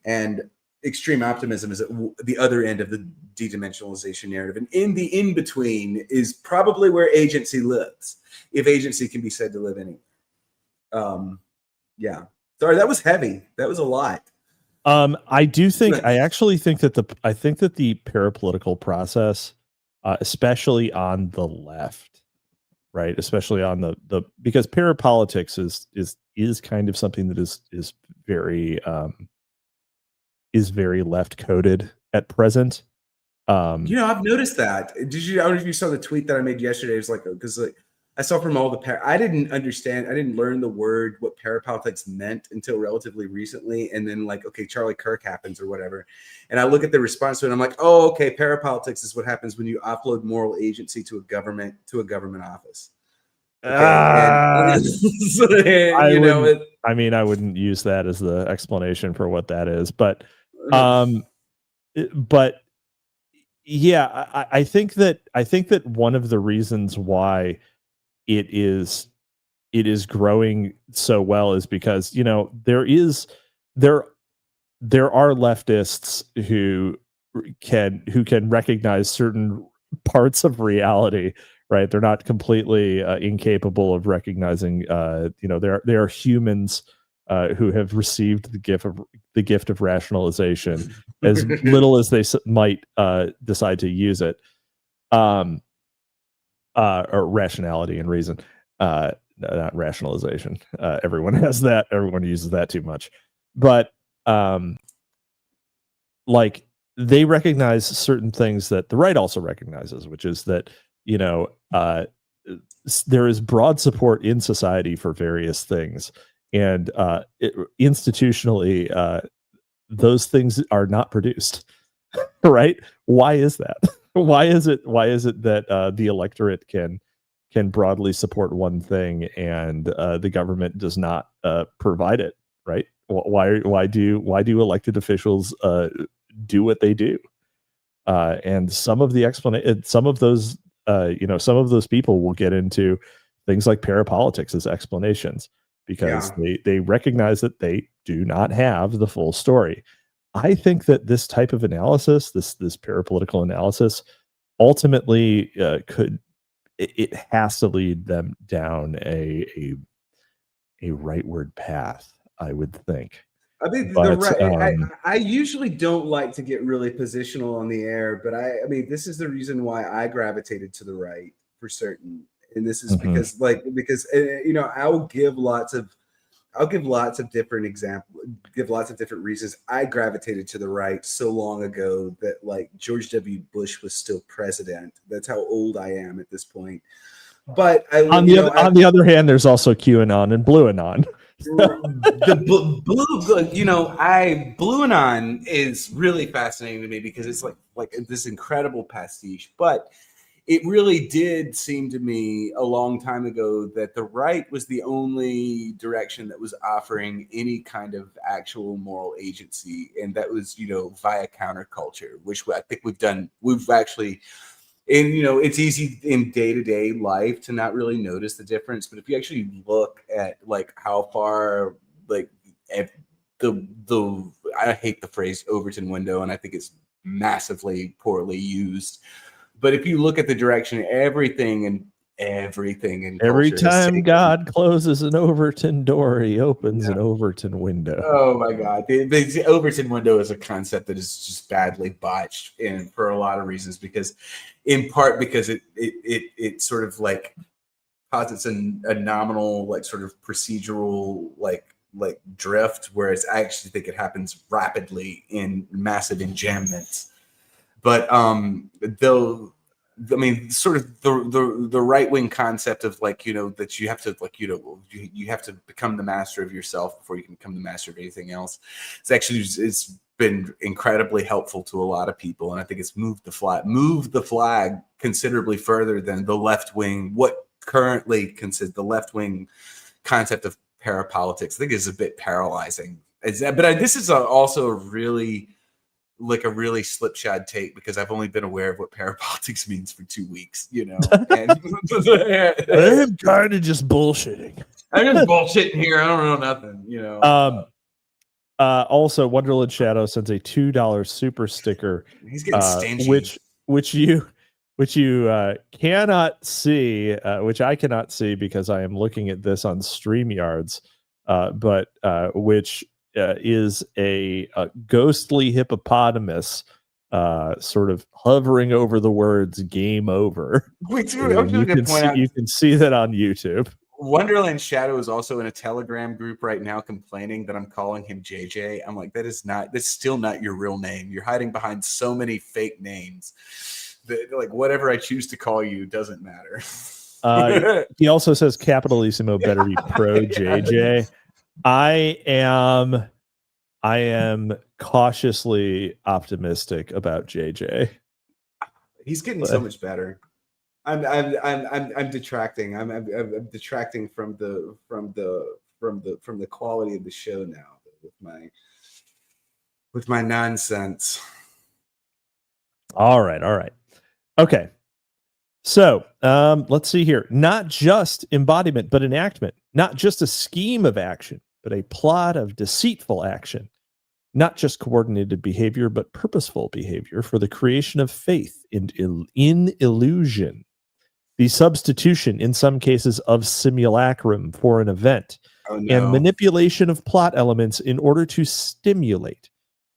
and extreme optimism is at the other end of the de-dimensionalization narrative. And in the in-between is probably where agency lives, if agency can be said to live anywhere. Yeah. Sorry, that was heavy. That was a lot. I actually think that the parapolitical process, especially on the left, right? Especially on the because parapolitics is kind of something that is very left coded at present. I've noticed that. I don't know if you saw the tweet that I made yesterday. It was like, because like I saw from all the I didn't learn the word what parapolitics meant until relatively recently. And then like, okay, Charlie Kirk happens or whatever. And I look at the response to it and I'm like, oh, okay, parapolitics is what happens when you offload moral agency to a government office. Okay. I wouldn't use that as the explanation for what that is, but yeah, I think that one of the reasons why it is growing so well is because there are leftists who can recognize certain parts of reality, right? They're not completely incapable of recognizing there are humans who have received the gift of rationalization as little as they might decide to use it, or rationality and reason, not rationalization. Everyone has that. Everyone uses that too much, but like they recognize certain things that the right also recognizes, which is that there is broad support in society for various things, and institutionally, those things are not produced. Right? Why is that? Why is it that the electorate can broadly support one thing and the government does not provide it? Right? Why do elected officials do what they do? And some of the some of those people will get into things like parapolitics as explanations, because they recognize that they do not have the full story. I think that this type of analysis, this parapolitical analysis, ultimately it has to lead them down a rightward path, I would think. I mean, I usually don't like to get really positional on the air, but I mean, this is the reason why I gravitated to the right for certain, and this is because I'll give lots of different examples, give lots of different reasons I gravitated to the right so long ago that like George W. Bush was still president. That's how old I am at this point. But on the other hand, there's also QAnon and Blue Anon. Blue Anon is really fascinating to me because it's like this incredible pastiche, but it really did seem to me a long time ago that the right was the only direction that was offering any kind of actual moral agency. And that was, via counterculture, which I think we've actually, and, it's easy in day-to-day life to not really notice the difference. But if you actually look at like how far, like at I hate the phrase Overton window, and I think it's massively poorly used. But if you look at the direction, everything in every time God closes an Overton door, he opens an Overton window. Oh my God, the Overton window is a concept that is just badly botched, and for a lot of reasons. In part because it sort of like posits a nominal like sort of procedural like drift, whereas I actually think it happens rapidly in massive enjambments. But sort of the right wing concept of like, that you have to like, you have to become the master of yourself before you can become the master of anything else. It's been incredibly helpful to a lot of people, and I think it's moved the flag considerably further than the left wing. What currently considered the left wing concept of parapolitics, I think, is a bit paralyzing. But this is also a really slipshod take, because I've only been aware of what parapolitics means for 2 weeks, And I'm kind of just bullshitting. I'm just bullshitting here. I don't know nothing, Also, Wonderland Shadow sends a $2 super sticker. He's getting stingy. which you cannot see, which I cannot see because I am looking at this on StreamYards, but which is a ghostly hippopotamus sort of hovering over the words "game over." You can see that on YouTube. Wonderland Shadow is also in a Telegram group right now complaining that I'm calling him JJ. I'm like, that's still not your real name. You're hiding behind so many fake names that, like, whatever I choose to call you doesn't matter. He also says Capitalisimo better be pro JJ. I am cautiously optimistic about JJ. He's getting so much better. I'm detracting. I'm detracting from the quality of the show now with my nonsense. All right. Okay. So let's see here. Not just embodiment, but enactment. Not just a scheme of action, but a plot of deceitful action. Not just coordinated behavior, but purposeful behavior for the creation of faith in illusion. The substitution, in some cases, of simulacrum for an event, and manipulation of plot elements in order to stimulate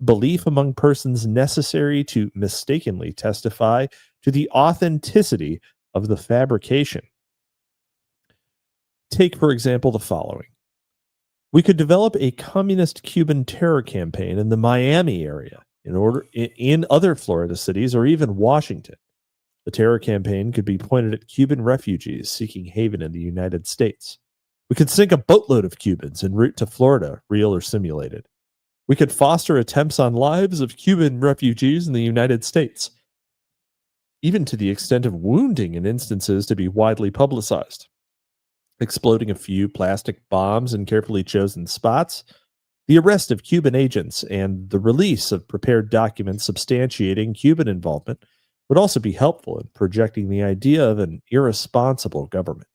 belief among persons necessary to mistakenly testify to the authenticity of the fabrication. Take, for example, the following. We could develop a communist Cuban terror campaign in the Miami area in other Florida cities, or even Washington. The terror campaign could be pointed at Cuban refugees seeking haven in the United States. We could sink a boatload of Cubans en route to Florida, real or simulated. We could foster attempts on lives of Cuban refugees in the United States, even to the extent of wounding in instances to be widely publicized. Exploding a few plastic bombs in carefully chosen spots, the arrest of Cuban agents, and the release of prepared documents substantiating Cuban involvement would also be helpful in projecting the idea of an irresponsible government.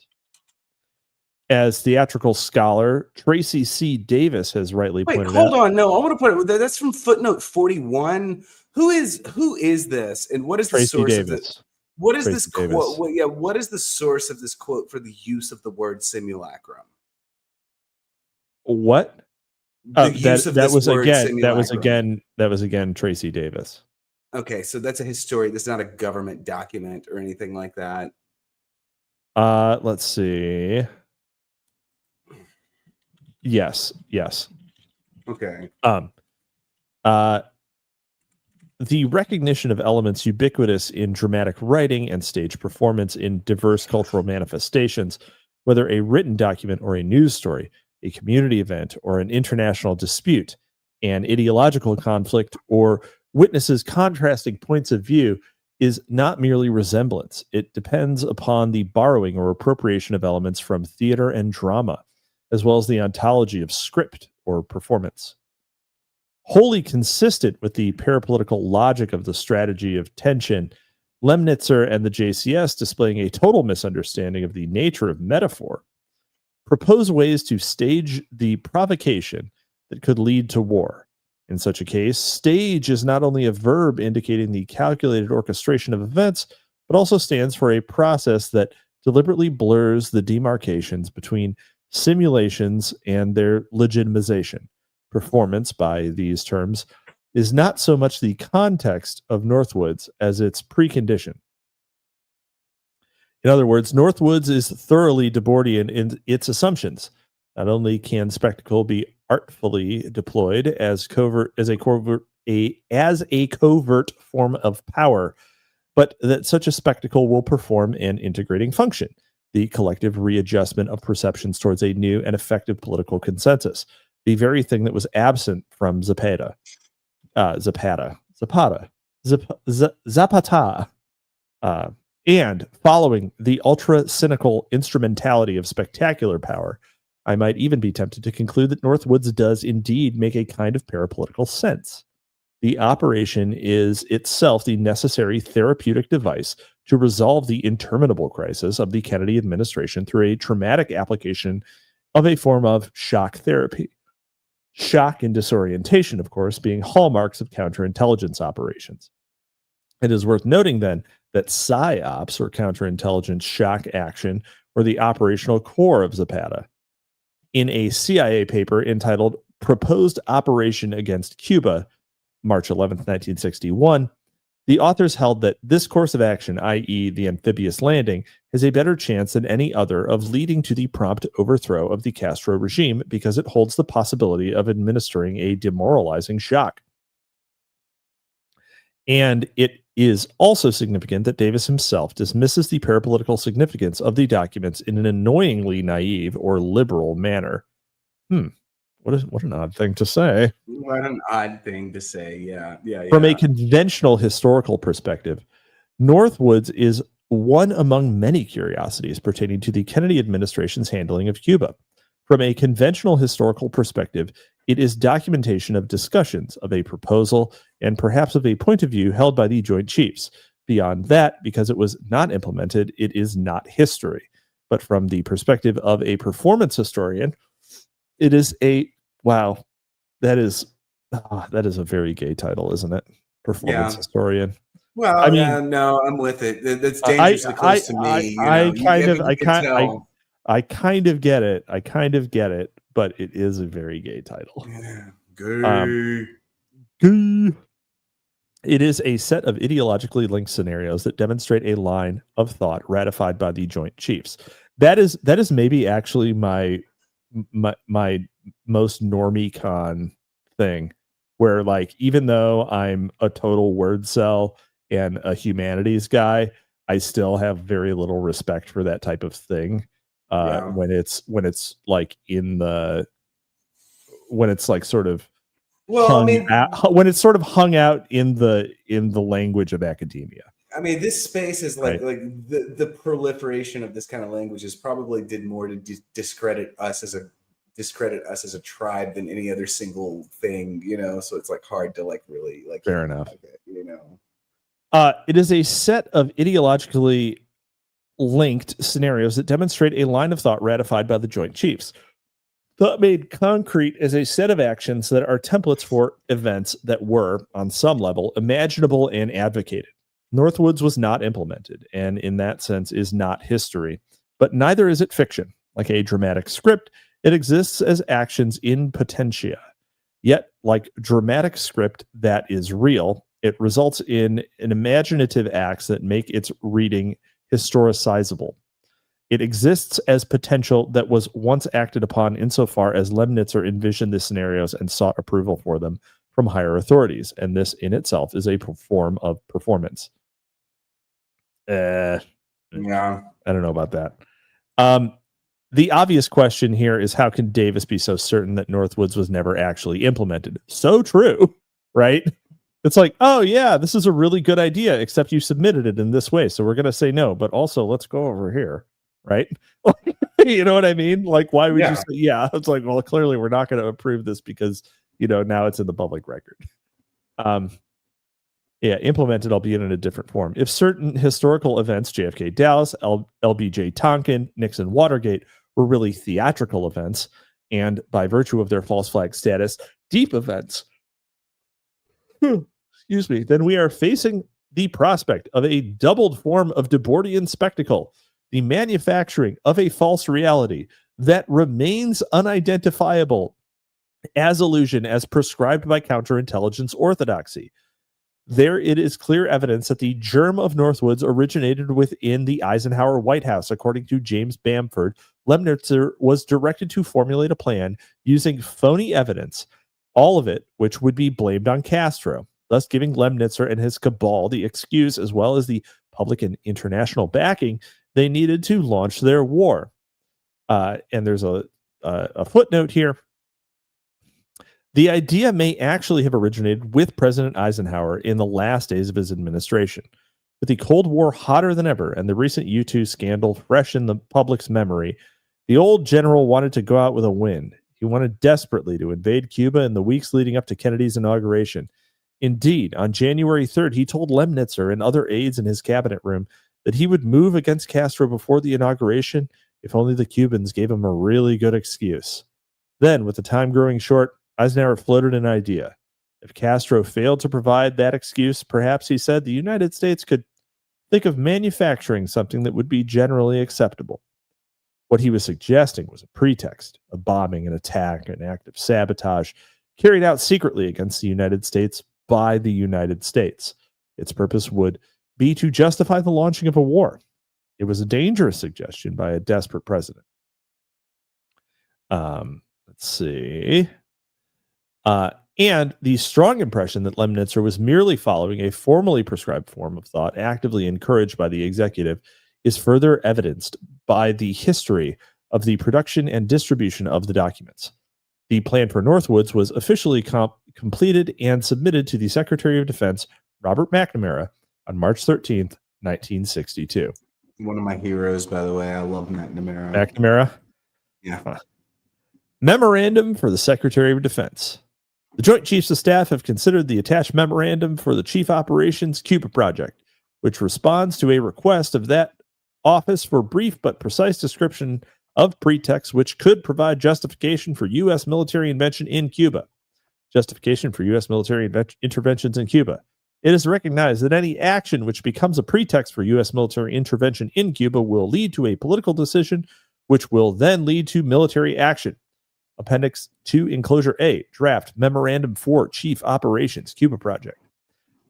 As theatrical scholar Tracy C. Davis has rightly pointed out. Wait, hold on. No, I want to put it. That's from footnote 41. Who is this, and what is the Tracy source Davis. of this? What is Tracy this Davis. quote? Well, yeah, what is the source of this quote for the use of the word simulacrum? What? The use of that this was word again. That was simulacrum. again. Tracy Davis. Okay, so that's a historian. That's not a government document or anything like that. Let's see. Yes. Okay. The recognition of elements ubiquitous in dramatic writing and stage performance in diverse cultural manifestations, whether a written document or a news story, a community event or an international dispute, an ideological conflict, or witnesses contrasting points of view, is not merely resemblance. It depends upon the borrowing or appropriation of elements from theater and drama, as well as the ontology of script or performance. Wholly consistent with the parapolitical logic of the strategy of tension, Lemnitzer and the JCS, displaying a total misunderstanding of the nature of metaphor, propose ways to stage the provocation that could lead to war. In such a case, stage is not only a verb indicating the calculated orchestration of events, but also stands for a process that deliberately blurs the demarcations between simulations and their legitimization. Performance, by these terms, is not so much the context of Northwoods as its precondition. In other words, Northwoods is thoroughly Debordian in its assumptions. Not only can spectacle be artfully deployed as a covert form of power, but that such a spectacle will perform an integrating function, the collective readjustment of perceptions towards a new and effective political consensus, the very thing that was absent from Zapata. And following the ultra-cynical instrumentality of spectacular power, I might even be tempted to conclude that Northwoods does indeed make a kind of parapolitical sense. The operation is itself the necessary therapeutic device to resolve the interminable crisis of the Kennedy administration through a traumatic application of a form of shock therapy. Shock and disorientation, of course, being hallmarks of counterintelligence operations. It is worth noting, then, that PSYOPs, or counterintelligence shock action, were the operational core of Zapata. In a CIA paper entitled Proposed Operation Against Cuba, March 11, 1961, the authors held that this course of action, i.e. the amphibious landing, has a better chance than any other of leading to the prompt overthrow of the Castro regime because it holds the possibility of administering a demoralizing shock. And it is also significant that Davis himself dismisses the parapolitical significance of the documents in an annoyingly naive or liberal manner. What an odd thing to say. What an odd thing to say. Yeah. From a conventional historical perspective, Northwoods is one among many curiosities pertaining to the Kennedy administration's handling of Cuba. From a conventional historical perspective, it is documentation of discussions of a proposal and perhaps of a point of view held by the Joint Chiefs. Beyond that, because it was not implemented, it is not history. But from the perspective of a performance historian, it is a that is a very gay title, isn't it? Performance historian. Well, I mean, no, I'm with it. That's dangerously close to me. I kind of get it, but it is a very gay title. Yeah, gay. It is a set of ideologically linked scenarios that demonstrate a line of thought ratified by the Joint Chiefs. That is maybe actually my most normie con thing, where, like, even though I'm a total word cell and a humanities guy, I still have very little respect for that type of thing. When it's like when it's like sort of when it's sort of hung out in the language of academia. I mean, this space is like the proliferation of this kind of languages probably did more to discredit us as a tribe than any other single thing, you know. So it's like hard to like really like. Fair enough. You know. It is a set of ideologically linked scenarios that demonstrate a line of thought ratified by the Joint Chiefs. Thought made concrete as a set of actions that are templates for events that were, on some level, imaginable and advocated. Northwoods was not implemented, and in that sense is not history, but neither is it fiction. Like a dramatic script, it exists as actions in potentia. Yet, like dramatic script that is real, it results in an imaginative acts that make its reading historicizable. It exists as potential that was once acted upon insofar as Lemnitzer envisioned the scenarios and sought approval for them from higher authorities, and this in itself is a form of performance. Yeah, I don't know about that. The obvious question here is, how can Davis be so certain that Northwoods was never actually implemented? So true, right? It's like, oh yeah, this is a really good idea, except you submitted it in this way, so we're going to say no, but also let's go over here, right? You know what I mean? Like, why would you say, yeah? It's like, well, clearly we're not going to approve this because, you know, now it's in the public record. Yeah, implemented, albeit in a different form. If certain historical events, JFK Dallas, LBJ Tonkin, Nixon Watergate, were really theatrical events, and by virtue of their false flag status, deep events, excuse me, then we are facing the prospect of a doubled form of Debordian spectacle, the manufacturing of a false reality that remains unidentifiable as illusion as prescribed by counterintelligence orthodoxy. There it is clear evidence that the germ of Northwoods originated within the Eisenhower White House. According to James Bamford, Lemnitzer was directed to formulate a plan using phony evidence, all of it which would be blamed on Castro, thus giving Lemnitzer and his cabal the excuse as well as the public and international backing they needed to launch their war. And there's a footnote here. The idea may actually have originated with President Eisenhower in the last days of his administration. With the Cold War hotter than ever and the recent U-2 scandal fresh in the public's memory, the old general wanted to go out with a win. He wanted desperately to invade Cuba in the weeks leading up to Kennedy's inauguration. Indeed, on January 3rd, he told Lemnitzer and other aides in his cabinet room that he would move against Castro before the inauguration if only the Cubans gave him a really good excuse. Then, with the time growing short, Eisenhower floated an idea. If Castro failed to provide that excuse, perhaps, he said, the United States could think of manufacturing something that would be generally acceptable. What he was suggesting was a pretext, a bombing, an attack, an act of sabotage carried out secretly against the United States by the United States. Its purpose would be to justify the launching of a war. It was a dangerous suggestion by a desperate president. Let's see. And the strong impression that Lemnitzer was merely following a formally prescribed form of thought actively encouraged by the executive is further evidenced by the history of the production and distribution of the documents. The plan for Northwoods was officially completed and submitted to the Secretary of Defense, Robert McNamara, on March 13th, 1962. One of my heroes, by the way. I love McNamara. McNamara? Yeah. Memorandum for the Secretary of Defense. The Joint Chiefs of Staff have considered the attached memorandum for the Chief Operations Cuba Project, which responds to a request of that office for brief but precise description of pretexts which could provide justification for U.S. military intervention in Cuba. Justification for U.S. military interventions in Cuba. It is recognized that any action which becomes a pretext for U.S. military intervention in Cuba will lead to a political decision, which will then lead to military action. Appendix 2, Enclosure A, Draft Memorandum for Chief Operations, Cuba Project.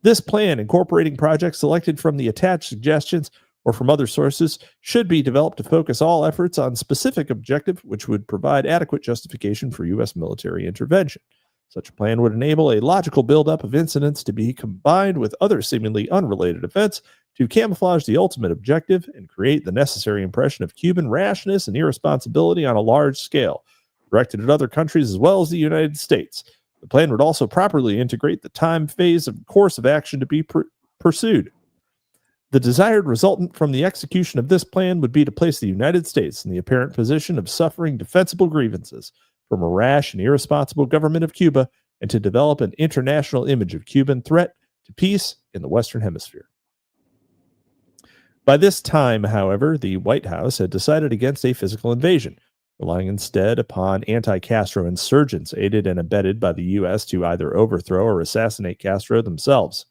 This plan, incorporating projects selected from the attached suggestions or from other sources, should be developed to focus all efforts on specific objective, which would provide adequate justification for U.S. military intervention. Such a plan would enable a logical buildup of incidents to be combined with other seemingly unrelated events to camouflage the ultimate objective and create the necessary impression of Cuban rashness and irresponsibility on a large scale, directed at other countries as well as the United States. The plan would also properly integrate the time, phase, and course of action to be pursued. The desired resultant from the execution of this plan would be to place the United States in the apparent position of suffering defensible grievances from a rash and irresponsible government of Cuba, and to develop an international image of Cuban threat to peace in the Western Hemisphere. By this time, however, the White House had decided against a physical invasion, relying instead upon anti-Castro insurgents aided and abetted by the U.S. to either overthrow or assassinate Castro themselves.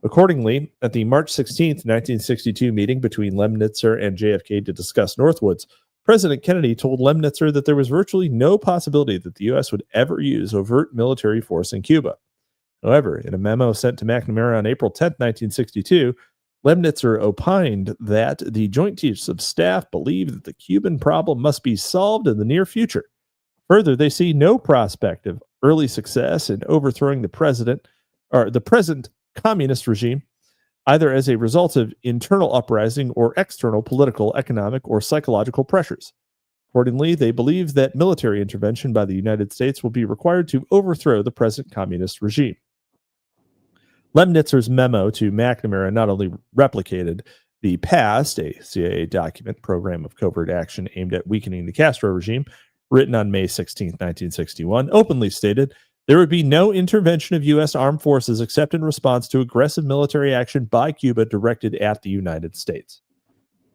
Accordingly, at the March 16, 1962 meeting between Lemnitzer and JFK to discuss Northwoods, President Kennedy told Lemnitzer that there was virtually no possibility that the U.S. would ever use overt military force in Cuba. However, in a memo sent to McNamara on April 10, 1962, Lemnitzer opined that the Joint Chiefs of Staff believe that the Cuban problem must be solved in the near future. Further, they see no prospect of early success in overthrowing the present communist regime, either as a result of internal uprising or external political, economic, or psychological pressures. Accordingly, they believe that military intervention by the United States will be required to overthrow the present communist regime. Lemnitzer's memo to McNamara not only replicated the PAST, a CIA document program of covert action aimed at weakening the Castro regime, written on May 16, 1961, openly stated there would be no intervention of U.S. armed forces except in response to aggressive military action by Cuba directed at the United States.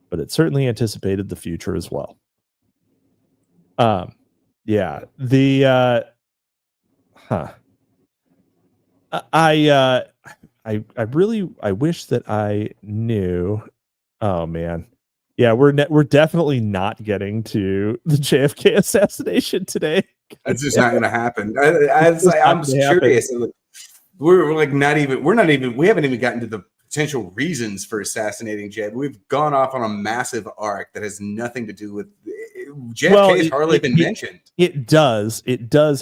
But it certainly anticipated the future as well. I wish that I knew. Oh man. Yeah, we're definitely not getting to the JFK assassination today. That's just not going to happen. I'm curious. We haven't even gotten to the potential reasons for assassinating Jeb. We've gone off on a massive arc that has nothing to do with JFK's hardly been mentioned. It does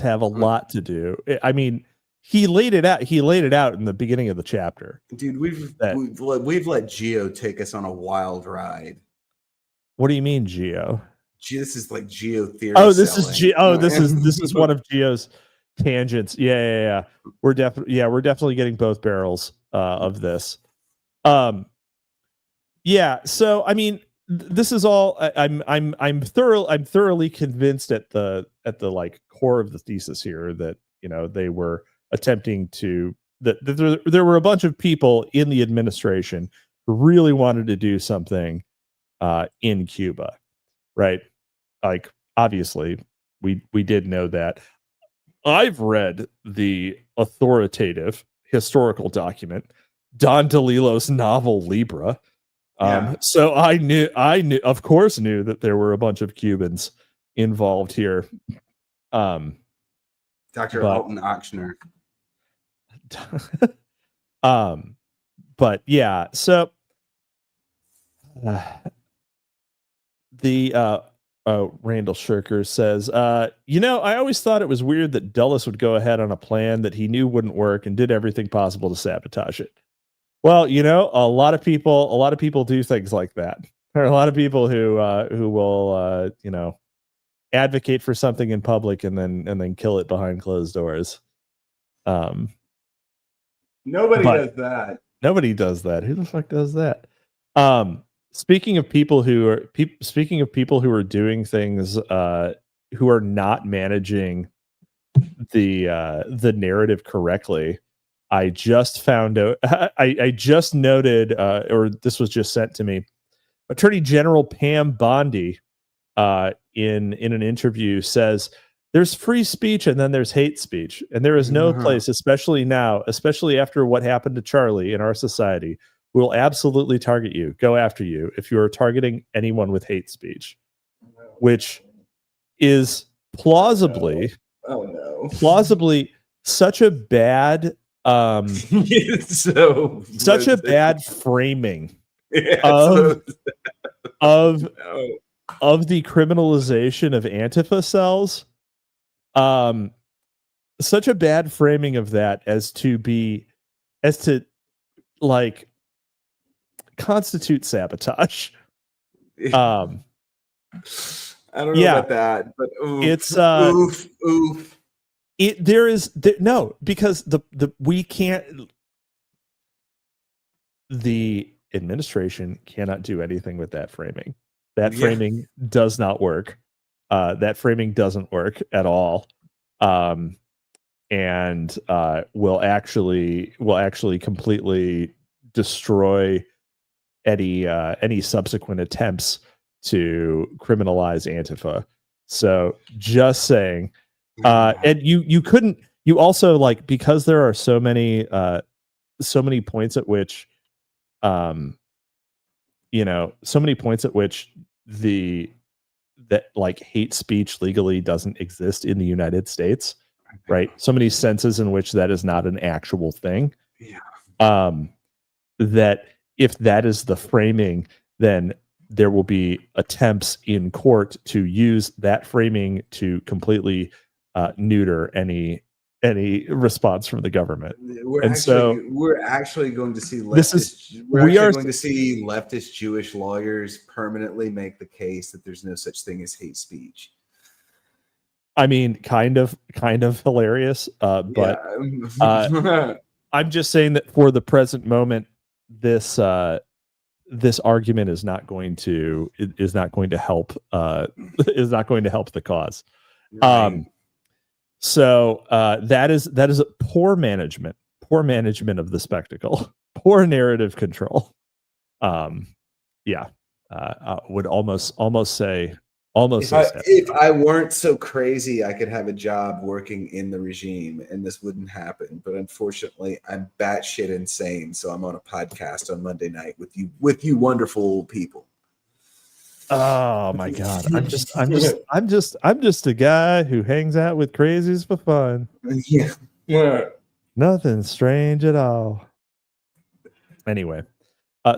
have a lot to do. I mean, he laid it out in the beginning of the chapter. Dude, we've let Geo take us on a wild ride. What do you mean, Geo? This is like Geo theory. Oh, this is one of Geo's tangents. Yeah. We're definitely getting both barrels of this. So I mean, this is all I'm thoroughly convinced at the like core of the thesis here that, you know, they were attempting to that there were a bunch of people in the administration who really wanted to do something in Cuba, right? Like, obviously we did know that. I've read the authoritative historical document, Don DeLillo's novel Libra. So I of course knew that there were a bunch of Cubans involved here. Dr. Alton Ochsner. But yeah, so Randall Shirker says, I always thought it was weird that Dulles would go ahead on a plan that he knew wouldn't work and did everything possible to sabotage it. Well, a lot of people do things like that. There are a lot of people who will advocate for something in public and then kill it behind closed doors. Nobody does that. Nobody does that. Who the fuck does that? Speaking of people who are doing things who are not managing the narrative correctly, I just found out. I just noted, or this was just sent to me. Attorney General Pam Bondi, in an interview, says there's free speech and then there's hate speech, and there is no place, especially now, especially after what happened to Charlie in our society, will absolutely target you, go after you if you are targeting anyone with hate speech, which is plausibly such a bad such a bad framing of the criminalization of Antifa cells. Such a bad framing of that as to like constitutes sabotage. I don't know yeah. about that, but oof, It's oof. No, because we can't. The administration cannot do anything with that framing. That framing does not work. That framing doesn't work at all. And will actually completely destroy any subsequent attempts to criminalize Antifa. So just saying, and you couldn't. You also, like, because there are so many points at which, so many points at which like hate speech legally doesn't exist in the United States, right? So many senses in which that is not an actual thing. Yeah. That if that is the framing, then there will be attempts in court to use that framing to completely neuter any response from the government. We're actually going to see leftist Jewish lawyers permanently make the case that there's no such thing as hate speech. I mean, kind of hilarious, but I'm just saying that for the present moment, this argument is not going to help the cause. Right. So that is a poor management of the spectacle, poor narrative control. Would almost say. If I weren't so crazy, I could have a job working in the regime and this wouldn't happen. But unfortunately, I'm batshit insane. So I'm on a podcast on Monday night with you wonderful people. Oh my God. I'm just a guy who hangs out with crazies for fun. Yeah. Nothing strange at all. Anyway.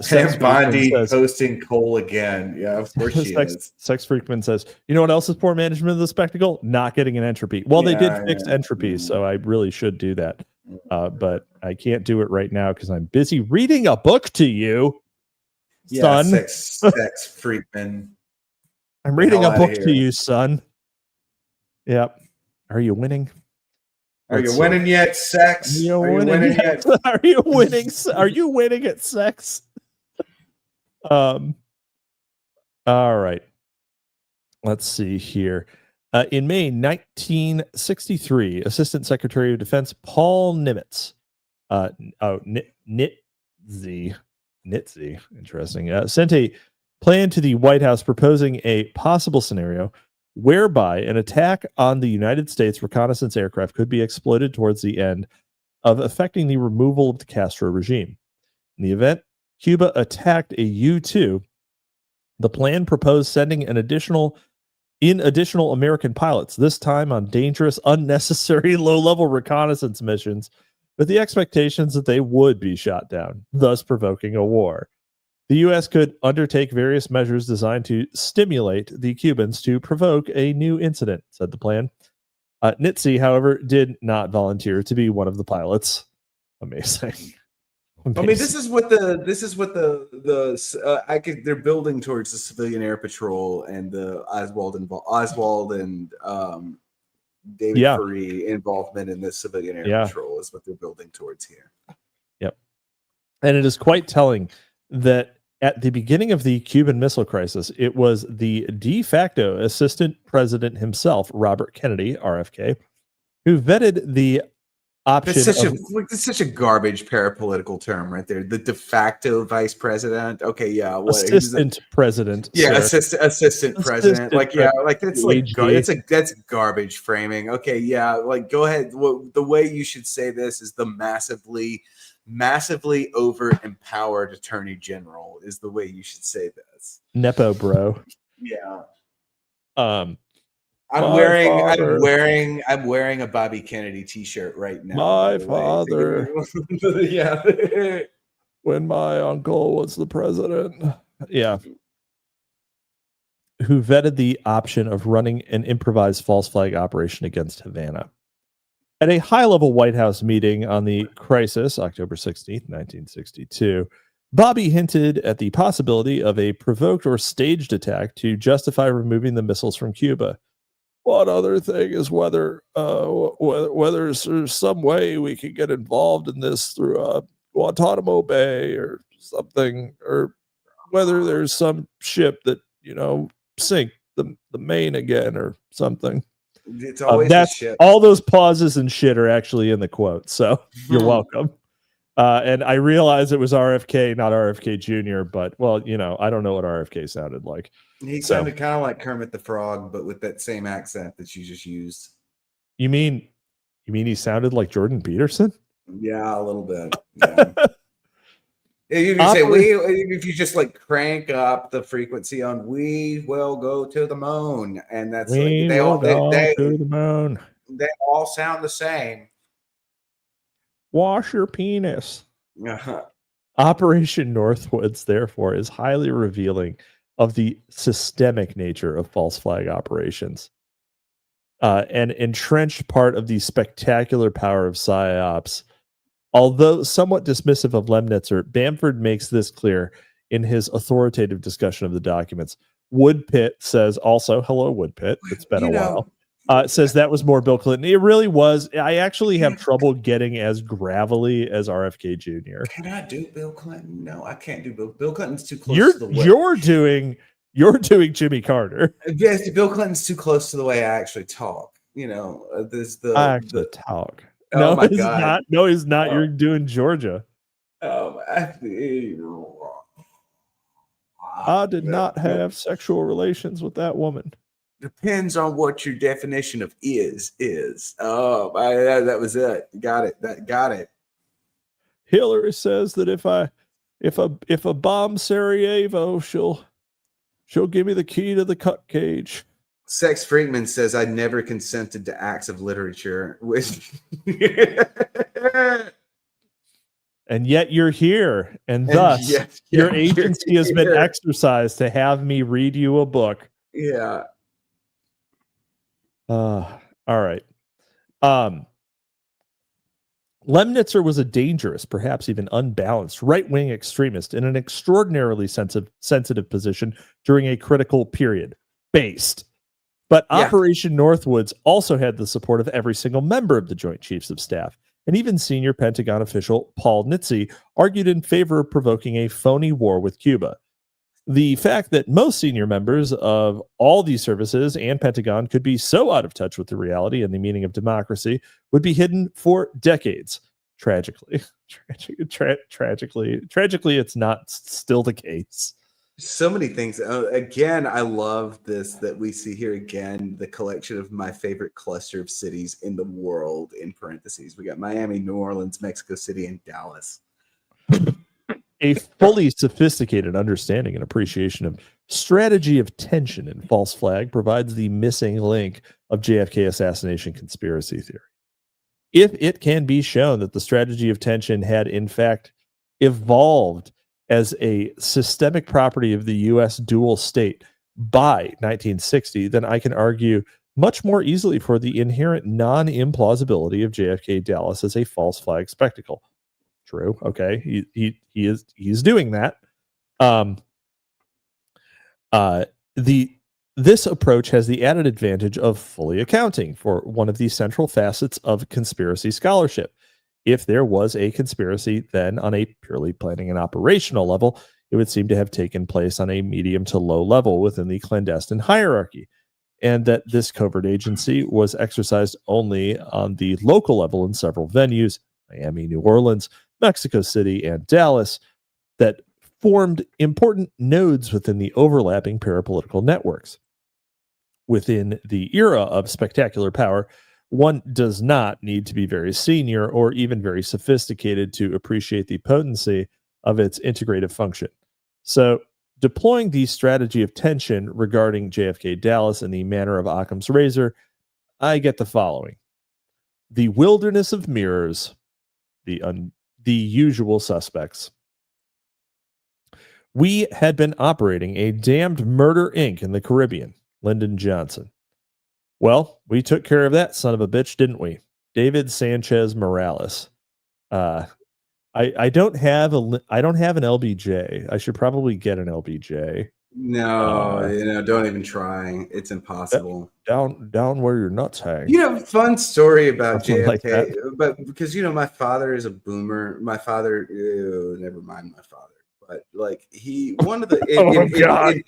Sam Bondi posting Cole again. Yeah, of course she is. Sex Freakman says, you know what else is poor management of the spectacle? Not getting an entropy. Well, they did fix entropy, so I really should do that. But I can't do it right now because I'm busy reading a book to you, son. Sex Freakman. I'm reading a book to you, son. Yep. Are you winning? Are you winning yet, sex? Are you winning yet? Are you winning? Are you winning at sex? All right. Let's see here. In May 1963, Assistant Secretary of Defense Paul Nimitz, Nitze, interesting, sent a plan to the White House proposing a possible scenario whereby an attack on the United States reconnaissance aircraft could be exploited towards the end of affecting the removal of the Castro regime. In the event Cuba attacked a U-2, the plan proposed sending additional American pilots, this time on dangerous, unnecessary, low-level reconnaissance missions, with the expectations that they would be shot down, thus provoking a war. The U.S. could undertake various measures designed to stimulate the Cubans to provoke a new incident, said the plan. Nitze, however, did not volunteer to be one of the pilots. Amazing. I mean, this is what they're building towards the civilian air patrol and the Oswald and David Furey involvement in the civilian air patrol is what they're building towards here. Yep. And it is quite telling that at the beginning of the Cuban Missile Crisis, it was the de facto assistant president himself, Robert Kennedy, RFK, who vetted the option. It's such a garbage parapolitical term right there. The de facto vice president. Okay, yeah. Assistant president. Yeah, assistant president. That's garbage framing. Okay, yeah. Like, go ahead. The way you should say this is the massively over empowered attorney general is the way you should say this. Nepo bro. Yeah. I'm wearing a Bobby Kennedy t-shirt right now. My father. Yeah. When my uncle was the president. Yeah. Who vetted the option of running an improvised false flag operation against Havana. At a high-level White House meeting on the crisis, October 16th, 1962, Bobby hinted at the possibility of a provoked or staged attack to justify removing the missiles from Cuba. One other thing is whether there's some way we could get involved in this through Guantanamo Bay or something, or whether there's some ship that sink the Maine again or something. It's always that's a ship. All those pauses and shit are actually in the quote, so you're welcome. And I realize it was RFK, not RFK Jr., but I don't know what RFK sounded like. He sounded kind of like Kermit the Frog, but with that same accent that you just used. You mean he sounded like Jordan Peterson? Yeah, a little bit. Yeah. You can say if you just like crank up the frequency on "We will go to the moon," and that's they go to the moon. They all sound the same. Wash your penis. Uh-huh. Operation Northwoods, therefore, is highly revealing of the systemic nature of false flag operations. An entrenched part of the spectacular power of PSYOPs. Although somewhat dismissive of Lemnitzer, Bamford makes this clear in his authoritative discussion of the documents. Woodpit says also, hello, Woodpit. It's been a while. Says that was more Bill Clinton. It really was. I actually have trouble getting as gravelly as RFK Jr. Can I do Bill Clinton? No, I can't do Bill Clinton's too close to the way. You're doing Jimmy Carter. Yes, Bill Clinton's too close to the way I actually talk. I actually talk. Oh my God. God. No, he's not. Oh. You're doing Georgia. I did not have sexual relations with that woman. Depends on what your definition of is. Oh, that was it. Got it. Hillary says that if a bomb Sarajevo, she'll give me the key to the cut cage. Sex Freakman says I never consented to acts of literature. And yet you're here, and thus your agency has been exercised to have me read you a book. Yeah. All right. Lemnitzer was a dangerous, perhaps even unbalanced, right-wing extremist in an extraordinarily sensitive position during a critical period. Based. But Operation Northwoods also had the support of every single member of the Joint Chiefs of Staff, and even senior Pentagon official Paul Nitze argued in favor of provoking a phony war with Cuba. The fact that most senior members of all these services and Pentagon could be so out of touch with the reality and the meaning of democracy would be hidden for decades. Tragically, it's not still the case. So many things. Again, I love this that we see here again, the collection of my favorite cluster of cities in the world, in parentheses. We got Miami, New Orleans, Mexico City, and Dallas. A fully sophisticated understanding and appreciation of strategy of tension and false flag provides the missing link of JFK assassination conspiracy theory. If it can be shown that the strategy of tension had in fact evolved as a systemic property of the U.S. dual state by 1960, then I can argue much more easily for the inherent non-implausibility of JFK Dallas as a false flag spectacle. True. Okay. He's doing that. This approach has the added advantage of fully accounting for one of the central facets of conspiracy scholarship. If there was a conspiracy, then on a purely planning and operational level, it would seem to have taken place on a medium to low level within the clandestine hierarchy, and that this covert agency was exercised only on the local level in several venues, Miami, New Orleans, Mexico City, and Dallas, that formed important nodes within the overlapping parapolitical networks. Within the era of spectacular power, one does not need to be very senior or even very sophisticated to appreciate the potency of its integrative function. So, deploying the strategy of tension regarding JFK Dallas in the manner of Occam's razor, I get the following. The wilderness of mirrors, the usual suspects. We had been operating a damned Murder Inc. in the Caribbean, Lyndon Johnson. Well, we took care of that son of a bitch, didn't we? David Sanchez Morales. I don't have I don't have an LBJ. I should probably get an LBJ. No, don't even try. It's impossible. Down where your nuts hang. You know, fun story about Something like JFK, that. but because my father is a boomer. My father, never mind my father, but like one of the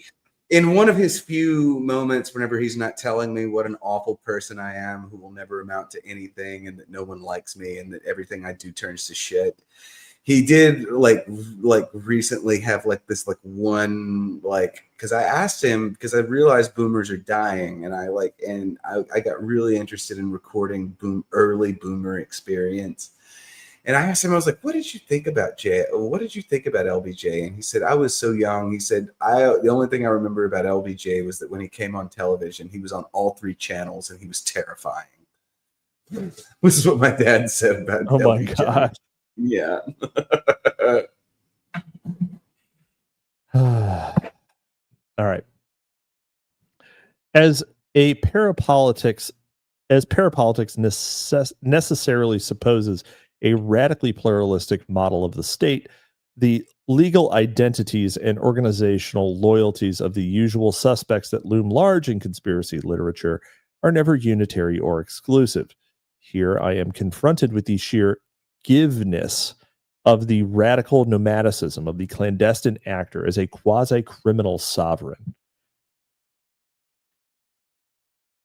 in one of his few moments, whenever he's not telling me what an awful person I am, who will never amount to anything, and that no one likes me, and that everything I do turns to shit. He did like recently have like this like one like, because I asked him, because I realized boomers are dying, and I got really interested in recording early boomer experience. And I asked him, I was like, what did you think about LBJ? And he said, I was so young. He said, the only thing I remember about LBJ was that when he came on television, he was on all 3 channels and he was terrifying. This is what my dad said about LBJ. Oh my God. Yeah. All right. As parapolitics necessarily supposes a radically pluralistic model of the state, the legal identities and organizational loyalties of the usual suspects that loom large in conspiracy literature are never unitary or exclusive. Here I am confronted with the sheer giveness of the radical nomadicism of the clandestine actor as a quasi-criminal sovereign.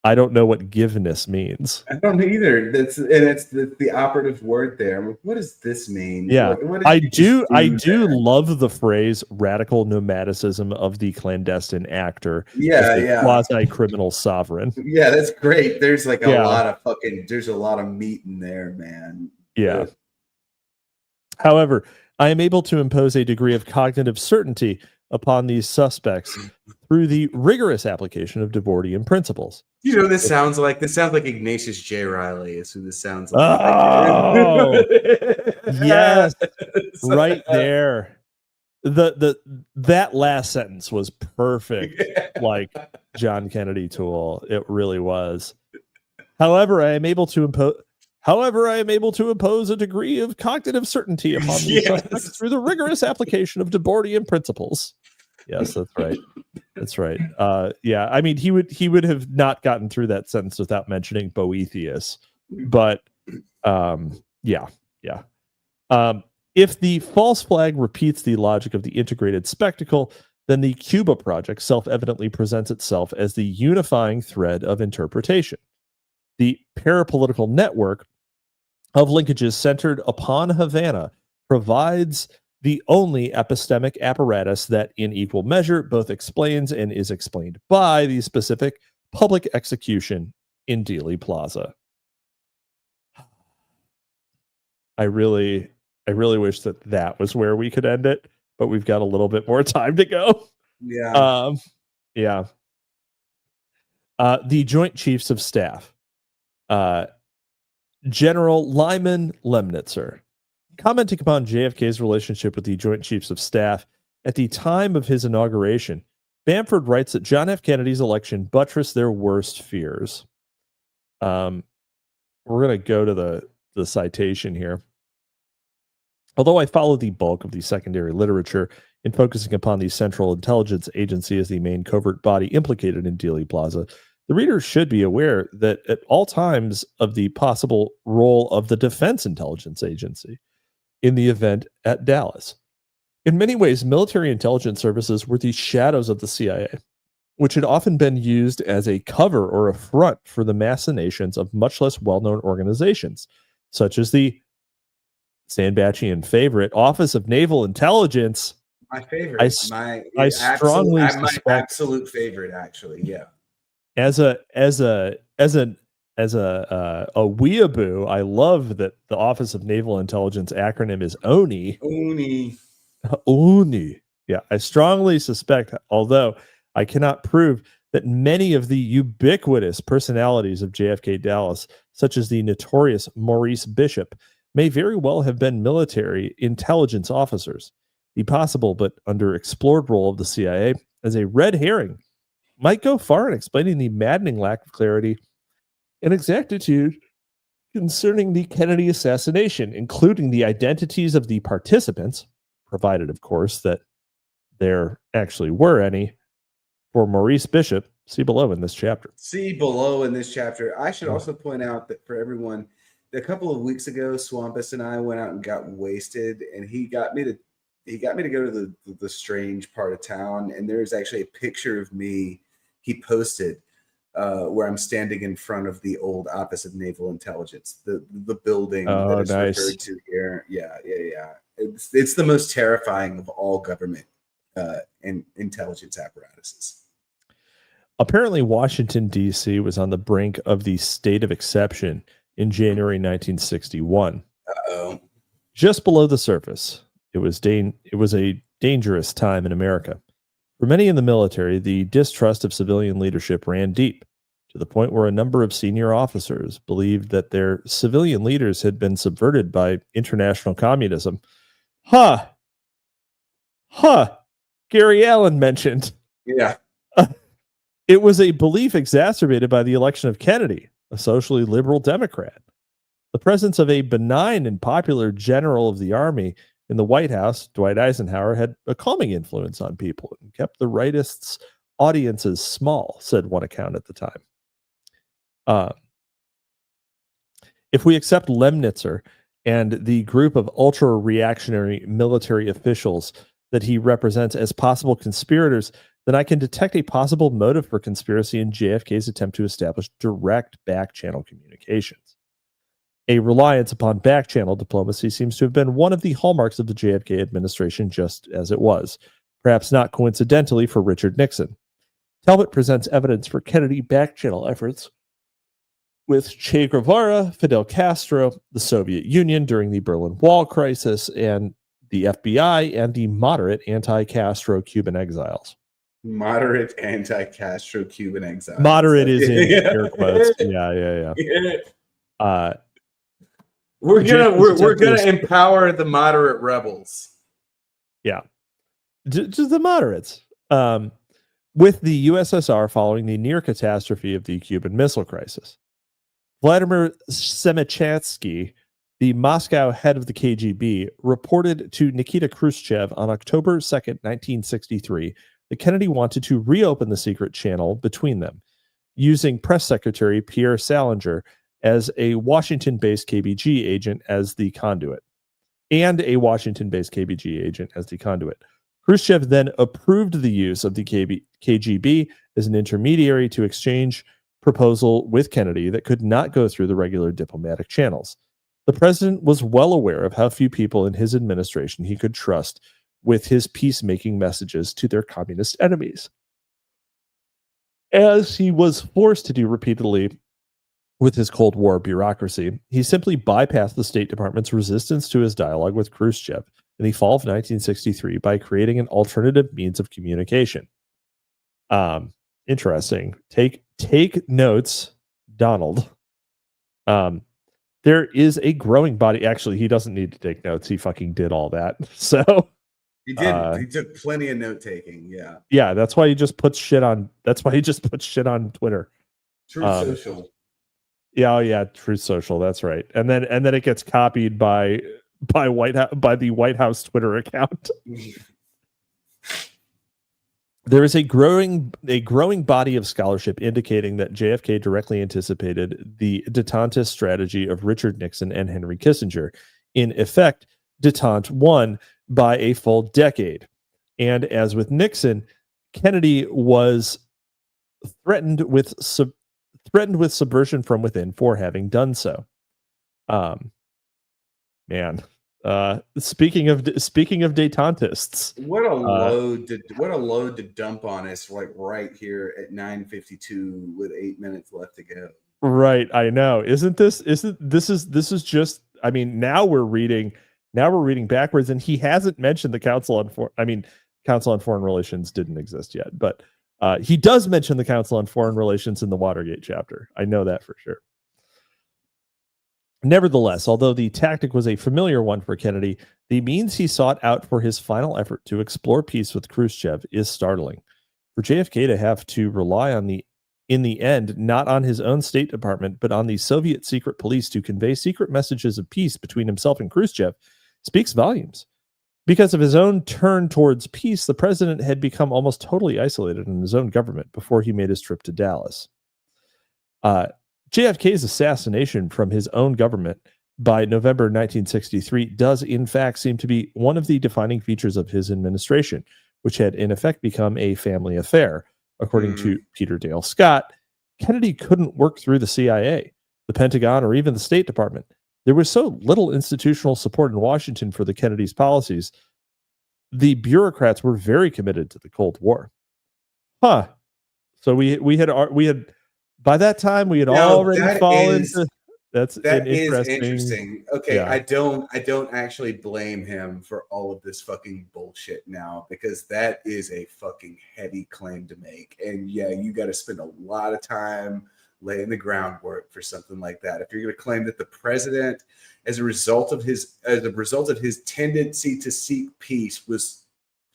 I don't know what giveness means. I don't either. It's the operative word there. I'm like, what does this mean? Yeah, what I do love the phrase radical nomadicism of the clandestine actor. Yeah. Quasi-criminal sovereign. Yeah, that's great. There's like there's a lot of meat in there, man. Yeah. However, I am able to impose a degree of cognitive certainty upon these suspects through the rigorous application of Debordian principles. This sounds like Ignatius J. Riley is who this sounds like. Oh, yes, right there. That last sentence was perfect, like John Kennedy Toole. It really was. However, I am able to impose a degree of cognitive certainty upon these suspects through the rigorous application of Debordian principles. Yes, that's right. That's right. Yeah, I mean, he would have not gotten through that sentence without mentioning Boethius. But yeah. If the false flag repeats the logic of the integrated spectacle, then the Cuba project self-evidently presents itself as the unifying thread of interpretation. The parapolitical network of linkages centered upon Havana provides the only epistemic apparatus that in equal measure both explains and is explained by the specific public execution in Dealey Plaza. I really wish that was where we could end it, but we've got a little bit more time to go. Yeah. The Joint Chiefs of Staff. General Lyman Lemnitzer, commenting upon JFK's relationship with the Joint Chiefs of Staff at the time of his inauguration, Bamford writes that John F. Kennedy's election buttressed their worst fears. We're going to go to the citation here. Although I follow the bulk of the secondary literature in focusing upon the Central Intelligence Agency as the main covert body implicated in Dealey Plaza, the reader should be aware that at all times of the possible role of the Defense Intelligence Agency in the event at Dallas. In many ways, military intelligence services were the shadows of the CIA, which had often been used as a cover or a front for the machinations of much less well-known organizations, such as the Sandbatchian favorite Office of Naval Intelligence. My favorite. I strongly my absolute favorite, actually. Yeah. As a weeaboo, I love that the Office of Naval Intelligence acronym is ONI. ONI. Yeah, I strongly suspect, although I cannot prove, that many of the ubiquitous personalities of JFK Dallas, such as the notorious Maurice Bishop, may very well have been military intelligence officers. The possible but underexplored role of the CIA as a red herring might go far in explaining the maddening lack of clarity and exactitude concerning the Kennedy assassination, including the identities of the participants, provided, of course, that there actually were any, for Maurice Bishop. See below in this chapter. See below in this chapter. I should also point out that for everyone, a couple of weeks ago, Swampus and I went out and got wasted, and he got me to go to the strange part of town. And there's actually a picture of me he posted where I'm standing in front of the old Office of Naval Intelligence, the building that is referred to here. Yeah. It's the most terrifying of all government and intelligence apparatuses. Apparently, Washington, D.C. was on the brink of the state of exception in January 1961. Uh-oh. Just below the surface, it was a dangerous time in America. For many in the military, the distrust of civilian leadership ran deep, to the point where a number of senior officers believed that their civilian leaders had been subverted by international communism. Gary Allen mentioned. Yeah. It was a belief exacerbated by the election of Kennedy, a socially liberal Democrat. The presence of a benign and popular general of the army in the White House, Dwight Eisenhower, had a calming influence on people and kept the rightists' audiences small, said one account at the time. If we accept Lemnitzer and the group of ultra-reactionary military officials that he represents as possible conspirators, then I can detect a possible motive for conspiracy in JFK's attempt to establish direct back-channel communications. A reliance upon back-channel diplomacy seems to have been one of the hallmarks of the JFK administration, just as it was, perhaps not coincidentally, for Richard Nixon. Talbot presents evidence for Kennedy back-channel efforts with Che Guevara, Fidel Castro, the Soviet Union during the Berlin Wall crisis, and the FBI and the moderate anti-Castro Cuban exiles. Moderate anti-Castro Cuban exiles. Moderate is in air quotes. Yeah. We're gonna empower the moderate rebels. Yeah, just the moderates. With the USSR following the near catastrophe of the Cuban Missile Crisis, Vladimir Semichanski, the Moscow head of the KGB, reported to Nikita Khrushchev on October 2nd, 1963, that Kennedy wanted to reopen the secret channel between them, using press secretary Pierre Salinger as a Washington-based KGB agent as the conduit. Khrushchev then approved the use of the KGB as an intermediary to exchange proposal with Kennedy that could not go through the regular diplomatic channels. The president was well aware of how few people in his administration he could trust with his peacemaking messages to their communist enemies, as he was forced to do repeatedly with his Cold War bureaucracy. He simply bypassed the State Department's resistance to his dialogue with Khrushchev in the fall of 1963 by creating an alternative means of communication. Interesting. Take notes, Donald. There is a growing body. Actually, he doesn't need to take notes. He fucking did all that. So he did. He took plenty of note taking. Yeah. Yeah. That's why he just puts shit on. That's why he just puts shit on Twitter. Truth Social. Yeah. Truth Social. That's right. And then it gets copied by the White House Twitter account. There is a growing body of scholarship indicating that JFK directly anticipated the detentist strategy of Richard Nixon and Henry Kissinger. In effect, detente won by a full decade. And as with Nixon, Kennedy was threatened with subversion from within for having done so. Speaking of detentists, what a load to dump on us, like right here at 9:52 with 8 minutes left to go. Right, I know. This is just, I mean, now we're reading backwards, and he hasn't mentioned the Council on Foreign Relations didn't exist yet, but he does mention the Council on Foreign Relations in the Watergate chapter. I know that for sure. Nevertheless, although the tactic was a familiar one for Kennedy, the means he sought out for his final effort to explore peace with Khrushchev is startling. For JFK to have to rely on the in the end, not on his own State Department, but on the Soviet secret police to convey secret messages of peace between himself and Khrushchev speaks volumes. Because of his own turn towards peace, the president had become almost totally isolated in his own government before he made his trip to Dallas. JFK's assassination from his own government by November 1963 does in fact seem to be one of the defining features of his administration, which had in effect become a family affair. According to Peter Dale Scott, Kennedy couldn't work through the CIA, the Pentagon, or even the State Department. There was so little institutional support in Washington for the Kennedys' policies. The bureaucrats were very committed to the Cold War. So we had by that time we had already fallen into. That is interesting. Okay, yeah. I don't actually blame him for all of this fucking bullshit now, because that is a fucking heavy claim to make. And yeah, you got to spend a lot of time laying the groundwork for something like that. If you're going to claim that the president, as a result of his tendency to seek peace, was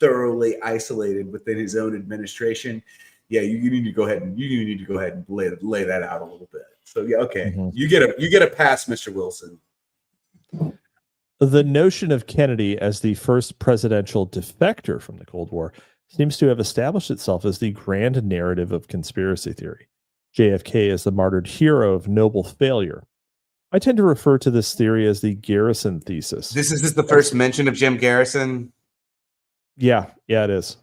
thoroughly isolated within his own administration, yeah, you need to go ahead and lay that out a little bit. So yeah, okay, you get a pass, Mr. Wilson. The notion of Kennedy as the first presidential defector from the Cold War seems to have established itself as the grand narrative of conspiracy theory. JFK as the martyred hero of noble failure. I tend to refer to this theory as the Garrison thesis. This is the first mention of Jim Garrison. Yeah, it is.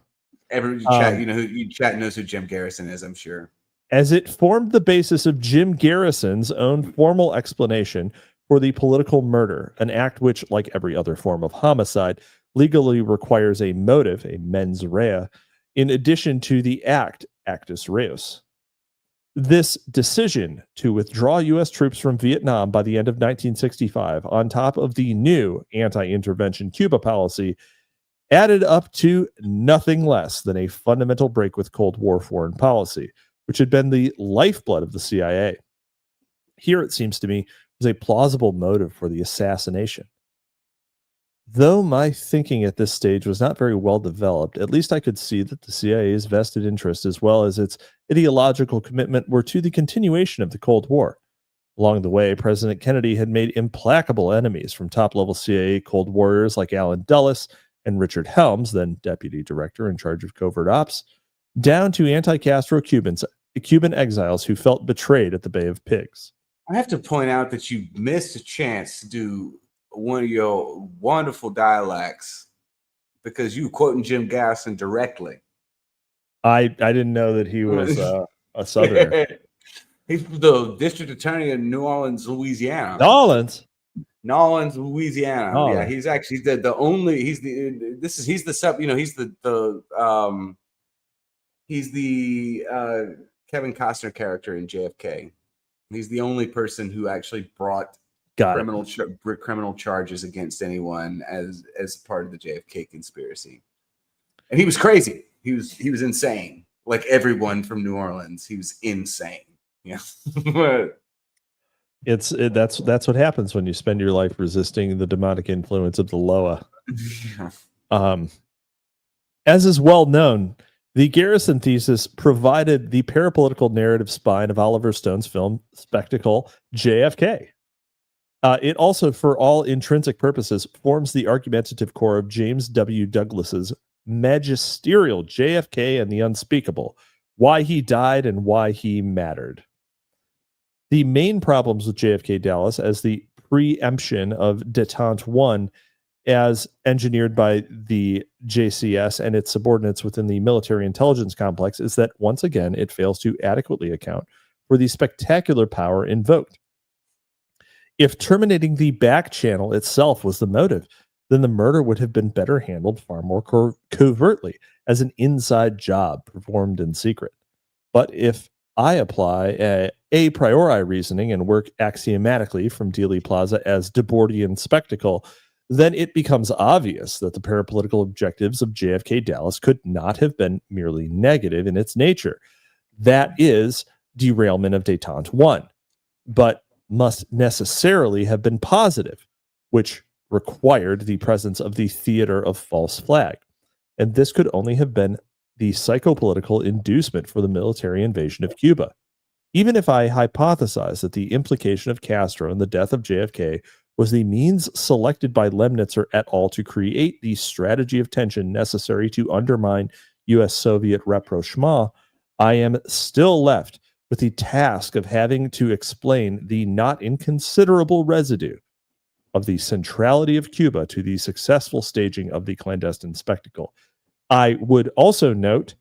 Every chat, chat knows who Jim Garrison is, I'm sure. As it formed the basis of Jim Garrison's own formal explanation for the political murder, an act which, like every other form of homicide, legally requires a motive, a mens rea, in addition to the actus reus. This decision to withdraw U.S. troops from Vietnam by the end of 1965, on top of the new anti-intervention Cuba policy, added up to nothing less than a fundamental break with Cold War foreign policy, which had been the lifeblood of the CIA. Here, it seems to me, was a plausible motive for the assassination. Though my thinking at this stage was not very well developed, at least I could see that the CIA's vested interest, as well as its ideological commitment, were to the continuation of the Cold War. Along the way, President Kennedy had made implacable enemies, from top-level CIA Cold Warriors like Allen Dulles and Richard Helms, then deputy director in charge of covert ops, down to anti-Castro Cuban exiles who felt betrayed at the Bay of Pigs. I have to point out that you missed a chance to do one of your wonderful dialects, because you were quoting Jim Garrison directly. I didn't know that he was a Southerner. He's the district attorney in New Orleans, Louisiana. Nolens, Louisiana. Oh. Yeah, he's actually the only. He's the Kevin Costner character in JFK. He's the only person who actually brought criminal charges against anyone as part of the JFK conspiracy. And he was crazy. He was insane. Like everyone from New Orleans, he was insane. Yeah. That's what happens when you spend your life resisting the demonic influence of the Loa. As is well known, the Garrison thesis provided the parapolitical narrative spine of Oliver Stone's film spectacle JFK. It also, for all intrinsic purposes, forms the argumentative core of James W. Douglas's magisterial JFK and the Unspeakable: Why He Died and Why He Mattered. The main problems with JFK Dallas as the preemption of Détente 1 as engineered by the JCS and its subordinates within the military intelligence complex is that, once again, it fails to adequately account for the spectacular power invoked. If terminating the back channel itself was the motive, then the murder would have been better handled far more covertly as an inside job performed in secret. But if I apply a priori reasoning and work axiomatically from Dealey Plaza as Debordian spectacle, then it becomes obvious that the parapolitical objectives of JFK Dallas could not have been merely negative in its nature. That is derailment of Détente 1, but must necessarily have been positive, which required the presence of the theater of false flag. And this could only have been the psychopolitical inducement for the military invasion of Cuba. Even if I hypothesize that the implication of Castro and the death of JFK was the means selected by Lemnitzer et al. To create the strategy of tension necessary to undermine U.S.-Soviet rapprochement, I am still left with the task of having to explain the not inconsiderable residue of the centrality of Cuba to the successful staging of the clandestine spectacle. I would also note,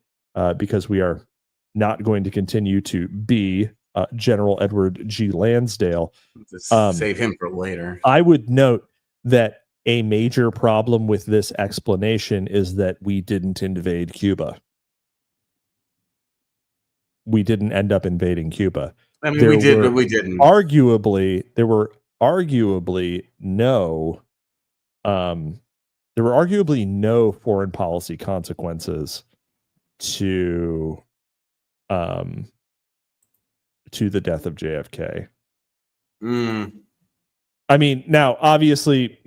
because we are not going to continue to be General Edward G. Lansdale, Save him for later. I would note that a major problem with this explanation is that we didn't invade Cuba. We didn't end up invading Cuba. I mean, we did, but we didn't. There were arguably no foreign policy consequences to the death of JFK. I mean, now obviously,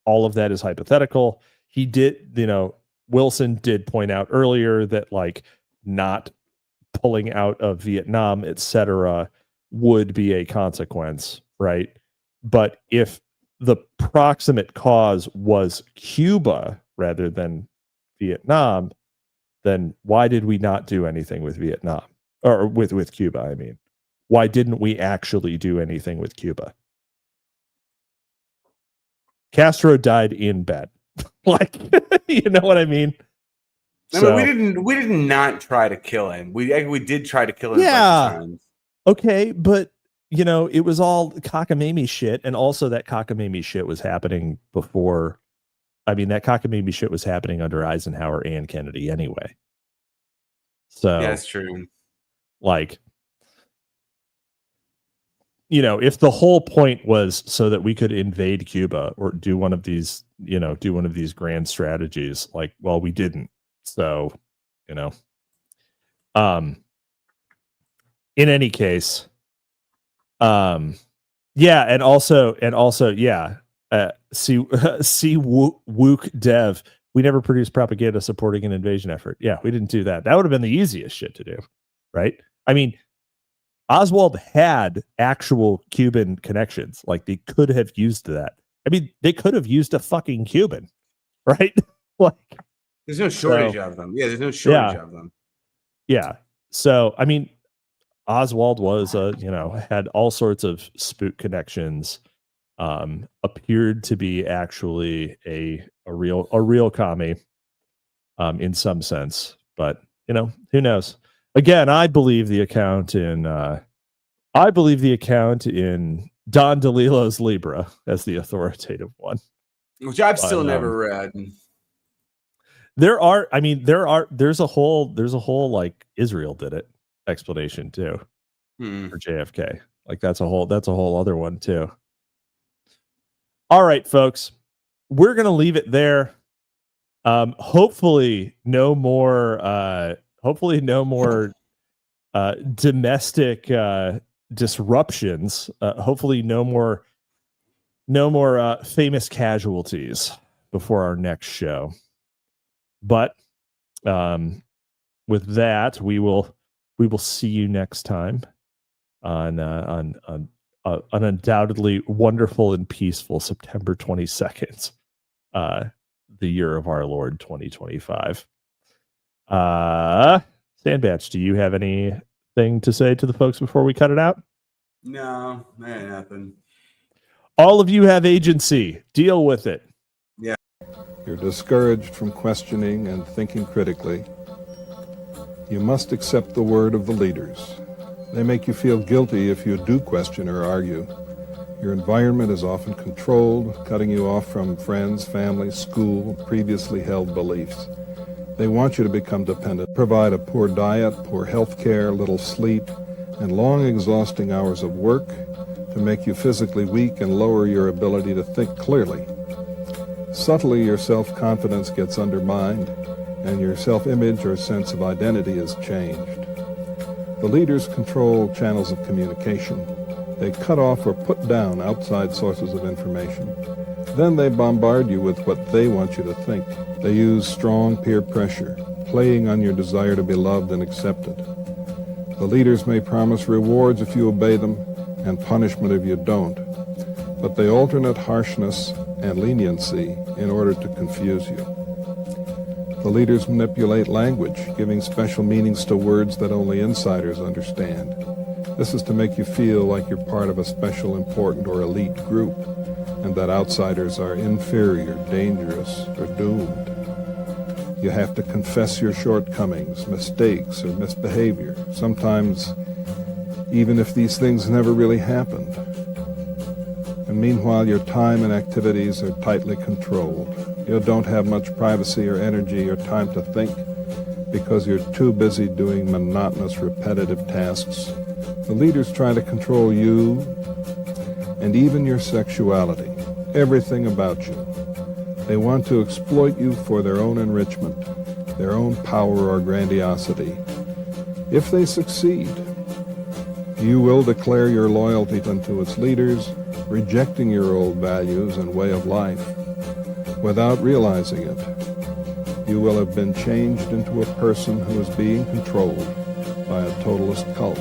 all of that is hypothetical. He did, Wilson did point out earlier that like not pulling out of Vietnam, etc., would be a consequence, right? But if the proximate cause was Cuba rather than Vietnam, then why did we not do anything with Vietnam? Or with Cuba, I mean. Why didn't we actually do anything with Cuba? Castro died in bed. Like, you know what I mean? I mean, we did not try to kill him. We did try to kill him. Yeah. A bunch of times. Okay, but it was all cockamamie shit, and also that cockamamie shit was happening before. I mean, that cockamamie shit was happening under Eisenhower and Kennedy anyway. So yeah, that's true. Like, if the whole point was so that we could invade Cuba or do one of these grand strategies, like, well, we didn't. So, in any case, yeah, and also, yeah, see Wook Dev, we never produced propaganda supporting an invasion effort. Yeah, we didn't do that. That would have been the easiest shit to do, right? I mean, Oswald had actual Cuban connections. Like, they could have used that. I mean, they could have used a fucking Cuban, right? Like, there's no shortage of them. Yeah, there's no shortage of them. Yeah. So, I mean, Oswald was had all sorts of spook connections, appeared to be actually a real commie, in some sense, but who knows? Again, I believe the account in Don DeLillo's Libra as the authoritative one, which I've still never read. There's a whole like Israel did it explanation too for JFK. Like that's a whole other one too. All right, folks, we're gonna leave it there. Hopefully no more domestic disruptions. Hopefully no more famous casualties before our next show. But with that, we will see you next time on an undoubtedly wonderful and peaceful September 22nd, the year of our Lord 2025. Sandbatch, do you have anything to say to the folks before we cut it out? No, that ain't nothing. All of you have agency. Deal with it. You're discouraged from questioning and thinking critically. You must accept the word of the leaders. They make you feel guilty if you do question or argue. Your environment is often controlled, cutting you off from friends, family, school, previously held beliefs. They want you to become dependent, provide a poor diet, poor health care, little sleep, and long, exhausting hours of work to make you physically weak and lower your ability to think clearly. Subtly, your self-confidence gets undermined, and your self-image or sense of identity is changed. The leaders control channels of communication. They cut off or put down outside sources of information. Then they bombard you with what they want you to think. They use strong peer pressure, playing on your desire to be loved and accepted. The leaders may promise rewards if you obey them and punishment if you don't, but they alternate harshness and leniency in order to confuse you. The leaders manipulate language, giving special meanings to words that only insiders understand. This is to make you feel like you're part of a special, important, or elite group, and that outsiders are inferior, dangerous, or doomed. You have to confess your shortcomings, mistakes, or misbehavior, sometimes even if these things never really happened. And meanwhile, your time and activities are tightly controlled. You don't have much privacy or energy or time to think because you're too busy doing monotonous, repetitive tasks. The leaders try to control you and even your sexuality, everything about you. They want to exploit you for their own enrichment, their own power or grandiosity. If they succeed, you will declare your loyalty unto its leaders, rejecting your old values and way of life. Without realizing it, you will have been changed into a person who is being controlled by a totalist cult.